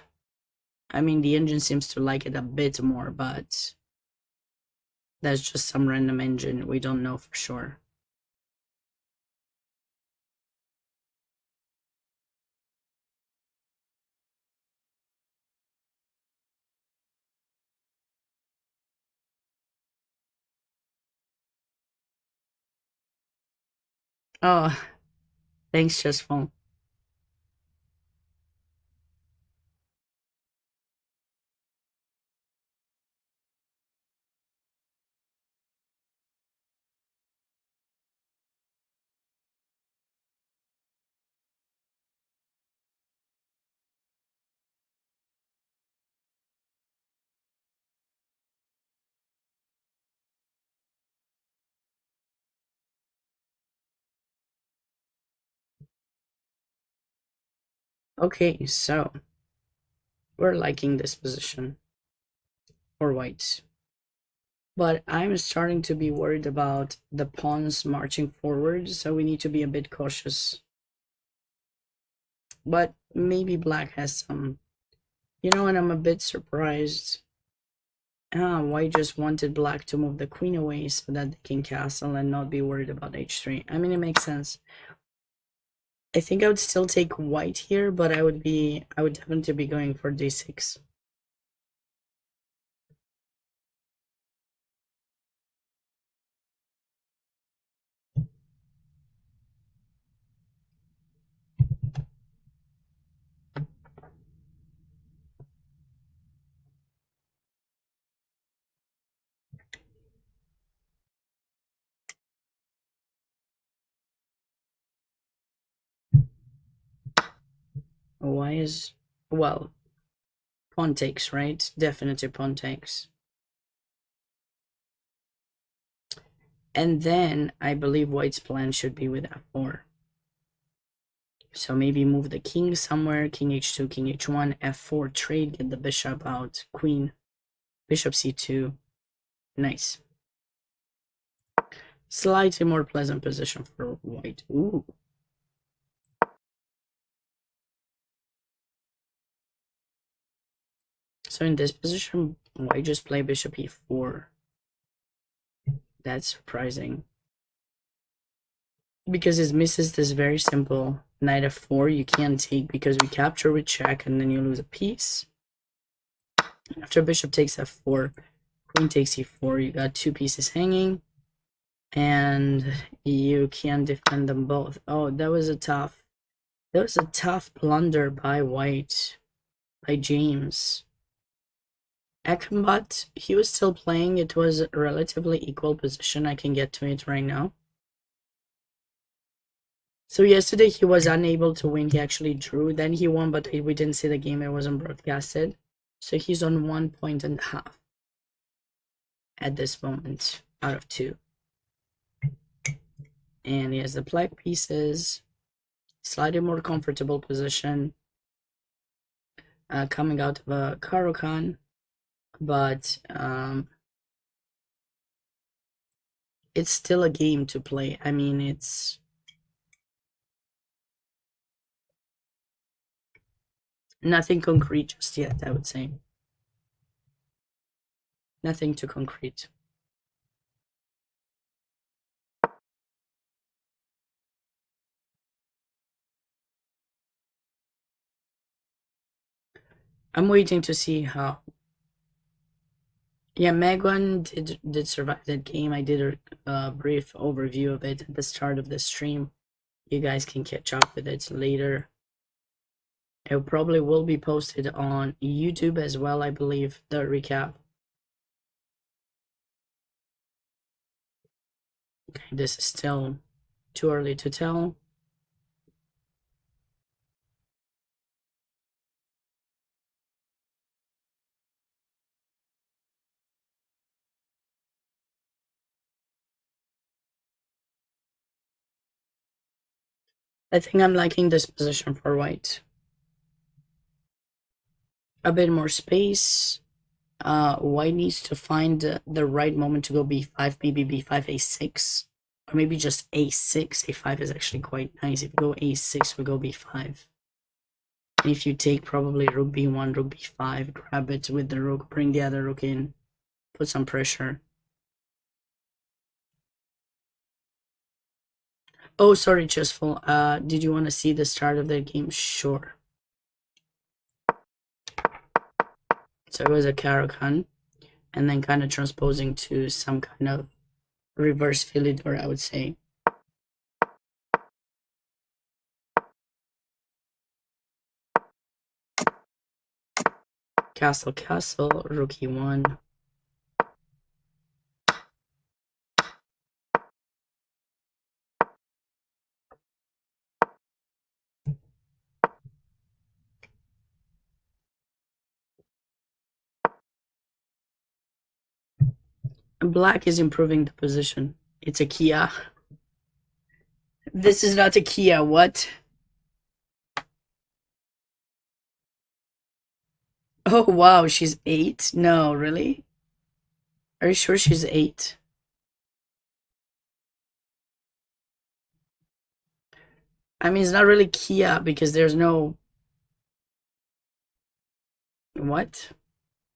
I mean, the engine seems to like it a bit more, but that's just some random engine. We don't know for sure. Oh, thanks, Chessful. Okay, so we're liking this position for white. But I'm starting to be worried about the pawns marching forward, so we need to be a bit cautious. But maybe black has some, you know, and I'm a bit surprised. White just wanted black to move the queen away so that they can castle and not be worried about h3. I mean, it makes sense. I think I would still take white here, but I would definitely be going for d6. Why is, well, pawn takes, right? Definitely pawn takes. And then I believe white's plan should be with f4. So maybe move the king somewhere, king h2, king h1, f4, trade, get the bishop out, queen, bishop c2. Nice. Slightly more pleasant position for white. Ooh. So in this position, why just play bishop e4? That's surprising. because his misses is very simple. Knight f4 you can't take because we capture with check and then you lose a piece. After bishop takes f4, queen takes e4, you got 2 pieces hanging and you can't defend them both. Oh, that was a tough blunder by white, by James. Ekmbot, he was still playing. It was a relatively equal position. I can get to it right now. So yesterday he was unable to win. He actually drew. Then he won, but we didn't see the game. It wasn't broadcasted. So he's on 1.5 points at this moment out of 2. And he has the black pieces. Slightly more comfortable position. Coming out of a Caro-Kann. But it's still a game to play. I mean, it's nothing concrete just yet, I would say. Nothing too concrete. I'm waiting to see how. Yeah, Megan did survive that game. I did a brief overview of it at the start of the stream. You guys can catch up with it later. It probably will be posted on YouTube as well, I believe, the recap. Okay, this is still too early to tell. I think I'm liking this position for white. A bit more space. White needs to find the right moment to go b5, maybe b5, a6, or maybe just a6. a5 is actually quite nice. If you go a6, we go b5. And if you take probably rook b1, rook b5, grab it with the rook, bring the other rook in, put some pressure. Oh, sorry, Chessful. Did you want to see the start of the game? Sure. So it was a Caro-Kann, and then kind of transposing to some kind of reverse Philidor, I would say. Castle, castle, rook e1. Black is improving the position. It's a Kia. This is not a Kia, what? Oh, wow, she's 8? No, really? Are you sure she's 8? I mean, it's not really Kia because there's no... What?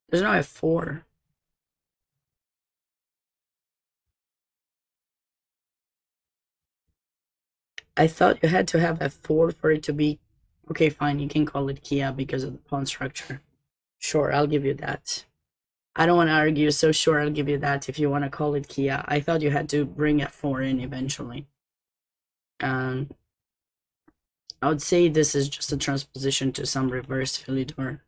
There's no F4. I thought you had to have F4 for it to be... Okay, fine, you can call it Kia because of the pawn structure. Sure, I'll give you that. I don't want to argue, so sure, I'll give you that if you want to call it Kia. I thought you had to bring F4 in eventually. I would say this is just a transposition to some reverse Philidor.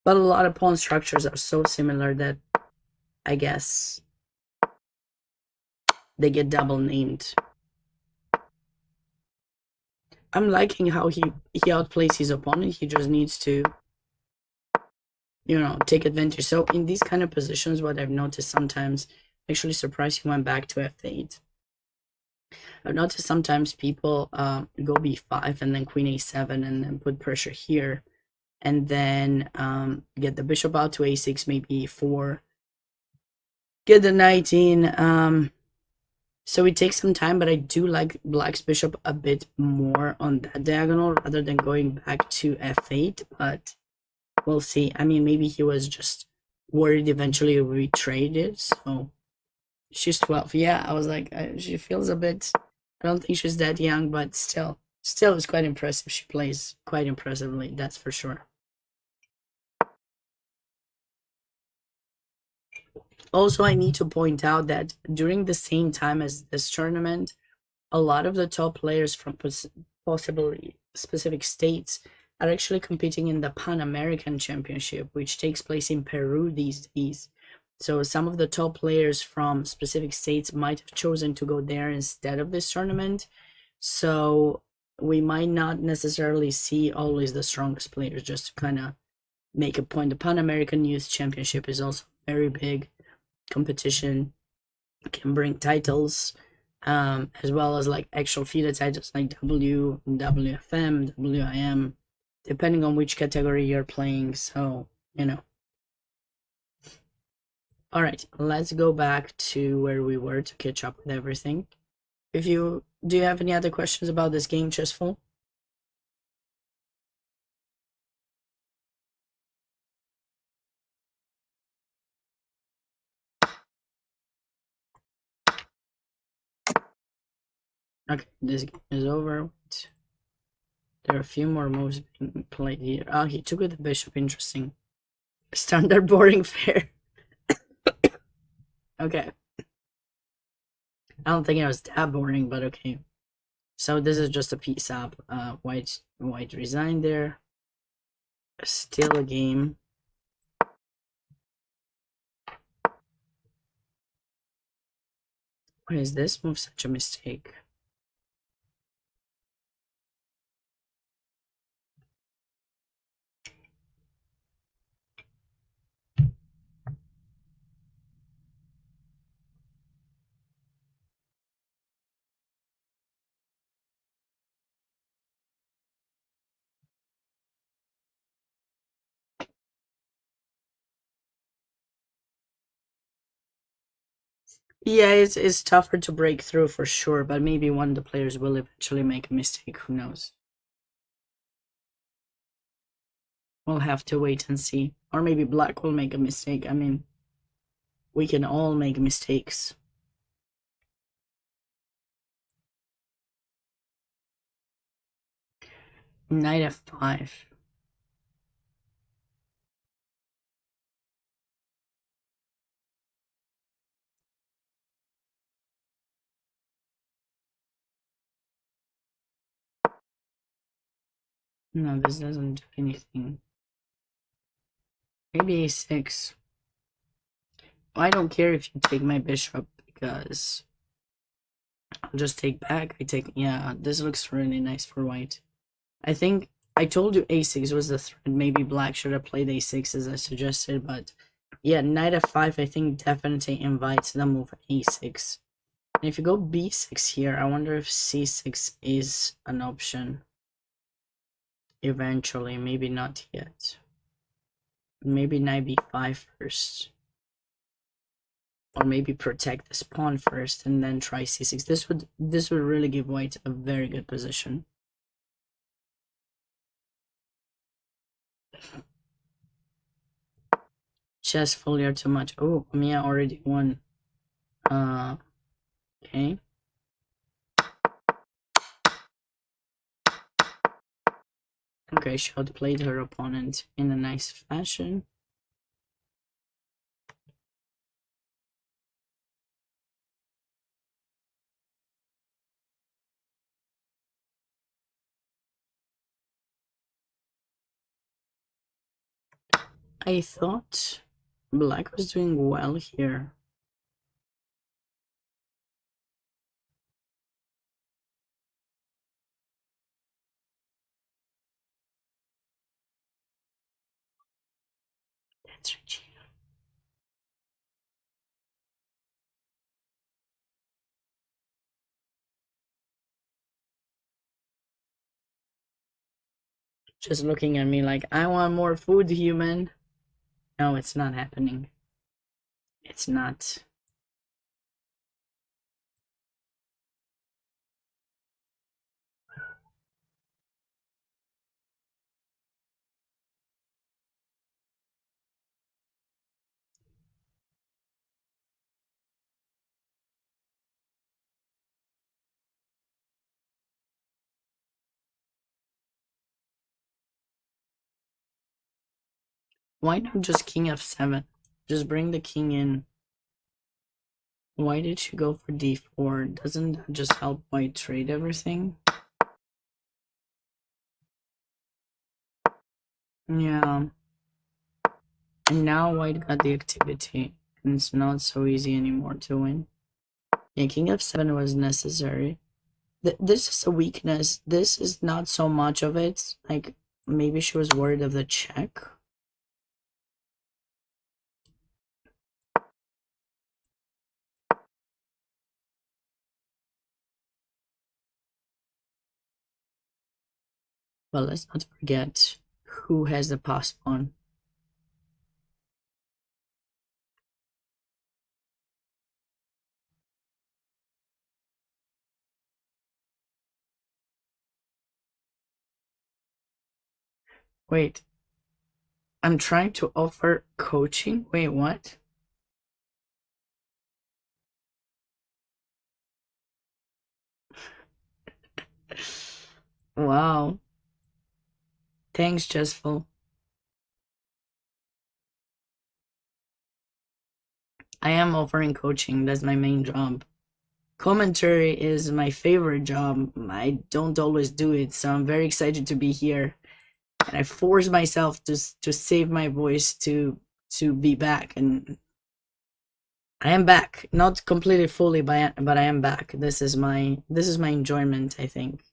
But a lot of pawn structures are so similar that I guess they get double named. I'm liking how he outplays his opponent. He just needs to, you know, take advantage. So in these kind of positions, what I've noticed sometimes, actually surprised he went back to f8. I've noticed sometimes people go b5 and then queen a7 and then put pressure here. And then get the bishop out to a6, maybe e4. Get the knight in. So it takes some time, but I do like black's bishop a bit more on that diagonal rather than going back to f8. But we'll see. I mean, maybe he was just worried eventually we trade it. So She's 12. Yeah, I was like, she feels a bit. I don't think she's that young, but still, it's quite impressive. She plays quite impressively, that's for sure. Also, I need to point out that during the same time as this tournament, a lot of the top players from possibly specific states are actually competing in the Pan American Championship, which takes place in Peru these days. So some of the top players from specific states might have chosen to go there instead of this tournament. So we might not necessarily see always the strongest players, just to kind of make a point. The Pan American Youth Championship is also very big competition, can bring titles, as well as like actual feeder titles like W, WFM, WIM, depending on which category you're playing. So, you know. All right, let's go back to where we were to catch up with everything. If you do you have any other questions about this game, Chessful? Okay, this game is over. There are a few more moves being played here. Oh, he took with the bishop. Interesting. Standard boring fare. Okay. I don't think it was that boring, but okay. So this is just a piece up. White resigned there. Still a game. Why is this move such a mistake? Yeah, it's tougher to break through for sure, but maybe one of the players will eventually make a mistake. Who knows? We'll have to wait and see. Or maybe black will make a mistake. I mean, we can all make mistakes. Knight f5. No, this doesn't do anything. Maybe a6. I don't care if you take my bishop, because I'll just take back. Yeah, this looks really nice for white. I think I told you a6 was the threat. Maybe black should have played a6 as I suggested, but yeah, knight f5 I think definitely invites the move a6. And if you go b6 here, I wonder if c6 is an option. Eventually, maybe not yet. Maybe knight b5 first. Or maybe protect this pawn first and then try c6. This would really give white a very good position. Chess fully or too much. Oh, Mia already won. Okay. Okay, she outplayed her opponent in a nice fashion. I thought black was doing well here. That's Regina. Just looking at me like, I want more food, human. No, it's not happening. It's not. Why not just king f7? Just bring the king in. Why did she go for d4? Doesn't that just help white trade everything? Yeah. And now white got the activity. And it's not so easy anymore to win. Yeah, king f7 was necessary. This is a weakness. This is not so much of it. Like, maybe she was worried of the check. But let's not forget who has the pass pawn. Wait. I'm trying to offer coaching? Wait, what? Wow. Thanks, Jestful. I am offering coaching. That's my main job. Commentary is my favorite job. I don't always do it, so I'm very excited to be here. And I force myself to save my voice to be back, and I am back. Not completely fully, but I am back. This is my enjoyment, I think,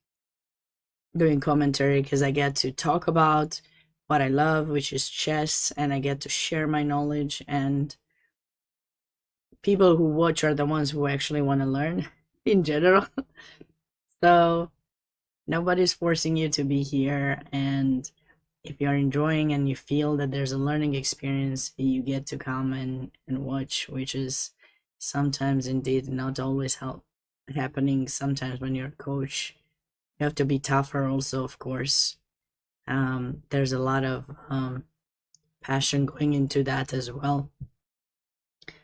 doing commentary, because I get to talk about what I love, which is chess, and I get to share my knowledge, and people who watch are the ones who actually want to learn in general. So nobody's forcing you to be here, and if you're enjoying and you feel that there's a learning experience, you get to come and watch, which is sometimes indeed not always happening. Sometimes when you're a coach, you have to be tougher also, of course. There's a lot of passion going into that as well.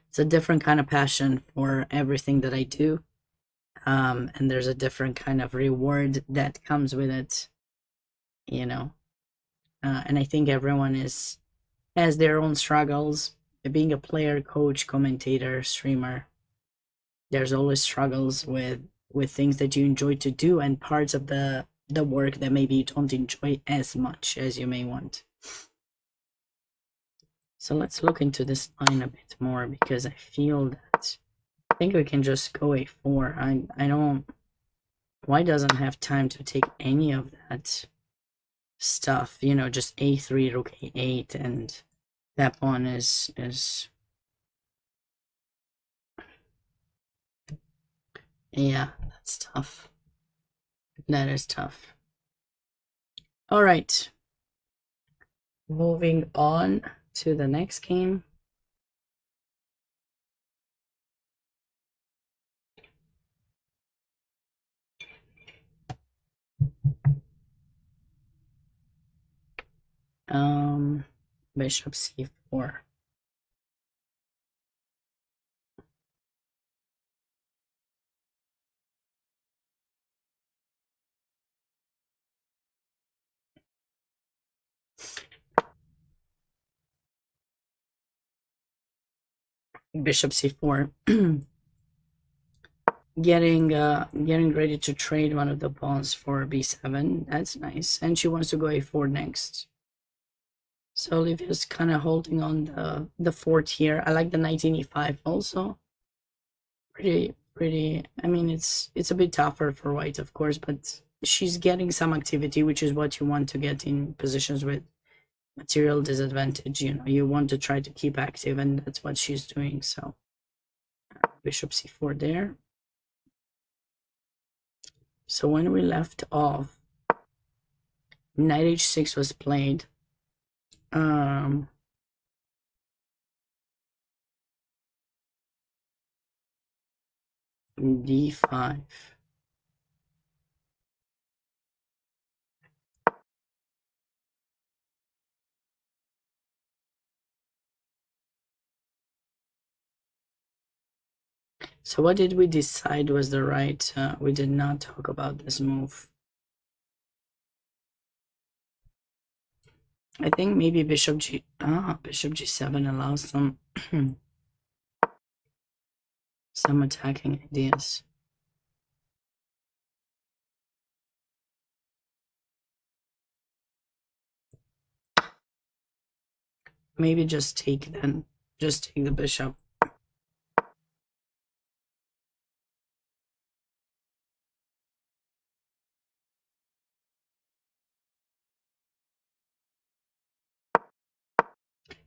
It's a different kind of passion for everything that I do. And there's a different kind of reward that comes with it, you know. And I think everyone has their own struggles. Being a player, coach, commentator, streamer, there's always struggles with things that you enjoy to do, and parts of the work that maybe you don't enjoy as much as you may want. So let's look into this line a bit more, because I feel that I think we can just go a4. I don't. White doesn't have time to take any of that stuff, you know, just a3, rook a8, and that pawn is yeah, that's tough. That is tough. All right, moving on to the next game. Bishop c4. Bishop c4. getting ready to trade one of the pawns for b7. That's nice. And she wants to go a4 next. So Olivia's kind of holding on the fort here. I like the 19e5 also. Pretty. I mean, it's a bit tougher for white, of course, but she's getting some activity, which is what you want to get in positions with material disadvantage. You know, you want to try to keep active, and that's what she's doing. So bishop c4 there. So when we left off, knight h6 was played. d5. So what did we decide was the right? We did not talk about this move. I think maybe bishop g7 allows some some attacking ideas. Maybe just take then. Just take the bishop.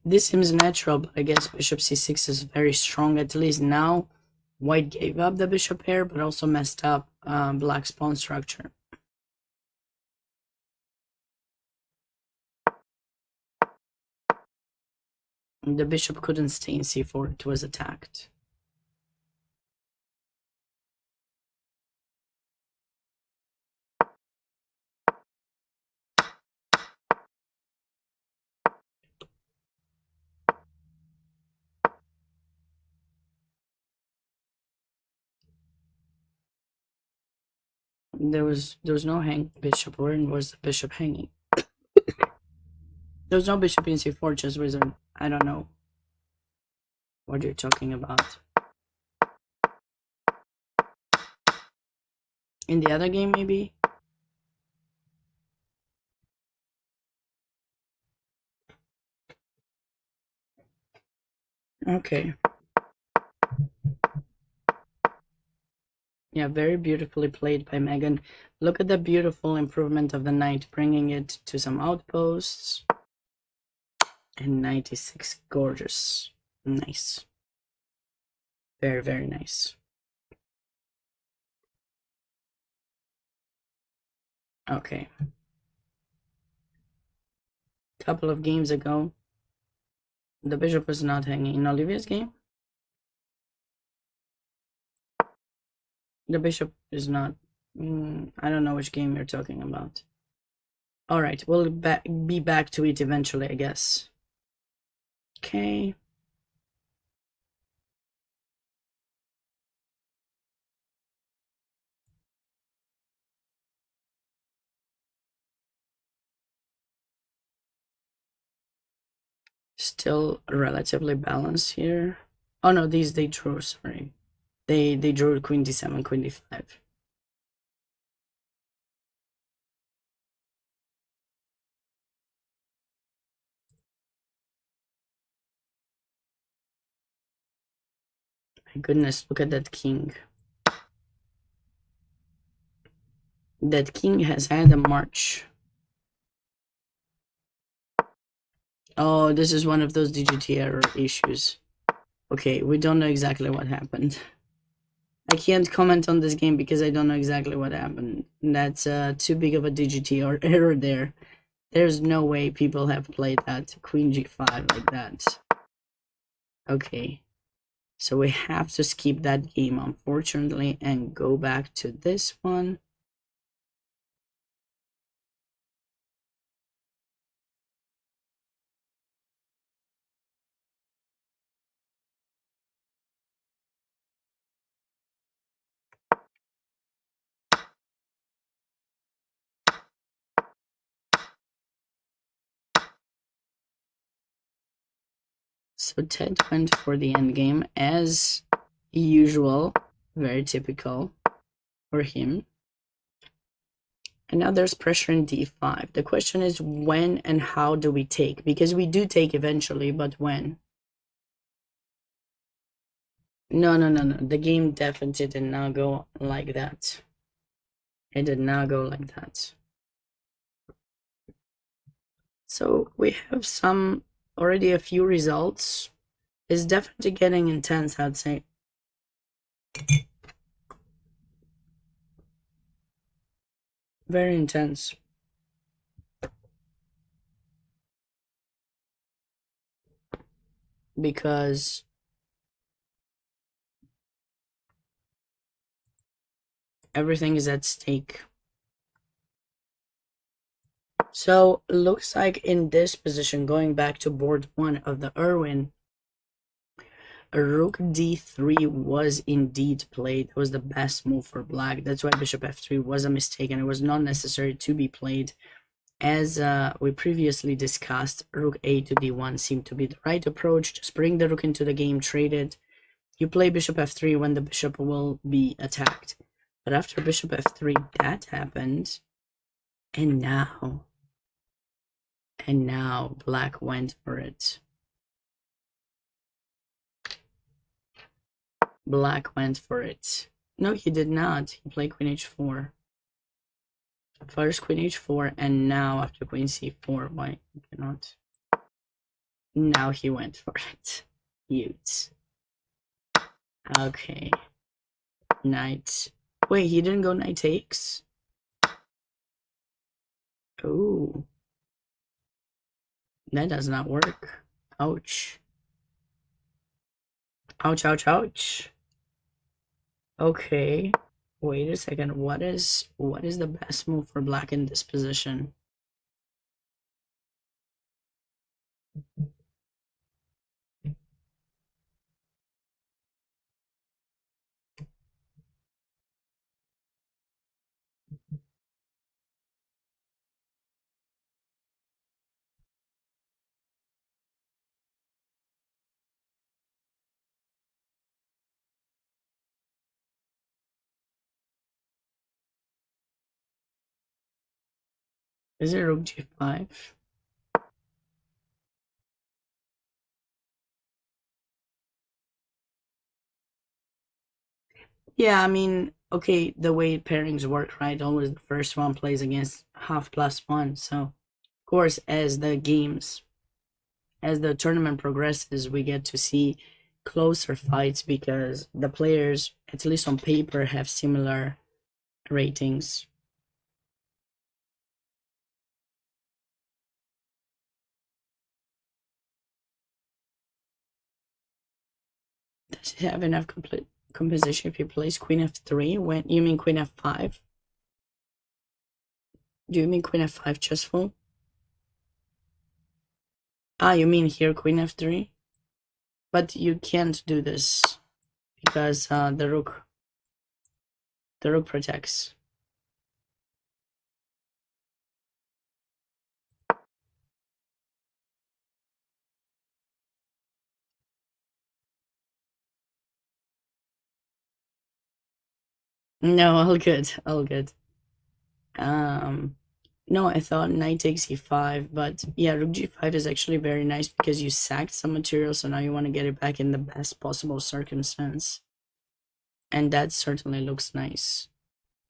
This seems natural, but I guess bishop c6 is very strong. At least now, white gave up the bishop pair, but also messed up black's pawn structure. The bishop couldn't stay in c4, it was attacked. There was no hang bishop. Where was the bishop hanging? There was no bishop in c4, just wizard. I don't know what you're talking about. In the other game, maybe? Okay. Yeah, very beautifully played by Megan. Look at the beautiful improvement of the knight, bringing it to some outposts. And 96, gorgeous. Nice. Very, very nice. Okay. Couple of games ago, the bishop was not hanging. In Olivia's game, the bishop is not. I don't know which game you're talking about. All right, we'll be back to it eventually, I guess. Okay. Still relatively balanced here. Oh no, these they drew, sorry. They drew queen d7, queen d5. My goodness, look at that king. That king has had a march. Oh, this is one of those DGT error issues. Okay, we don't know exactly what happened. I can't comment on this game because I don't know exactly what happened. That's too big of a DGT or error there. There's no way people have played that queen g5 like that. Okay, so we have to skip that game, unfortunately, and go back to this one. So Ted went for the endgame as usual, very typical for him. And now there's pressure in d5. The question is when and how do we take? Because we do take eventually, but when? No. The game definitely did not go like that. It did not go like that. So we have already a few results. It's definitely getting intense, I'd say. Very intense. Because everything is at stake. So looks like in this position, going back to board 1 of the Irwin, rook d3 was indeed played. It was the best move for black. That's why bishop f3 was a mistake and it was not necessary to be played. As we previously discussed, rook a to d1 seemed to be the right approach. Just bring the rook into the game, trade it. You play bishop f3 when the bishop will be attacked. But after bishop f3, that happened. And now black went for it. Black went for it. No, he did not. He played queen h4. First queen h4, and now after queen c4, why cannot? Now he went for it. Utes. Okay. Knight. Wait, he didn't go knight takes? Ooh. That does not work. Ouch. Ouch, ouch, ouch. Okay. Wait a second. What is the best move for black in this position? Is it rook g5? Yeah, I mean, okay, the way pairings work, right? Always the first one plays against half plus one. So, of course, as the tournament progresses, we get to see closer fights because the players, at least on paper, have similar ratings. Does it have enough composition if he plays queen f3? When you mean queen f5? Do you mean queen f5 just full? Ah, you mean here queen f3? But you can't do this because the rook protects. No, all good, all good. No, I thought knight takes e5, but yeah, rook g5 is actually very nice because you sacked some material, so now you want to get it back in the best possible circumstance. And that certainly looks nice.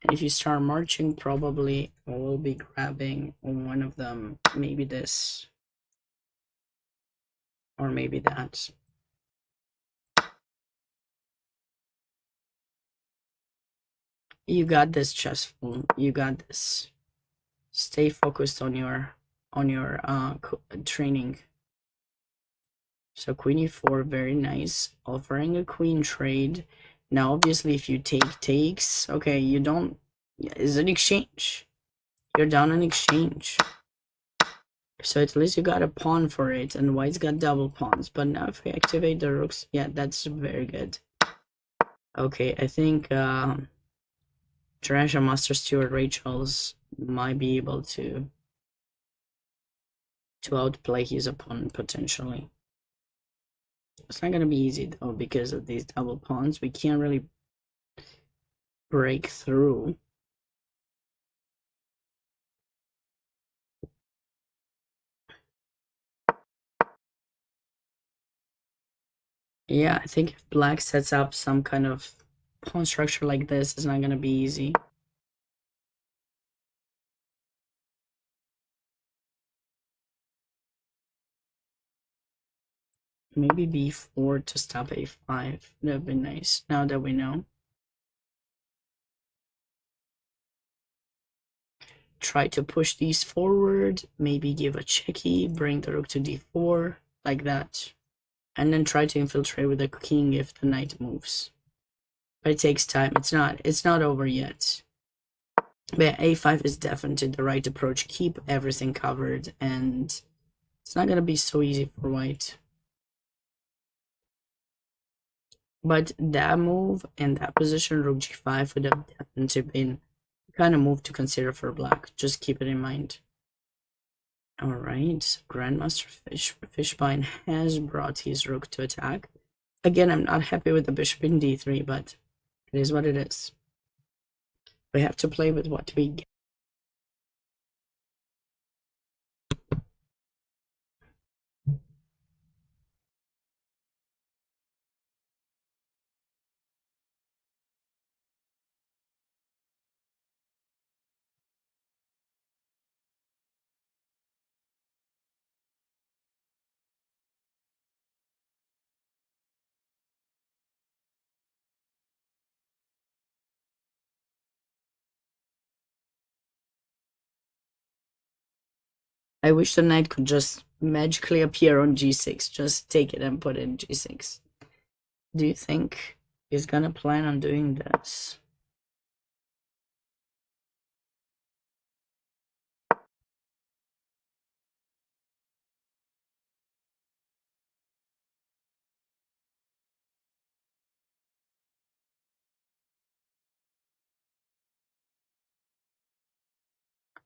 And if you start marching, probably we'll be grabbing one of them, maybe this, or maybe that. You got this, chessful. You got this. Stay focused on your training. So queen e4, very nice. Offering a queen trade. Now, obviously, if you takes, okay, you don't. It's an exchange. You're down an exchange. So at least you got a pawn for it, and white's got double pawns. But now if we activate the rooks, yeah, that's very good. Okay, I think Tarasha, Master Stewart, Rachel's might be able to outplay his opponent potentially. It's not gonna be easy though because of these double pawns. We can't really break through. Yeah, I think if black sets up some kind of pawn structure like this, it's not gonna be easy. Maybe b4 to stop a5. That would be nice, now that we know. Try to push these forward, maybe give a checky, bring the rook to d4, like that. And then try to infiltrate with the king if the knight moves. But it takes time. It's not over yet. But a5 is definitely the right approach. Keep everything covered, and it's not gonna be so easy for white. But that move and that position, rook g5, would have definitely been the kind of move to consider for black. Just keep it in mind. Alright, Grandmaster Fishbine has brought his rook to attack. Again, I'm not happy with the bishop in d3, but it is what it is. We have to play with what we get. I wish the knight could just magically appear on g6. Just take it and put it in g6. Do you think he's gonna plan on doing this?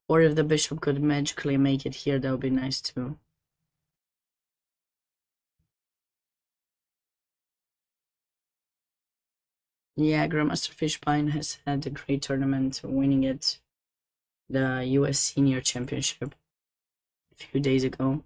Or if the bishop could magically make it here, that would be nice too. Yeah, Grandmaster Fishbine has had a great tournament, winning it, the US Senior Championship, a few days ago.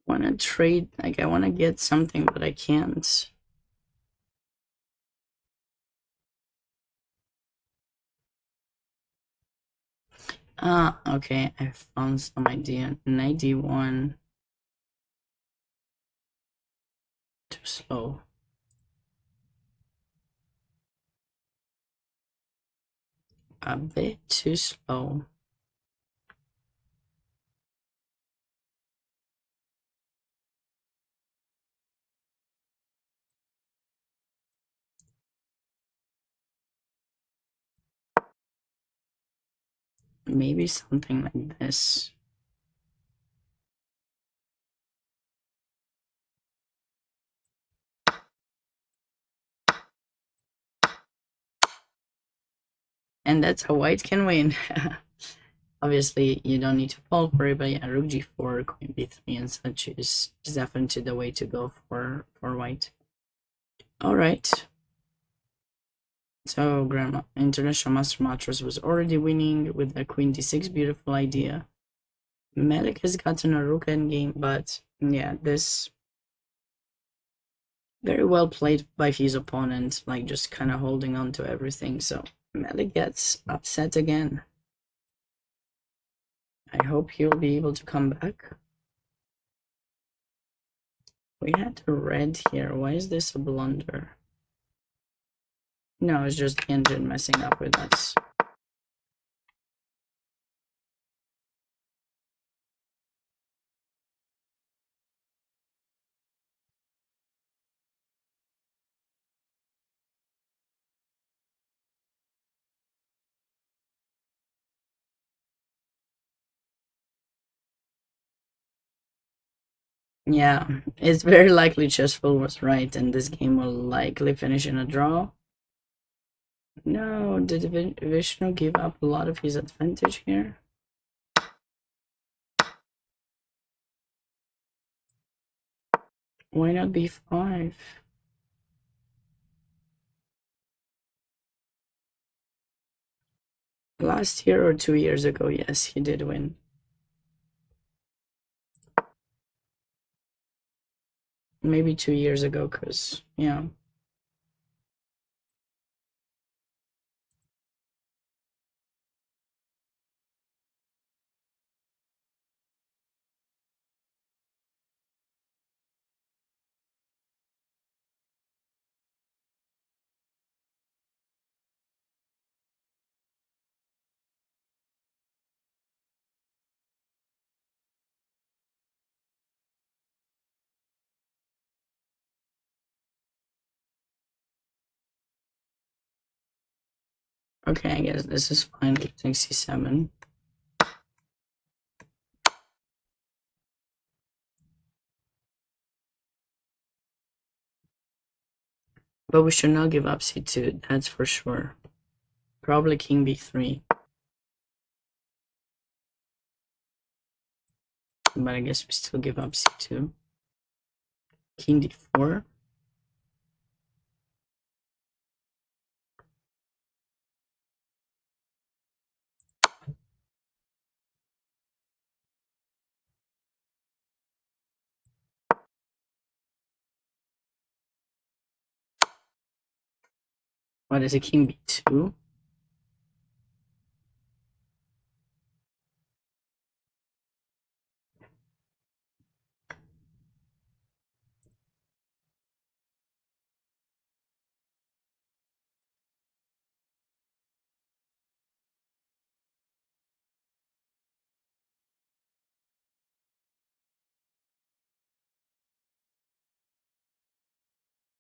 Want to trade, like I want to get something, but I can't. Ah, okay, I found some idea. Knight d1. Too slow. A bit too slow. Maybe something like this. And that's how white can win. Obviously, you don't need to fall for it, but yeah, rook g4, queen b3, and such is definitely the way to go for white. Alright. So, Grandma International Master Mattress was already winning with the queen d6, beautiful idea. Malik has gotten a rook endgame, but yeah, this very well played by his opponent, like just kind of holding on to everything. So Malik gets upset again. I hope he'll be able to come back. We had a red here. Why is this a blunder? No, it's just the engine messing up with us. Yeah, it's very likely Chessful was right, and this game will likely finish in a draw. No, did Vishnu give up a lot of his advantage here? Why not b5? Last year or 2 years ago, yes, he did win. Maybe 2 years ago, because, yeah. Okay, I guess this is fine. Take c7. But we should not give up c2, that's for sure. Probably king b3. But I guess we still give up c2. King d4. What is it? King b2?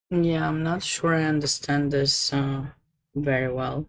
Yeah, I'm not sure I understand this very well.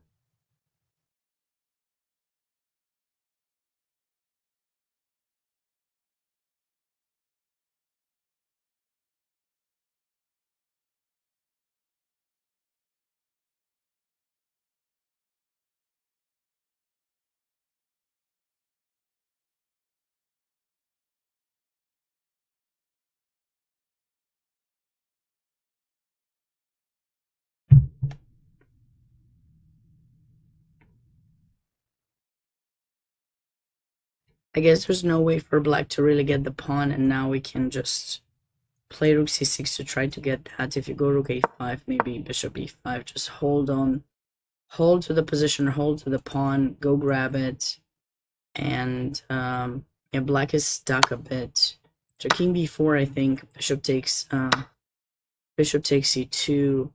I guess there's no way for black to really get the pawn, and now we can just play rook c6 to try to get that. If you go rook a5, maybe bishop e5, just hold on. Hold to the position, hold to the pawn, go grab it. And yeah, black is stuck a bit. So king b4, I think. Bishop takes c2.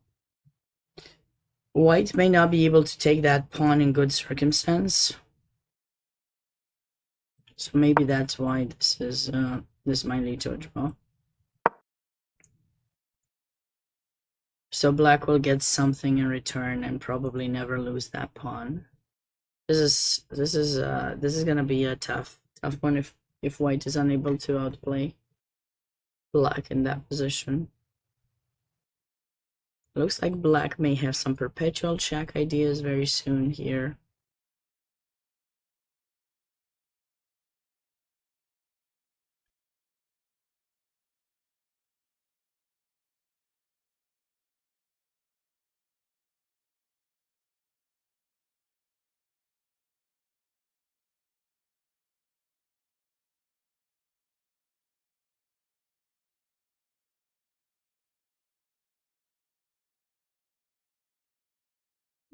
White may not be able to take that pawn in good circumstance. So maybe that's why this might lead to a draw. So black will get something in return and probably never lose that pawn. This is gonna be a tough one if white is unable to outplay black in that position. Looks like black may have some perpetual check ideas very soon here.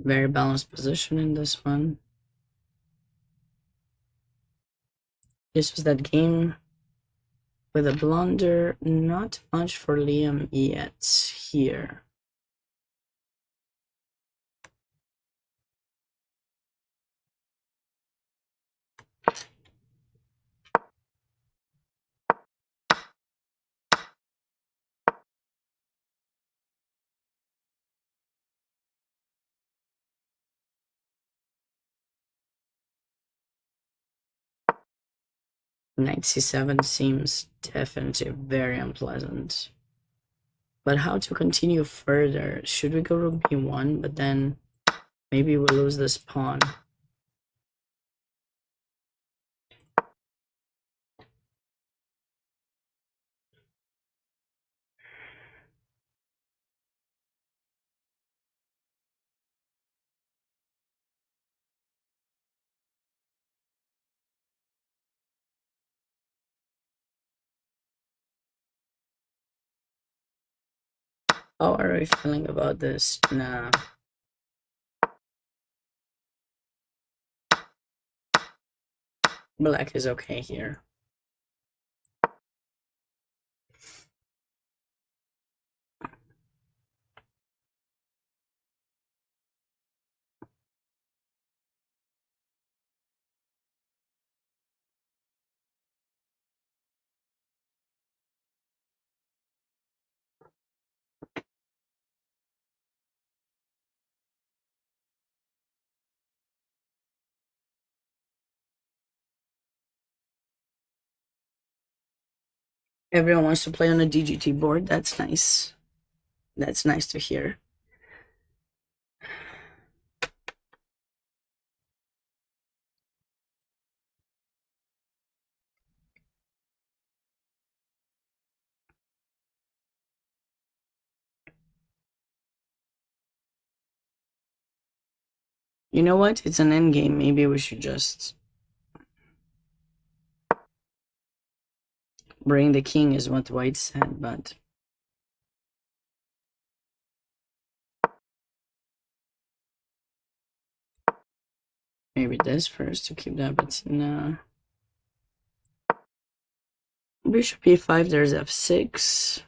Very balanced position in this one. This was that game with a blunder. Not much for Liam yet here. Knight c7 seems definitely very unpleasant. But how to continue further? Should we go rook b1, but then maybe we'll lose this pawn? How are we feeling about this? Nah. Black is okay here. Everyone wants to play on a DGT board. That's nice. That's nice to hear. You know what? It's an endgame. Maybe we should just bring the king is what White said, but maybe this first to keep that, but nah. Bishop e5, there's f6.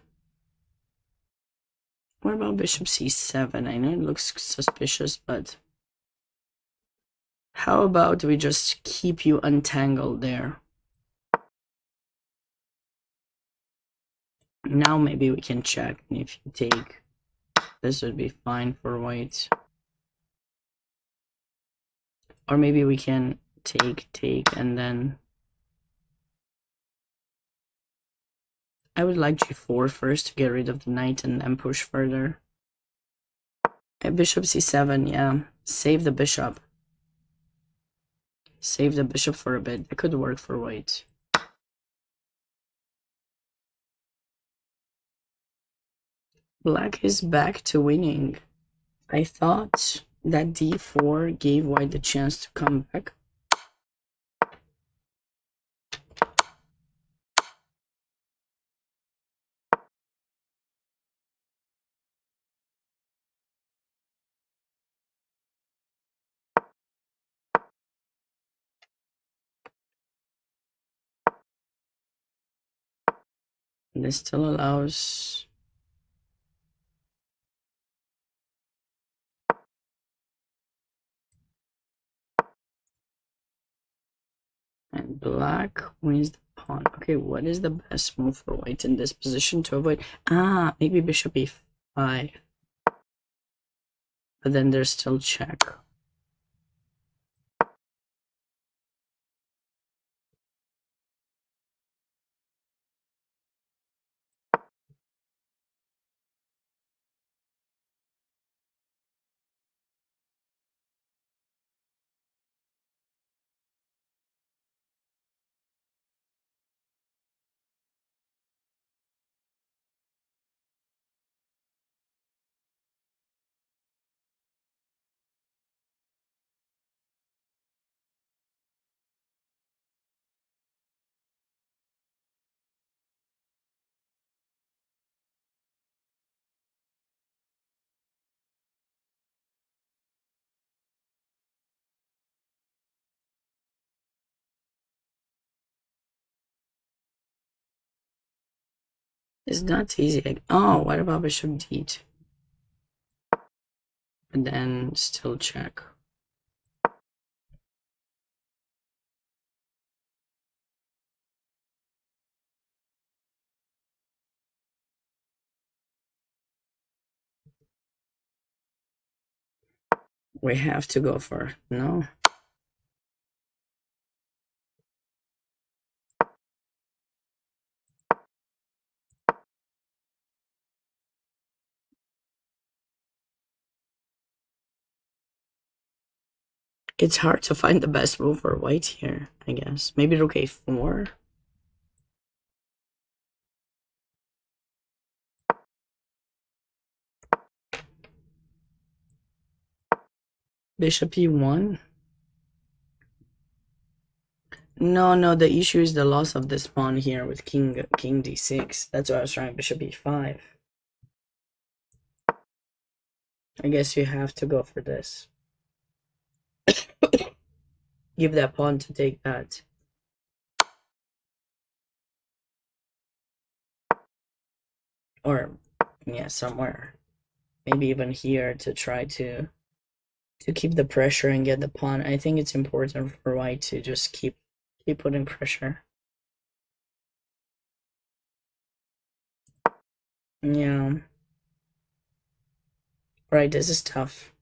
What about bishop c7? I know it looks suspicious, but how about we just keep you untangled there? Now maybe we can check, and if you take, this would be fine for White. Or maybe we can take, and then I would like g4 first to get rid of the knight and then push further. Bishop c7, yeah. Save the bishop. Save the bishop for a bit. That could work for White. Black is back to winning. I thought that d4 gave White the chance to come back. This still allows and Black wins the pawn. Okay, what is the best move for White in this position to avoid? Maybe bishop e5. But then there's still check. It's not easy. Oh, what about bishop d2? But then still check. We have to go for no. It's hard to find the best move for White here, I guess. Maybe rook a4. Bishop e1. No, the issue is the loss of this pawn here with king d6. That's why I was trying bishop e5. I guess you have to go for this. Give that pawn to take that. Or, yeah, somewhere. Maybe even here to try to keep the pressure and get the pawn. I think it's important for white to just keep putting pressure. Yeah. Right, this is tough.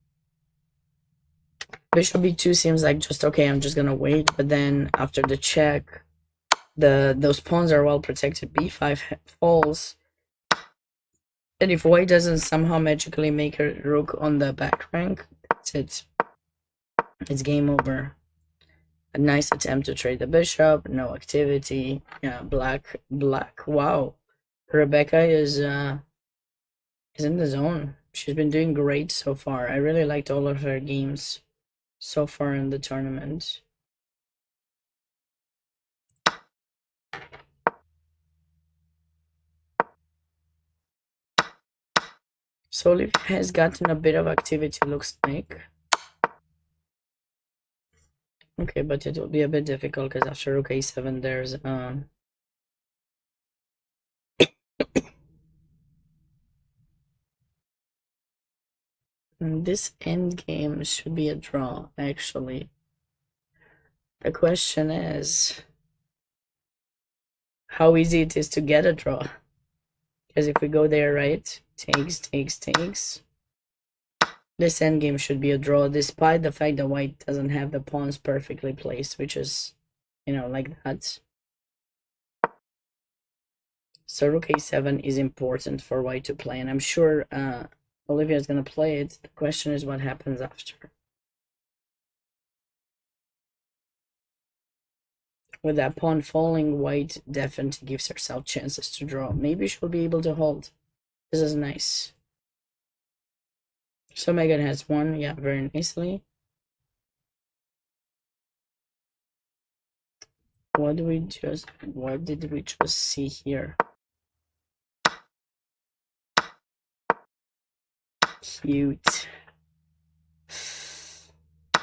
Bishop b2 seems like just okay, I'm just gonna wait, but then after the check, those pawns are well protected. b5 falls. And if white doesn't somehow magically make a rook on the back rank, that's it. It's game over. A nice attempt to trade the bishop, no activity. Yeah, black. Wow. Rebecca is in the zone. She's been doing great so far. I really liked all of her games so far in the tournament. So Olivia has gotten a bit of activity, looks like. Okay, but it will be a bit difficult because after rook a7 there's this endgame should be a draw, actually. The question is how easy it is to get a draw. Because if we go there, right, takes. This endgame should be a draw, despite the fact that white doesn't have the pawns perfectly placed, which is, you know, like that. So rook a7 is important for white to play, and I'm sure Olivia is going to play it. The question is what happens after. With that pawn falling, white definitely gives herself chances to draw. Maybe she'll be able to hold. This is nice. So Megan has won, yeah, very nicely. What did we just see here? Cute.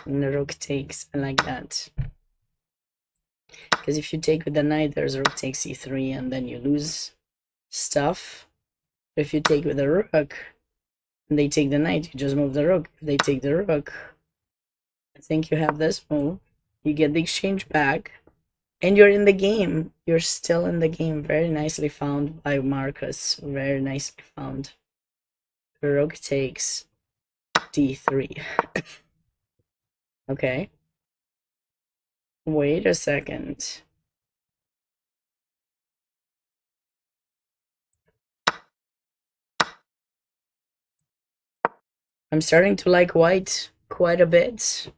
And the rook takes, I like that. Because if you take with the knight, there's rook takes e3, and then you lose stuff. But if you take with the rook, and they take the knight, you just move the rook. If they take the rook, I think you have this move. You get the exchange back, and you're in the game. You're still in the game. Very nicely found by Marcus. Very nicely found. The rook takes d3. Okay. Wait a second. I'm starting to like white quite a bit.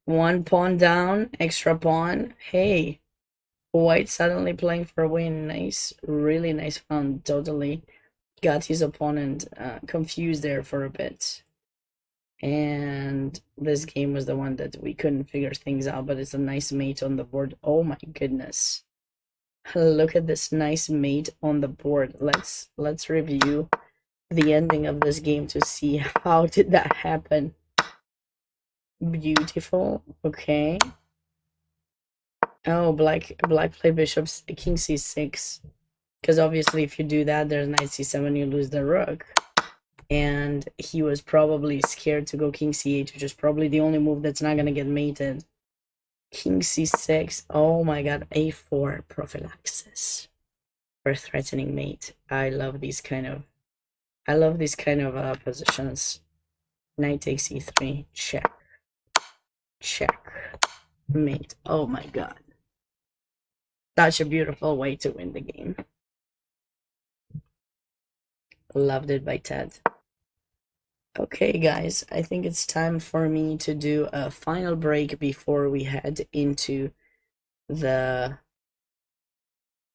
One pawn down, extra pawn. Hey, white suddenly playing for a win. Nice, really nice pawn. Totally got his opponent confused there for a bit. And this game was the one that we couldn't figure things out, but it's a nice mate on the board. Oh my goodness. Look at this nice mate on the board. Let's review the ending of this game to see how did that happen. Beautiful. Okay. Oh, black play bishops king c6, because obviously if you do that, there's knight c7, you lose the rook, and he was probably scared to go king c8, which is probably the only move that's not gonna get mated. King c6. Oh my god. a4 prophylaxis for threatening mate. I love these kind of positions. Knight takes e3. Check. Mate. Oh my god. Such a beautiful way to win the game. Loved it by Ted. Okay, guys, I think it's time for me to do a final break before we head into the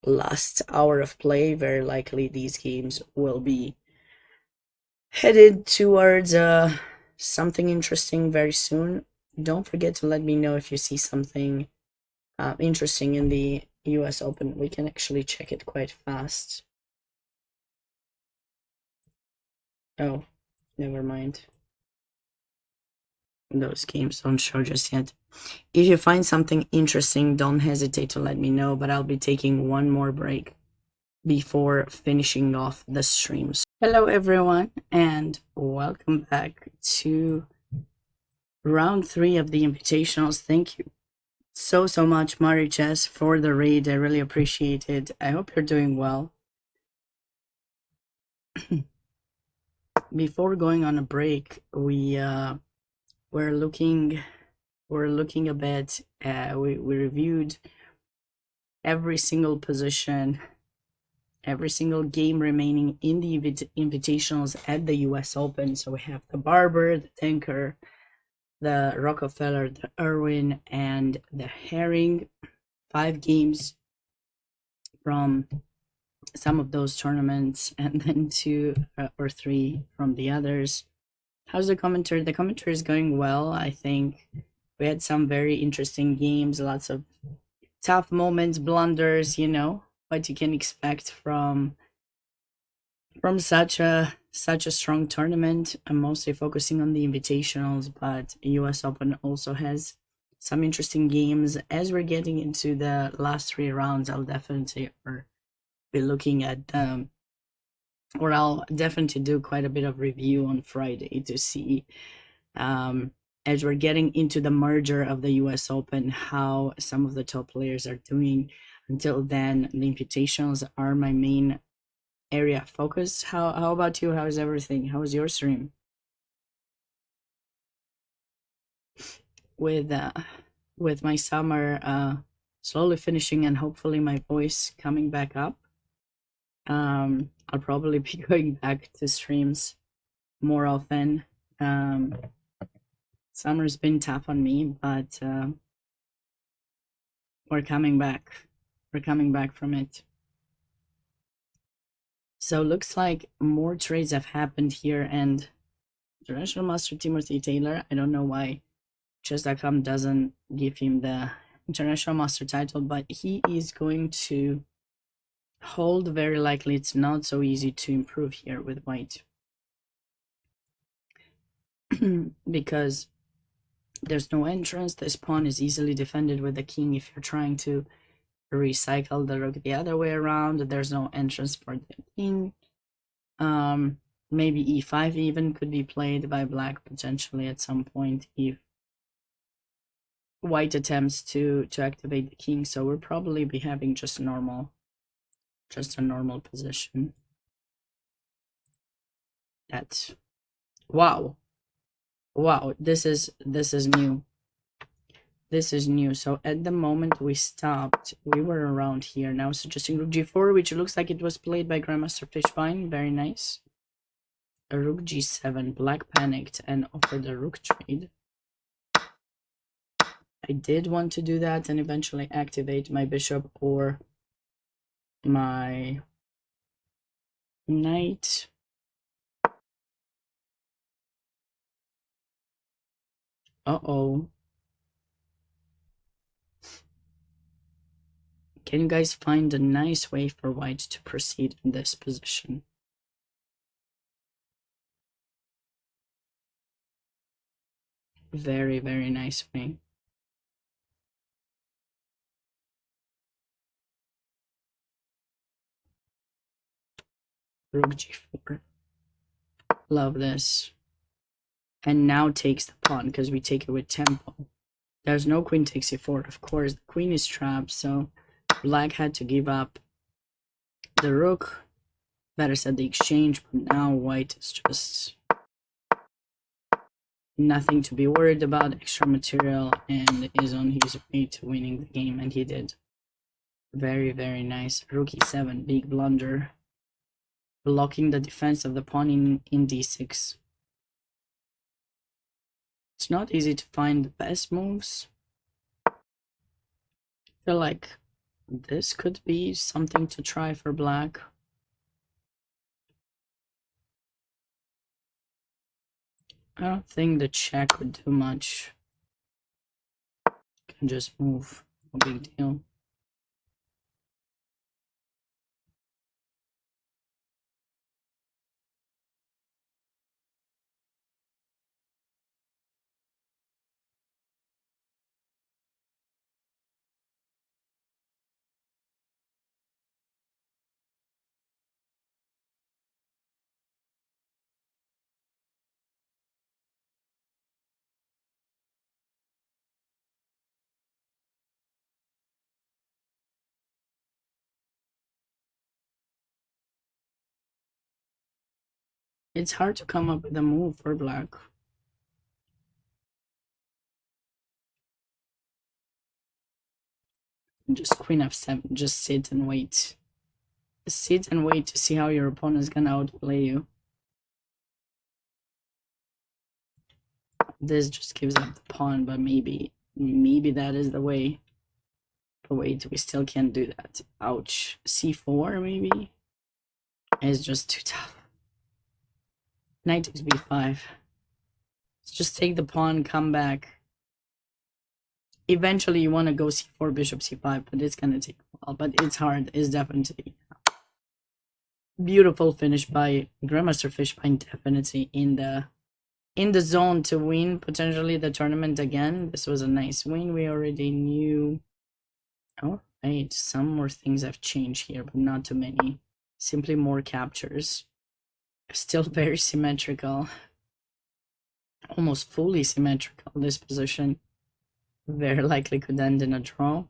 last hour of play. Very likely these games will be headed towards something interesting very soon. Don't forget to let me know if you see something interesting in the US Open. We can actually check it quite fast. Oh, never mind. those games don't show just yet. If you find something interesting, don't hesitate to let me know, but I'll be taking one more break before finishing off the streams. Hello everyone, and welcome back to round 3 of the Invitationals. Thank you so much, Mariches, for the raid. I really appreciate it. I hope you're doing well. Before going on a break, we're looking a bit. We reviewed every single position, every single game remaining in the Invitationals at the US Open. So we have the Barber, the Denker, the Rockefeller, the Irwin, and the Haring. 5 games from some of those tournaments, and then 2 or 3 from the others. How's the commentary? The commentary is going well. I think we had some very interesting games, lots of tough moments, blunders, you know, what you can expect from such a strong tournament. I'm mostly focusing on the Invitationals, but US Open also has some interesting games. As we're getting into the last 3 rounds, I'll definitely be looking at or I'll definitely do quite a bit of review on Friday to see as we're getting into the merger of the US Open, how some of the top players are doing. Until then, the Invitationals are my main area of focus. How about you? How's everything? How's your stream? With my summer slowly finishing and hopefully my voice coming back up, I'll probably be going back to streams more often. Summer's been tough on me, but we're coming back. We're coming back from it. So looks like more trades have happened here, and International Master Timothy Taylor, I don't know why chess.com doesn't give him the International Master title, but he is going to hold. Very likely it's not so easy to improve here with white. Because there's no entrance. This pawn is easily defended with the king if you're trying to recycle the rook the other way around. There's no entrance for the king. Maybe e5 even could be played by black potentially at some point if white attempts to activate the king. So we'll probably be having just a normal position. That's wow, this is new. This is new. So at the moment we stopped, we were around here. Now suggesting rook g4, which looks like it was played by Grandmaster Fishbine. Very nice. A rook g7. Black panicked and offered a rook trade. I did want to do that and eventually activate my bishop or my knight. Uh-oh. Can you guys find a nice way for white to proceed in this position? Very, very nice way. Rook g4. Love this. And now takes the pawn because we take it with tempo. There's no queen takes e4. Of course, the queen is trapped, so black had to give up the rook. Better said the exchange, but now white is just nothing to be worried about, extra material, and is on his way to winning the game, and he did. Very, very nice. Rook e7, big blunder. Blocking the defense of the pawn in d6. It's not easy to find the best moves. I feel like this could be something to try for black. I don't think the check would do much. Can just move, no big deal. It's hard to come up with a move for black. Just queen f7, just sit and wait. Sit and wait to see how your opponent's gonna outplay you. This just gives up the pawn, but maybe that is the way. But wait, we still can't do that. Ouch. c4 maybe? It's just too tough. Knight takes b5. Let's just take the pawn, come back. Eventually you want to go c4, bishop c5, but it's gonna take a while. But it's hard. It's definitely beautiful finish by Grandmaster Fishpine, definitely in the zone to win potentially the tournament again. This was a nice win. We already knew. All right, some more things have changed here, but not too many. Simply more captures. Still very symmetrical. Almost fully symmetrical, this position. Very likely could end in a draw.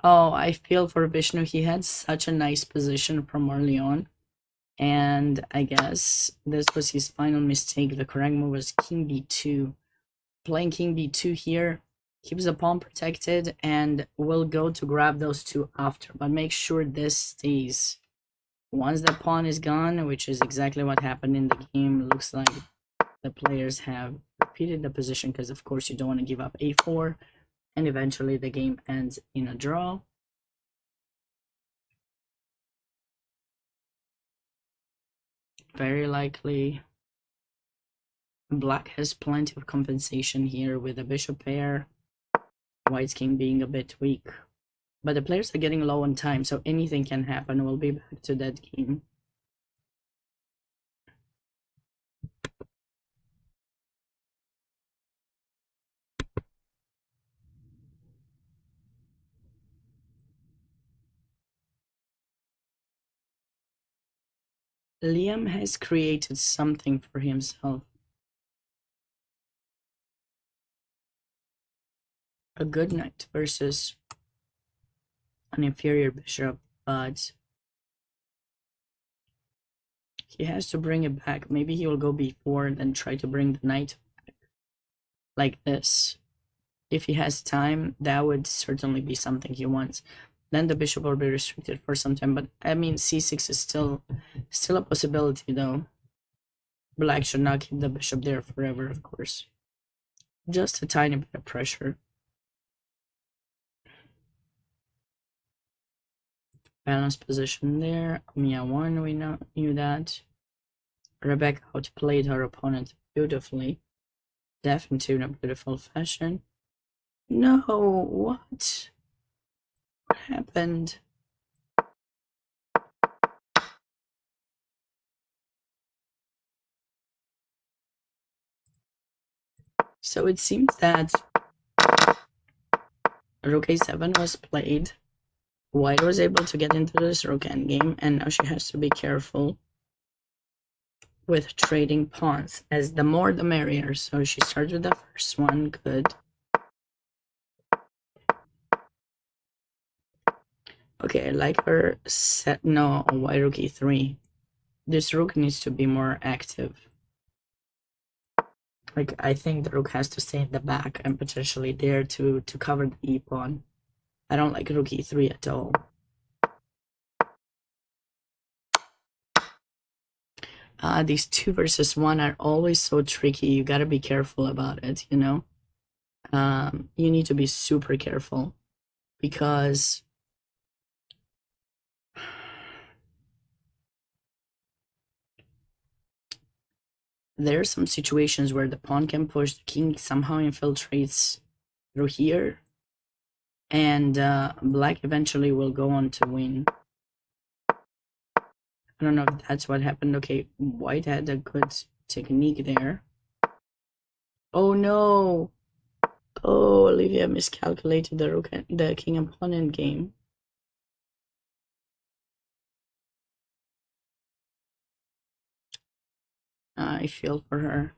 Oh, I feel for Vishnu. He had such a nice position from early on. And I guess this was his final mistake. The correct move was king b2. Playing king b2 here keeps the pawn protected, and we'll go to grab those two after. But make sure this stays. Once the pawn is gone, which is exactly what happened in the game, looks like the players have repeated the position because, of course, you don't want to give up a4. And eventually the game ends in a draw. Very likely black has plenty of compensation here with a bishop pair. White's king being a bit weak. But the players are getting low on time, so anything can happen. We'll be back to that game. Liam has created something for himself. A good knight versus an inferior bishop, but he has to bring it back. Maybe he will go b4 and then try to bring the knight back. Like this. If he has time, that would certainly be something he wants. Then the bishop will be restricted for some time, but I mean c6 is still a possibility though. Black should not keep the bishop there forever, of course. Just a tiny bit of pressure. Balanced position there. Mia won, we knew that. Rebecca outplayed her opponent beautifully. Definitely in a beautiful fashion. No, what? What happened? So it seems that Rook a7 was played. White was able to get into this Rook endgame, and now she has to be careful with trading pawns, as the more the merrier. So she starts with the first one, good. Okay, I like her set. No, white Rook e3. This Rook needs to be more active. Like, I think the Rook has to stay in the back and potentially there to cover the e-pawn. I don't like Rook e3 at all. These 2 versus 1 are always so tricky. You gotta be careful about it, you know? You need to be super careful because there are some situations where the pawn can push, the king somehow infiltrates through here, and black eventually will go on to win. I don't know if that's what happened. Okay, white had a good technique there. Oh no! Oh, Olivia miscalculated the rook, the king and pawn end game. I feel for her.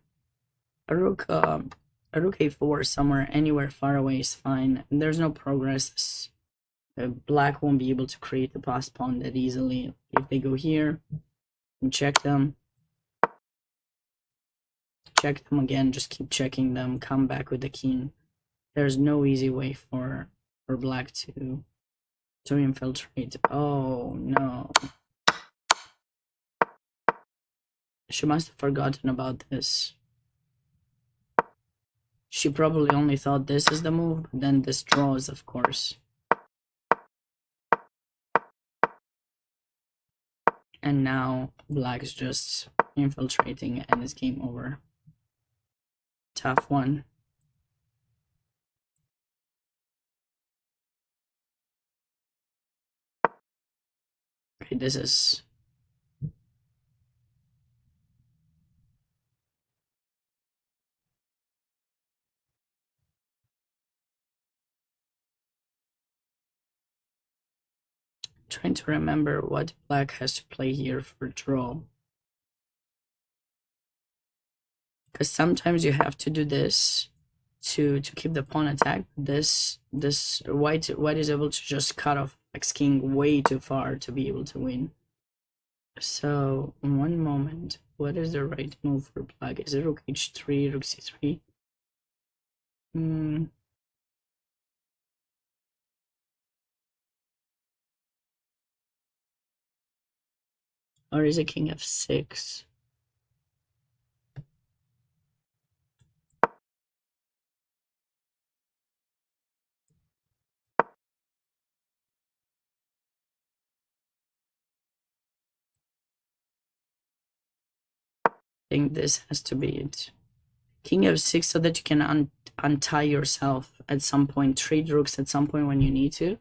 A rook a4 somewhere, anywhere far away is fine. There's no progress. Black won't be able to create the passed pawn that easily. If they go here and check them, check them again, just keep checking them, come back with the king. There's no easy way for black to infiltrate. Oh no. She must have forgotten about this. She probably only thought this is the move, but then this draws, of course. And now black's just infiltrating and it's game over. Tough one. Okay, this is... Trying to remember what black has to play here for draw. Because sometimes you have to do this to keep the pawn attack. This white is able to just cut off black's king way too far to be able to win. So one moment, what is the right move for black? Is it rook h3, rook c3? Or is it king f6? I think this has to be it. King f6 so that you can untie yourself at some point, trade rooks at some point when you need to,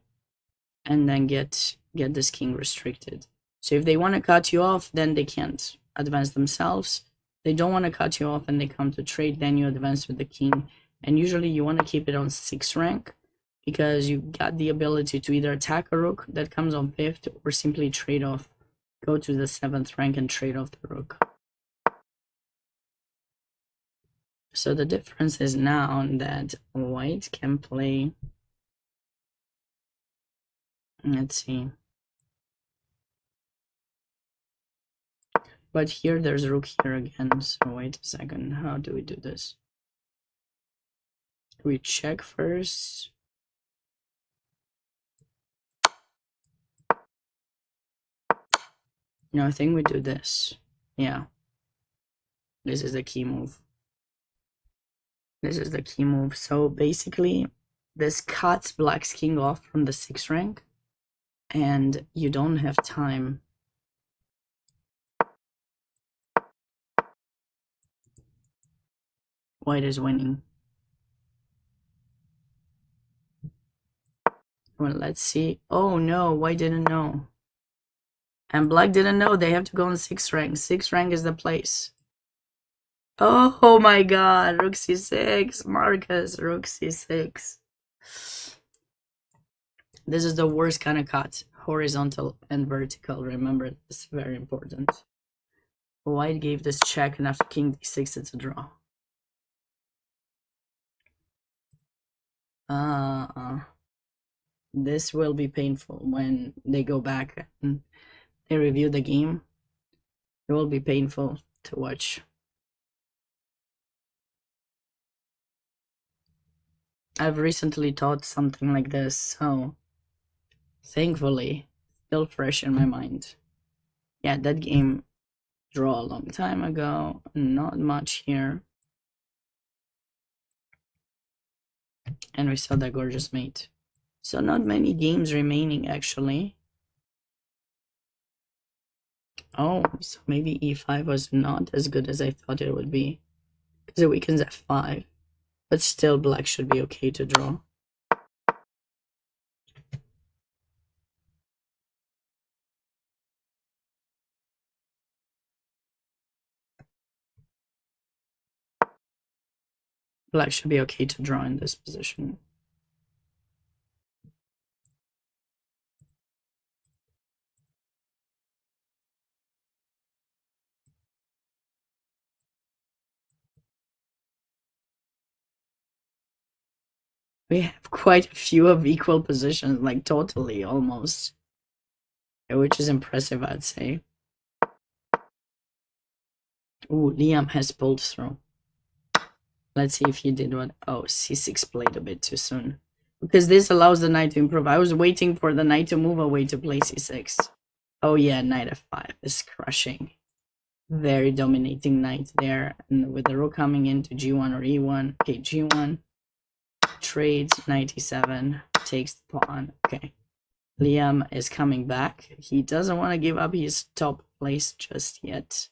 and then get this king restricted. So if they want to cut you off, then they can't advance themselves. They don't want to cut you off and they come to trade, then you advance with the king. And usually you want to keep it on 6th rank because you got the ability to either attack a rook that comes on 5th or simply trade off, go to the 7th rank and trade off the rook. So the difference is now that white can play, let's see. But here there's rook here again, so wait a second, how do we do this? We check first. No, I think we do this. Yeah. This is the key move. This is the key move. So basically, this cuts black's king off from the 6th rank, and you don't have time. White is winning. Well, let's see. Oh no, white didn't know. And black didn't know. They have to go on 6th rank. 6th rank is the place. Oh my god, rook c6, Marcus, rook c6. This is the worst kind of cut, horizontal and vertical. Remember, this is very important. White gave this check, and after king d6, it's a draw. This will be painful when they go back and they review the game. It will be painful to watch. I've recently taught something like this, so thankfully, still fresh in my mind. Yeah, that game draw a long time ago, not much here. And we saw that gorgeous mate. So not many games remaining, actually. Oh, so maybe e5 was not as good as I thought it would be, because it weakens f5. But still, black should be okay to draw. Black should be okay to draw in this position. We have quite a few of equal positions, like totally, almost. Which is impressive, I'd say. Ooh, Liam has pulled through. Let's see if he did what. Oh, c6 played a bit too soon. Because this allows the knight to improve. I was waiting for the knight to move away to play c6. Oh yeah, knight f5 is crushing. Very dominating knight there. And with the rook coming into g1 or e1. Okay, g1. Trades, knight e7. Takes the pawn. Okay. Liam is coming back. He doesn't want to give up his top place just yet.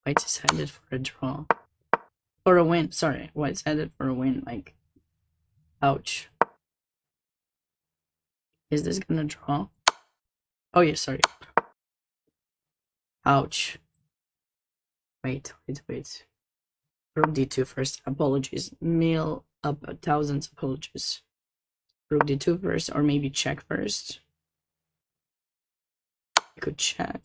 White is headed for a draw. For a win. Sorry, White's headed for a win. Like, ouch. Is this gonna draw? Oh yeah, sorry. Ouch. Wait. Rook d2 first. Apologies. Meal up 1,000 apologies. Rook d2 first, or maybe check first. You could check.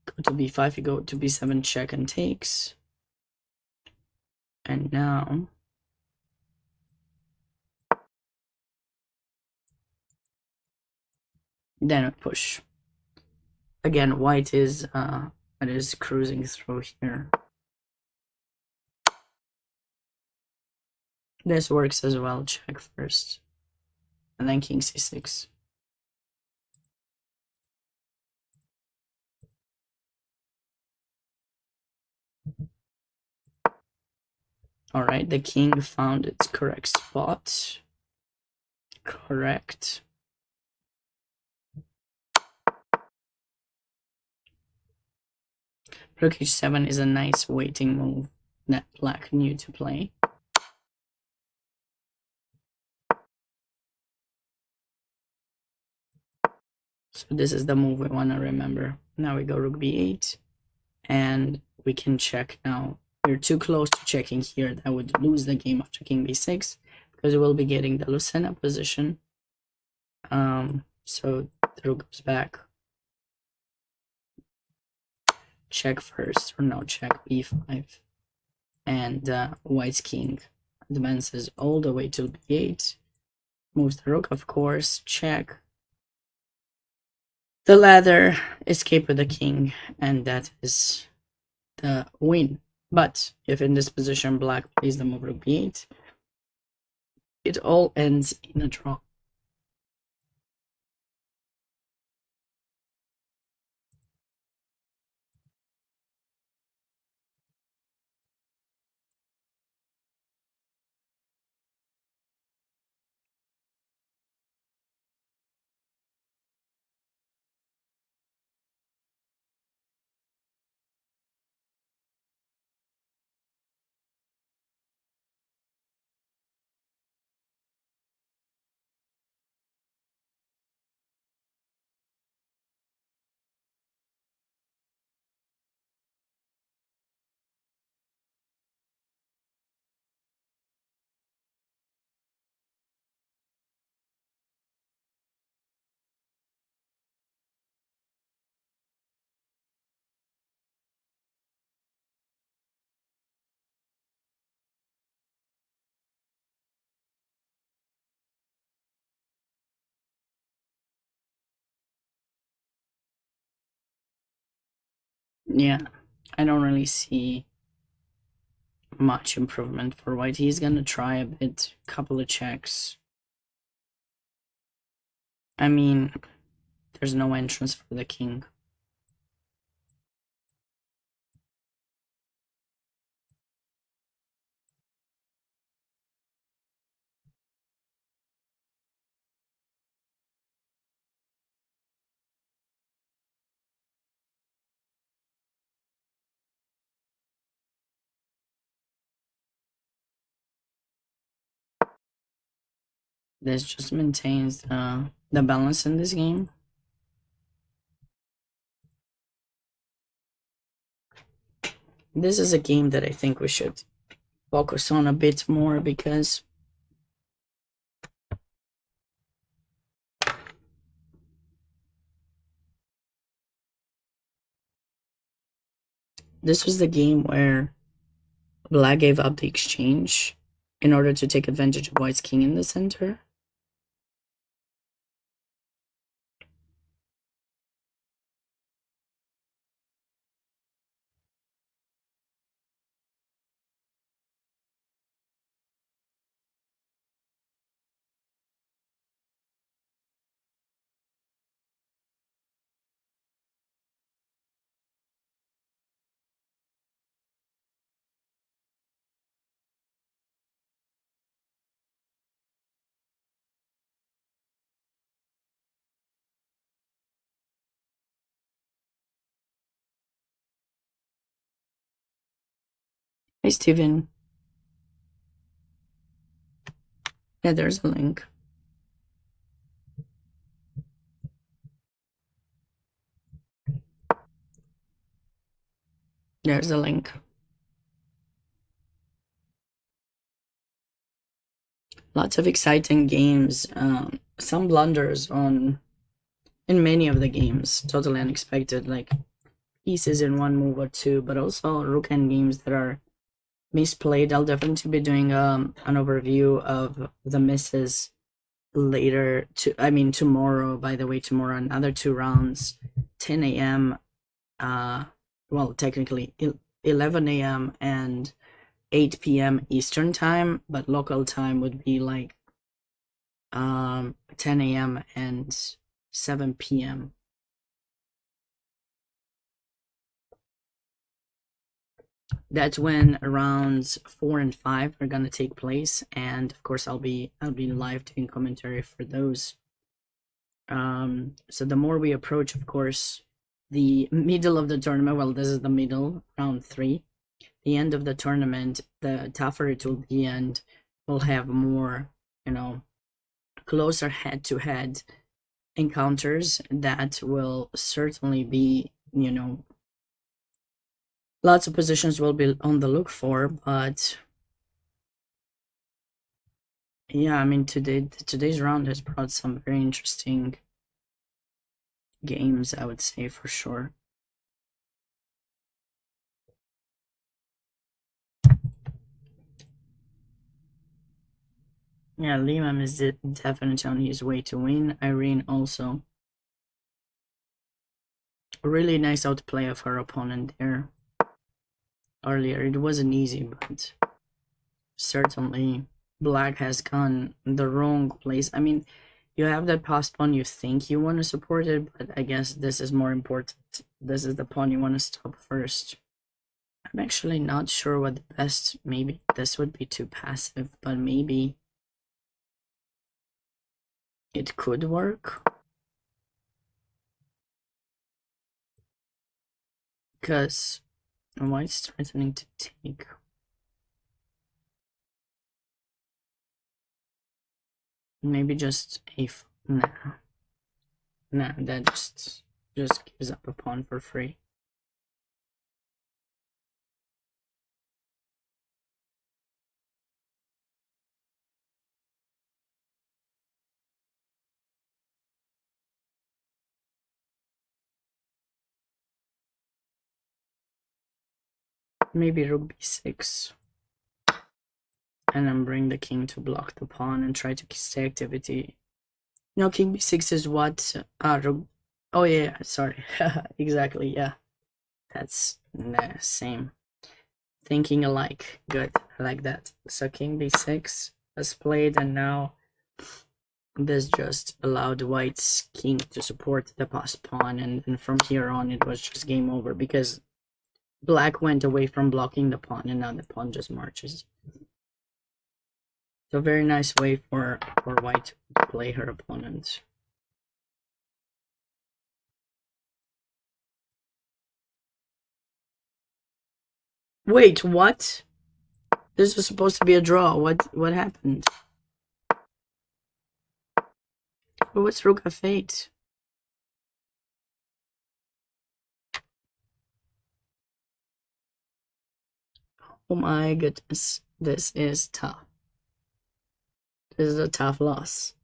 Go to b5, you go to b7, check and takes. And now then a push. Again, white is cruising through here. This works as well. Check first. And then king c6. Alright, the king found its correct spot. Correct. Rook h7 is a nice waiting move that black knew to play. So this is the move we want to remember. Now we go rook b8. And we can check now. We're too close to checking here. That would lose the game after king b6. Because we'll be getting the Lucena position. So the rook goes back. Check first, or no, check b5. And white's king advances all the way to b8. Moves the rook, of course. Check. The ladder, escape with the king, and that is the win. But if in this position black plays the move rook b8, it all ends in a draw. Yeah, I don't really see much improvement for white. He's gonna try a bit, couple of checks. I mean, there's no entrance for the king. This just maintains the balance in this game. This is a game that I think we should focus on a bit more, because this was the game where black gave up the exchange in order to take advantage of white's king in the center. Hey, Steven. Yeah, there's a link. There's a link. Lots of exciting games. Some blunders in many of the games. Totally unexpected, like pieces in one move or two, but also rook end games that are misplayed. I'll definitely be doing an overview of the misses later. Tomorrow. By the way, tomorrow another 2 rounds, 10 a.m. Well, technically 11 a.m. and 8 p.m. Eastern time, but local time would be like 10 a.m. and 7 p.m. That's when rounds 4 and 5 are gonna take place, and of course I'll be live doing commentary for those. So the more we approach, of course, the middle of the tournament, well, this is the middle, round 3, the end of the tournament, the tougher it will be, and we'll have more, closer head-to-head encounters that will certainly be, lots of positions will be on the look for, but yeah, I mean, today's round has brought some very interesting games, I would say, for sure. Yeah, Liam is definitely on his way to win. Irene also. A really nice outplay of her opponent there. Earlier, it wasn't easy, but certainly Black has gone the wrong place. I mean, you have that pass pawn, you think you want to support it, but I guess this is more important. This is the pawn you want to stop first. I'm actually not sure what the best, maybe this would be too passive, but maybe it could work. Because white's threatening to take. Maybe just a, nah, that just gives up a pawn for free. Maybe rook b6. And then bring the king to block the pawn and try to stay activity. No, king b6 is what? Rook. Oh yeah, sorry. Exactly, yeah. That's the same. Thinking alike. Good. I like that. So king b6 was played, and now this just allowed white's king to support the passed pawn, and from here on it was just game over because black went away from blocking the pawn, and now the pawn just marches. So very nice way for white to play her opponent. Wait, what? This was supposed to be a draw. What happened? What's rook f8? Oh my goodness. This is tough. This is a tough loss.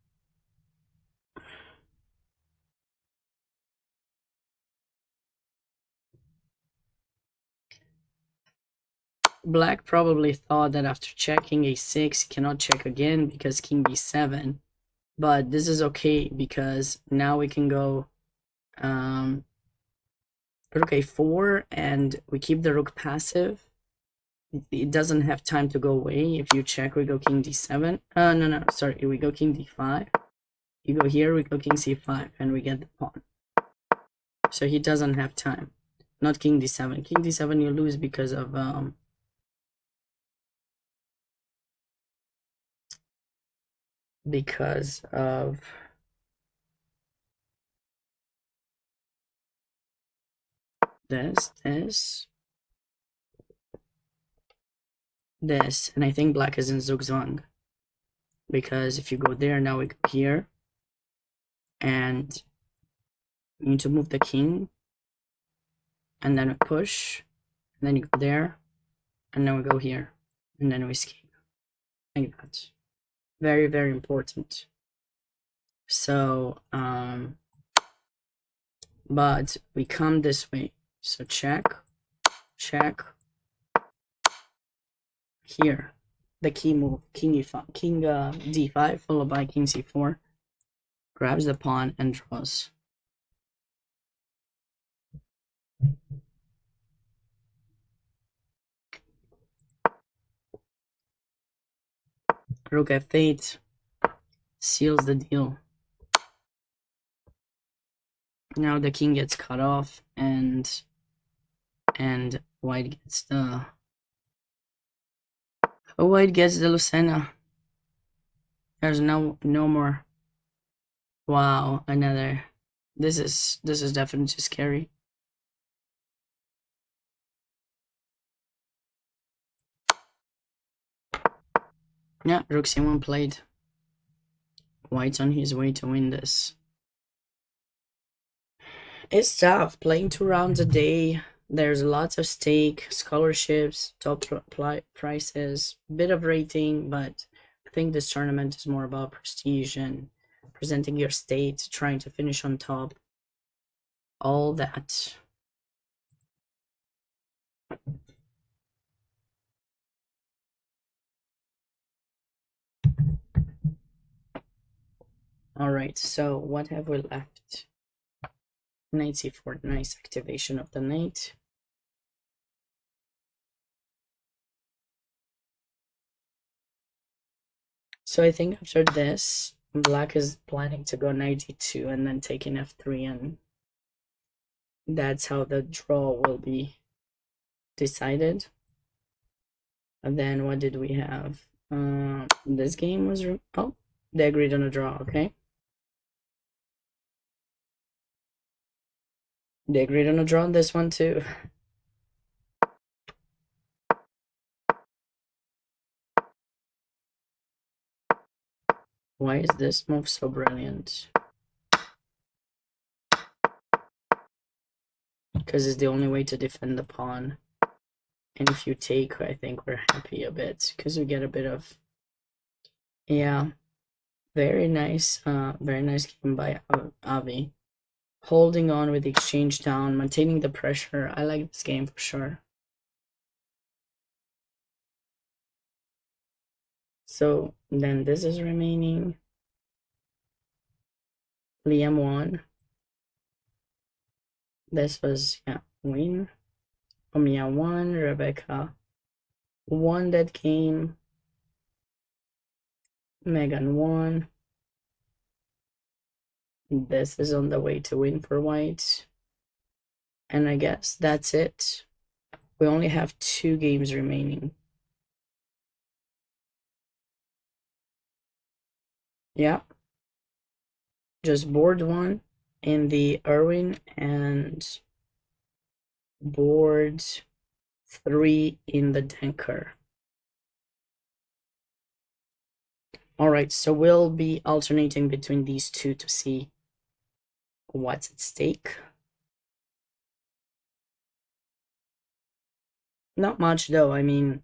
Black probably thought that after checking a6, he cannot check again because king b7. But this is okay because now we can go rook a4 and we keep the rook passive. It doesn't have time to go away. If you check, we go king d7. No, sorry, we go king d5. You go here, we go king c5, and we get the pawn. So he doesn't have time. Not king d7. King d7 you lose because of this. this, and I think black is in Zugzwang. Because if you go there, now we go here. And you need to move the king. And then we push. And then you go there. And then we go here. And then we escape. Like that. Very, very important. So, but we come this way. So check. Check. Here. The key move. King e5. King d5 followed by king c4. Grabs the pawn and draws. Rook f8 seals the deal. Now the king gets cut off, and white gets the Lucena. There's no more. Wow, another. This is definitely scary. Yeah, rook c1 played. White's on his way to win this. It's tough playing 2 rounds a day. There's lots of stake, scholarships, top prizes, bit of rating, but I think this tournament is more about prestige and presenting your state, trying to finish on top. All that. Alright, so what have we left? Knight c4, nice activation of the knight. So I think after this, black is planning to go knight d2 and then taking f3, and that's how the draw will be decided. And then what did we have? This game was oh, they agreed on a draw. Okay, they agreed on a draw on this one too. Why is this move so brilliant? Because it's the only way to defend the pawn. And if you take, I think we're happy a bit because we get a bit of, yeah, very nice game by Avi. Holding on with the exchange down, maintaining the pressure. I like this game for sure. So then this is remaining. Liam won. This was, yeah, win. Omia won. Rebecca won that game. Megan won. This is on the way to win for white. And I guess that's it. We only have 2 games remaining. Yeah. Just board 1 in the Irwin and board 3 in the Denker. Alright, so we'll be alternating between these 2 to see what's at stake. Not much though, I mean,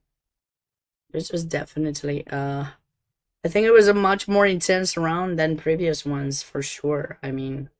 this was definitely, I think it was a much more intense round than previous ones, for sure. I mean,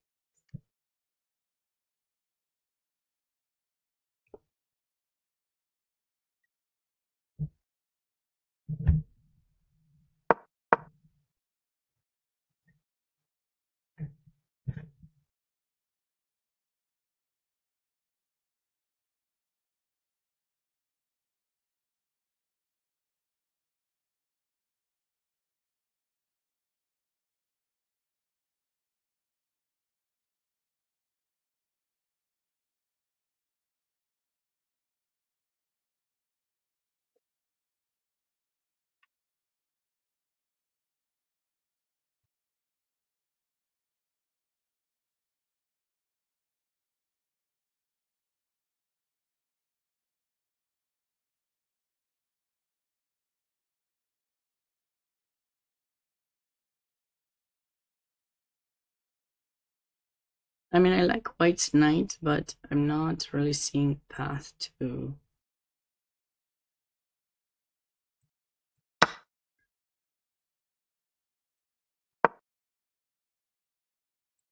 I mean, I like white's knight, but I'm not really seeing path to...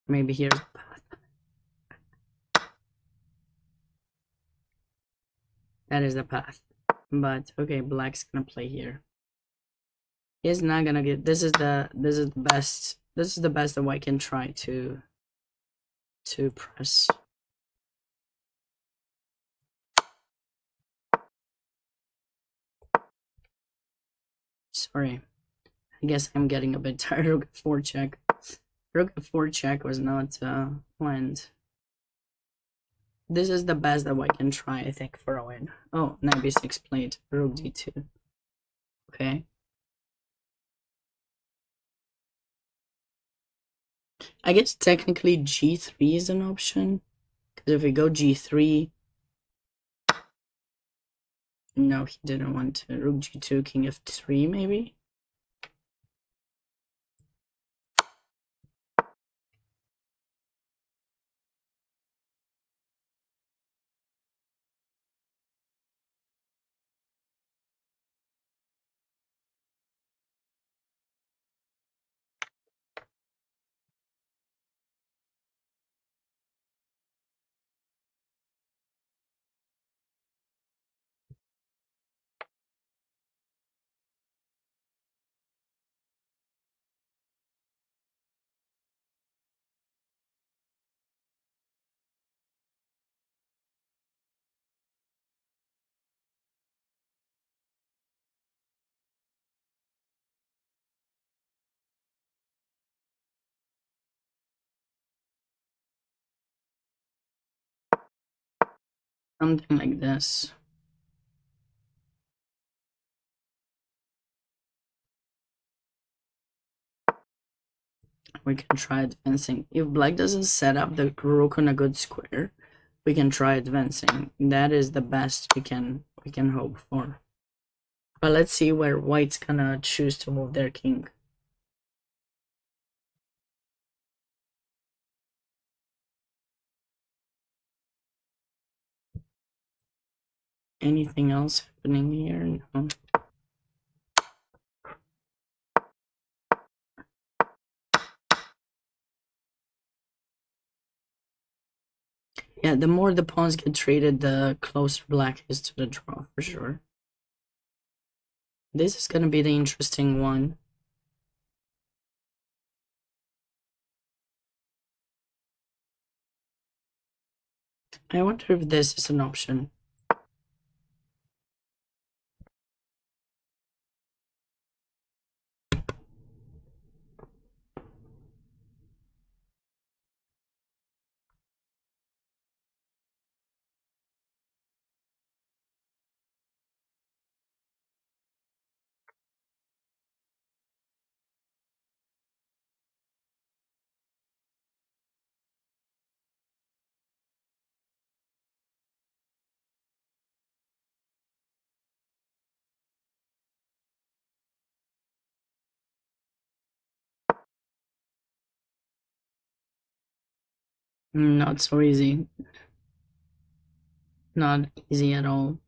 Maybe here's the path. That is the path. But okay, black's gonna play here. He's not gonna get... This is the best. This is the best that white can try to press. Sorry. I guess I'm getting a bit tired. Rook 4 check. Rook 4 check was not planned. This is the best that white can try, I think, for a win. Oh, knight b6 played. Rook d2. Okay. I guess technically g3 is an option. Because if we go g3... No, he didn't want to. Rook g2, king f3, maybe? Something like this. We can try advancing. If black doesn't set up the rook on a good square, we can try advancing. That is the best we can hope for. But let's see where white's gonna choose to move their king. Anything else happening here? No. Yeah, the more the pawns get traded, the closer black is to the draw, for sure. This is gonna be the interesting one. I wonder if this is an option. Not so easy. Not easy at all.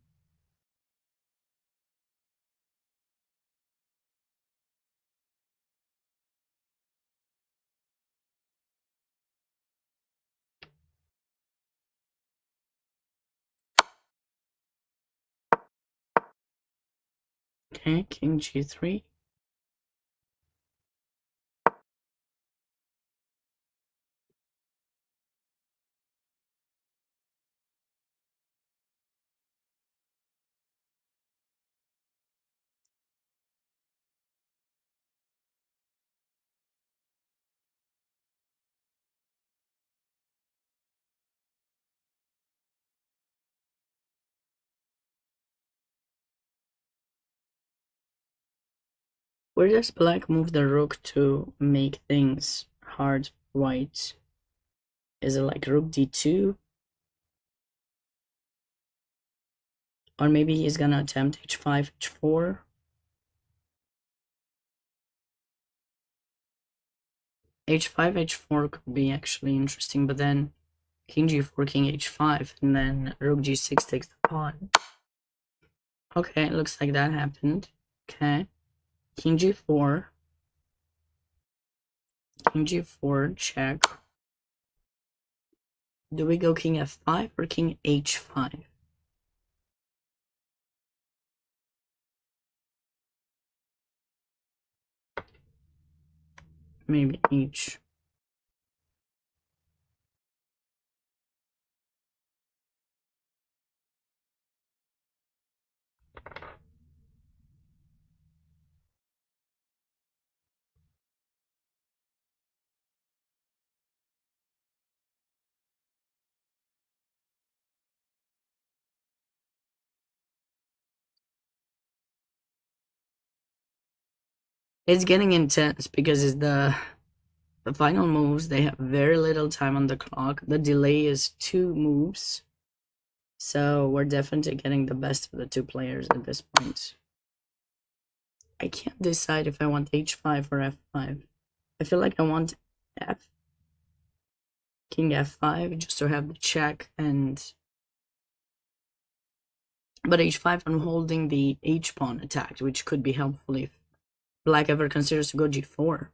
Okay, king g3. Where does black move the rook to make things hard for white? Is it like rook d2? Or maybe he's gonna attempt h5, h4? h5, h4 could be actually interesting, but then king g4, king h5, and then rook g6 takes the pawn. Okay, looks like that happened. Okay, king g4, king g4, check. Do we go king f5 or king h5? Maybe h. It's getting intense because it's the final moves. They have very little time on the clock. The delay is 2 moves. So we're definitely getting the best of the 2 players at this point. I can't decide if I want h5 or f5. I feel like I want f. King f5 just to have the check, and but h5 I'm holding the h pawn attacked, which could be helpful if black ever considers to go g4.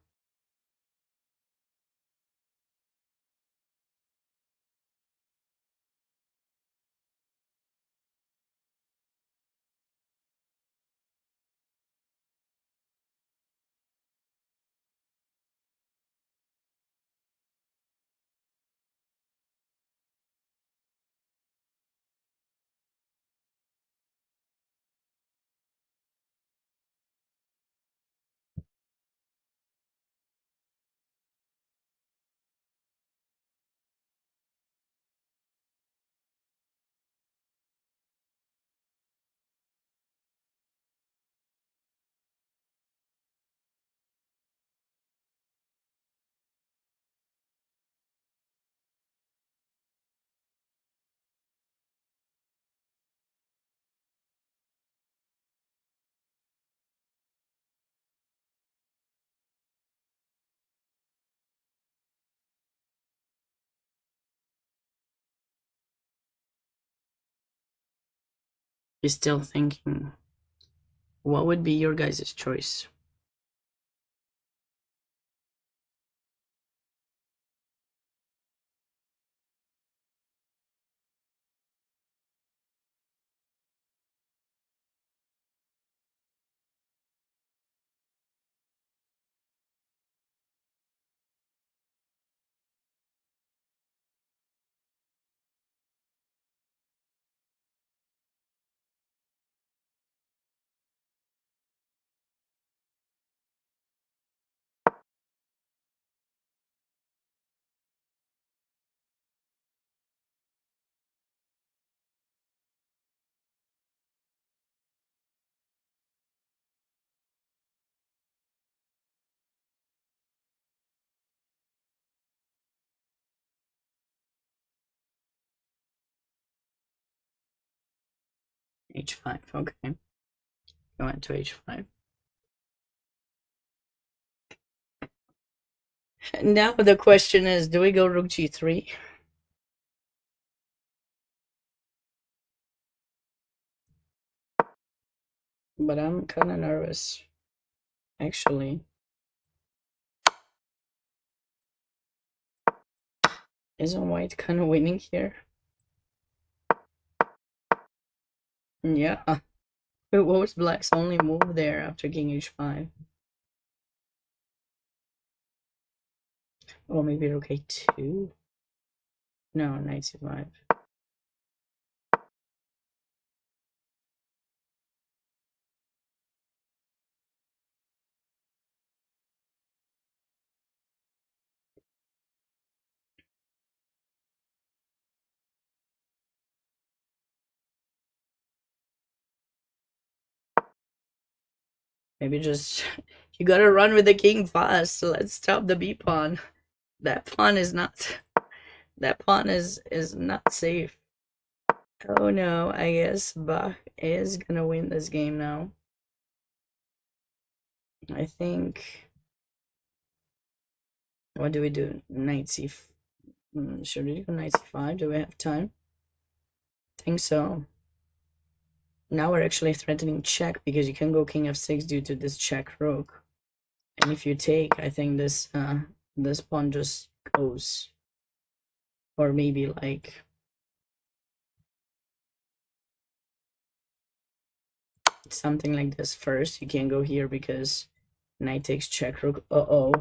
He's still thinking. What would be your guys' choice? h5, okay. Go into h5. Now the question is, do we go rook g3? But I'm kind of nervous, actually. Isn't white kind of winning here? Yeah. What was black's only move there after king h5? Or maybe rook a2? No, knight c5. Maybe just you gotta run with the king fast. Let's stop the b pawn. That pawn is not not safe. Oh no, I guess Bach is gonna win this game now. I think What do we do? Knight c. Should we do knight c5? Do we have time? I think so. Now we're actually threatening check because you can go king f6 due to this check rook. And if you take, I think this this pawn just goes. Or maybe like something like this first. You can't go here because knight takes check rook. Uh-oh.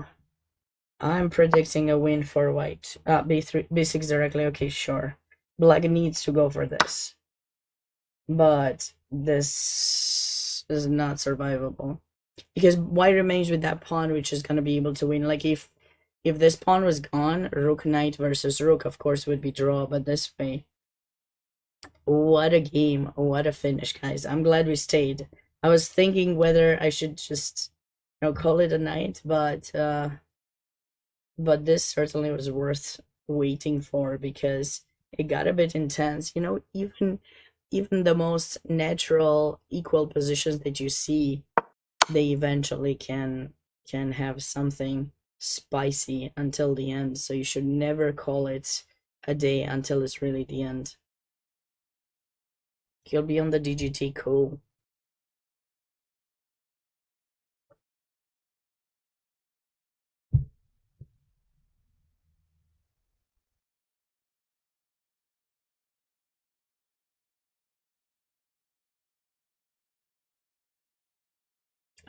I'm predicting a win for white. B3, b6 directly. Okay, sure. Black needs to go for this. But this is not survivable. Because white remains with that pawn, which is going to be able to win. Like, if this pawn was gone, rook knight versus rook, of course, would be draw. But this way, what a game. What a finish, guys. I'm glad we stayed. I was thinking whether I should just, call it a night. But this certainly was worth waiting for because it got a bit intense. Even the most natural equal positions that you see, they eventually can have something spicy until the end. So you should never call it a day until it's really the end. He'll be on the DGT, cool.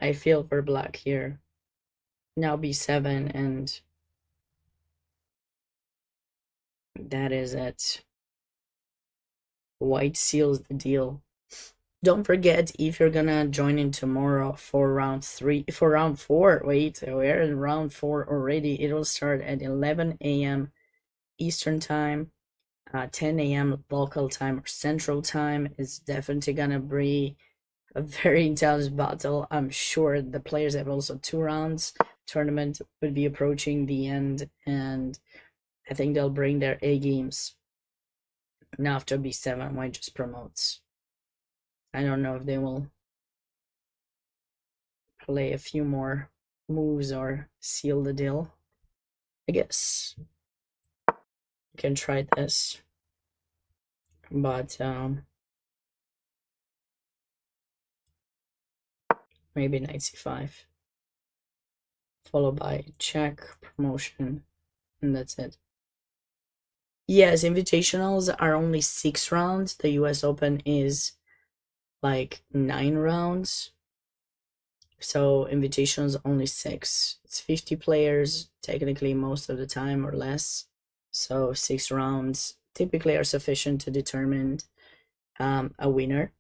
I feel for black here. Now b7, and that is it. White seals the deal. Don't forget, if you're gonna join in tomorrow for round 4, wait, we're in round 4 already. It'll start at 11 a.m. Eastern time, 10 a.m. local time or central time. It's definitely gonna be a very intense battle. I'm sure the players have also 2 rounds. Tournament would be approaching the end, and I think they'll bring their A games. Now after b7, white just promotes. I don't know if they will play a few more moves or seal the deal. I guess you can try this, but maybe knight c5, followed by check, promotion, and that's it. Yes, invitationals are only 6 rounds. The US Open is like 9 rounds. So invitationals only 6. It's 50 players, technically most of the time or less. So 6 rounds typically are sufficient to determine a winner.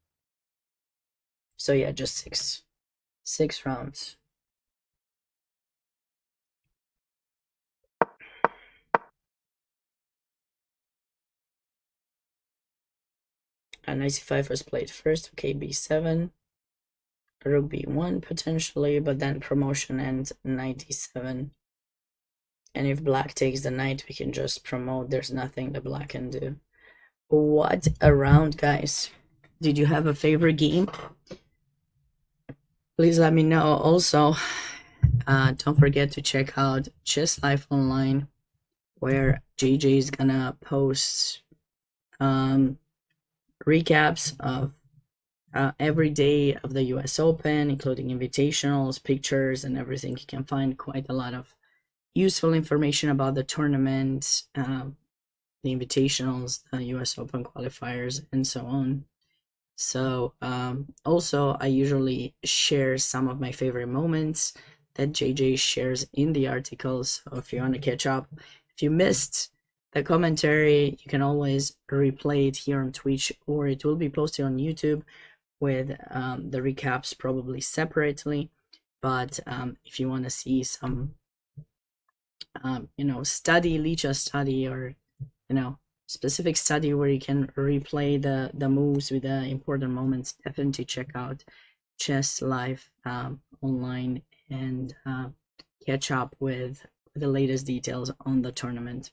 So yeah, just 6 rounds. Knight c5 was played first. Okay, b7, rook b1 potentially, but then promotion and knight d7. And if black takes the knight, we can just promote. There's nothing that black can do. What a round, guys. Did you have a favorite game? Please let me know. Also, don't forget to check out Chess Life Online, where JJ is gonna post recaps of every day of the US Open, including invitationals, pictures, and everything. You can find quite a lot of useful information about the tournament, the invitationals, the US Open qualifiers, and so on. So also, I usually share some of my favorite moments that JJ shares in the articles. So if you want to catch up, if you missed the commentary, you can always replay it here on Twitch, or it will be posted on YouTube with the recaps probably separately. But if you want to see some study, Licha study, or specific study where you can replay the moves with the important moments, definitely check out Chess Live Online and catch up with the latest details on the tournament.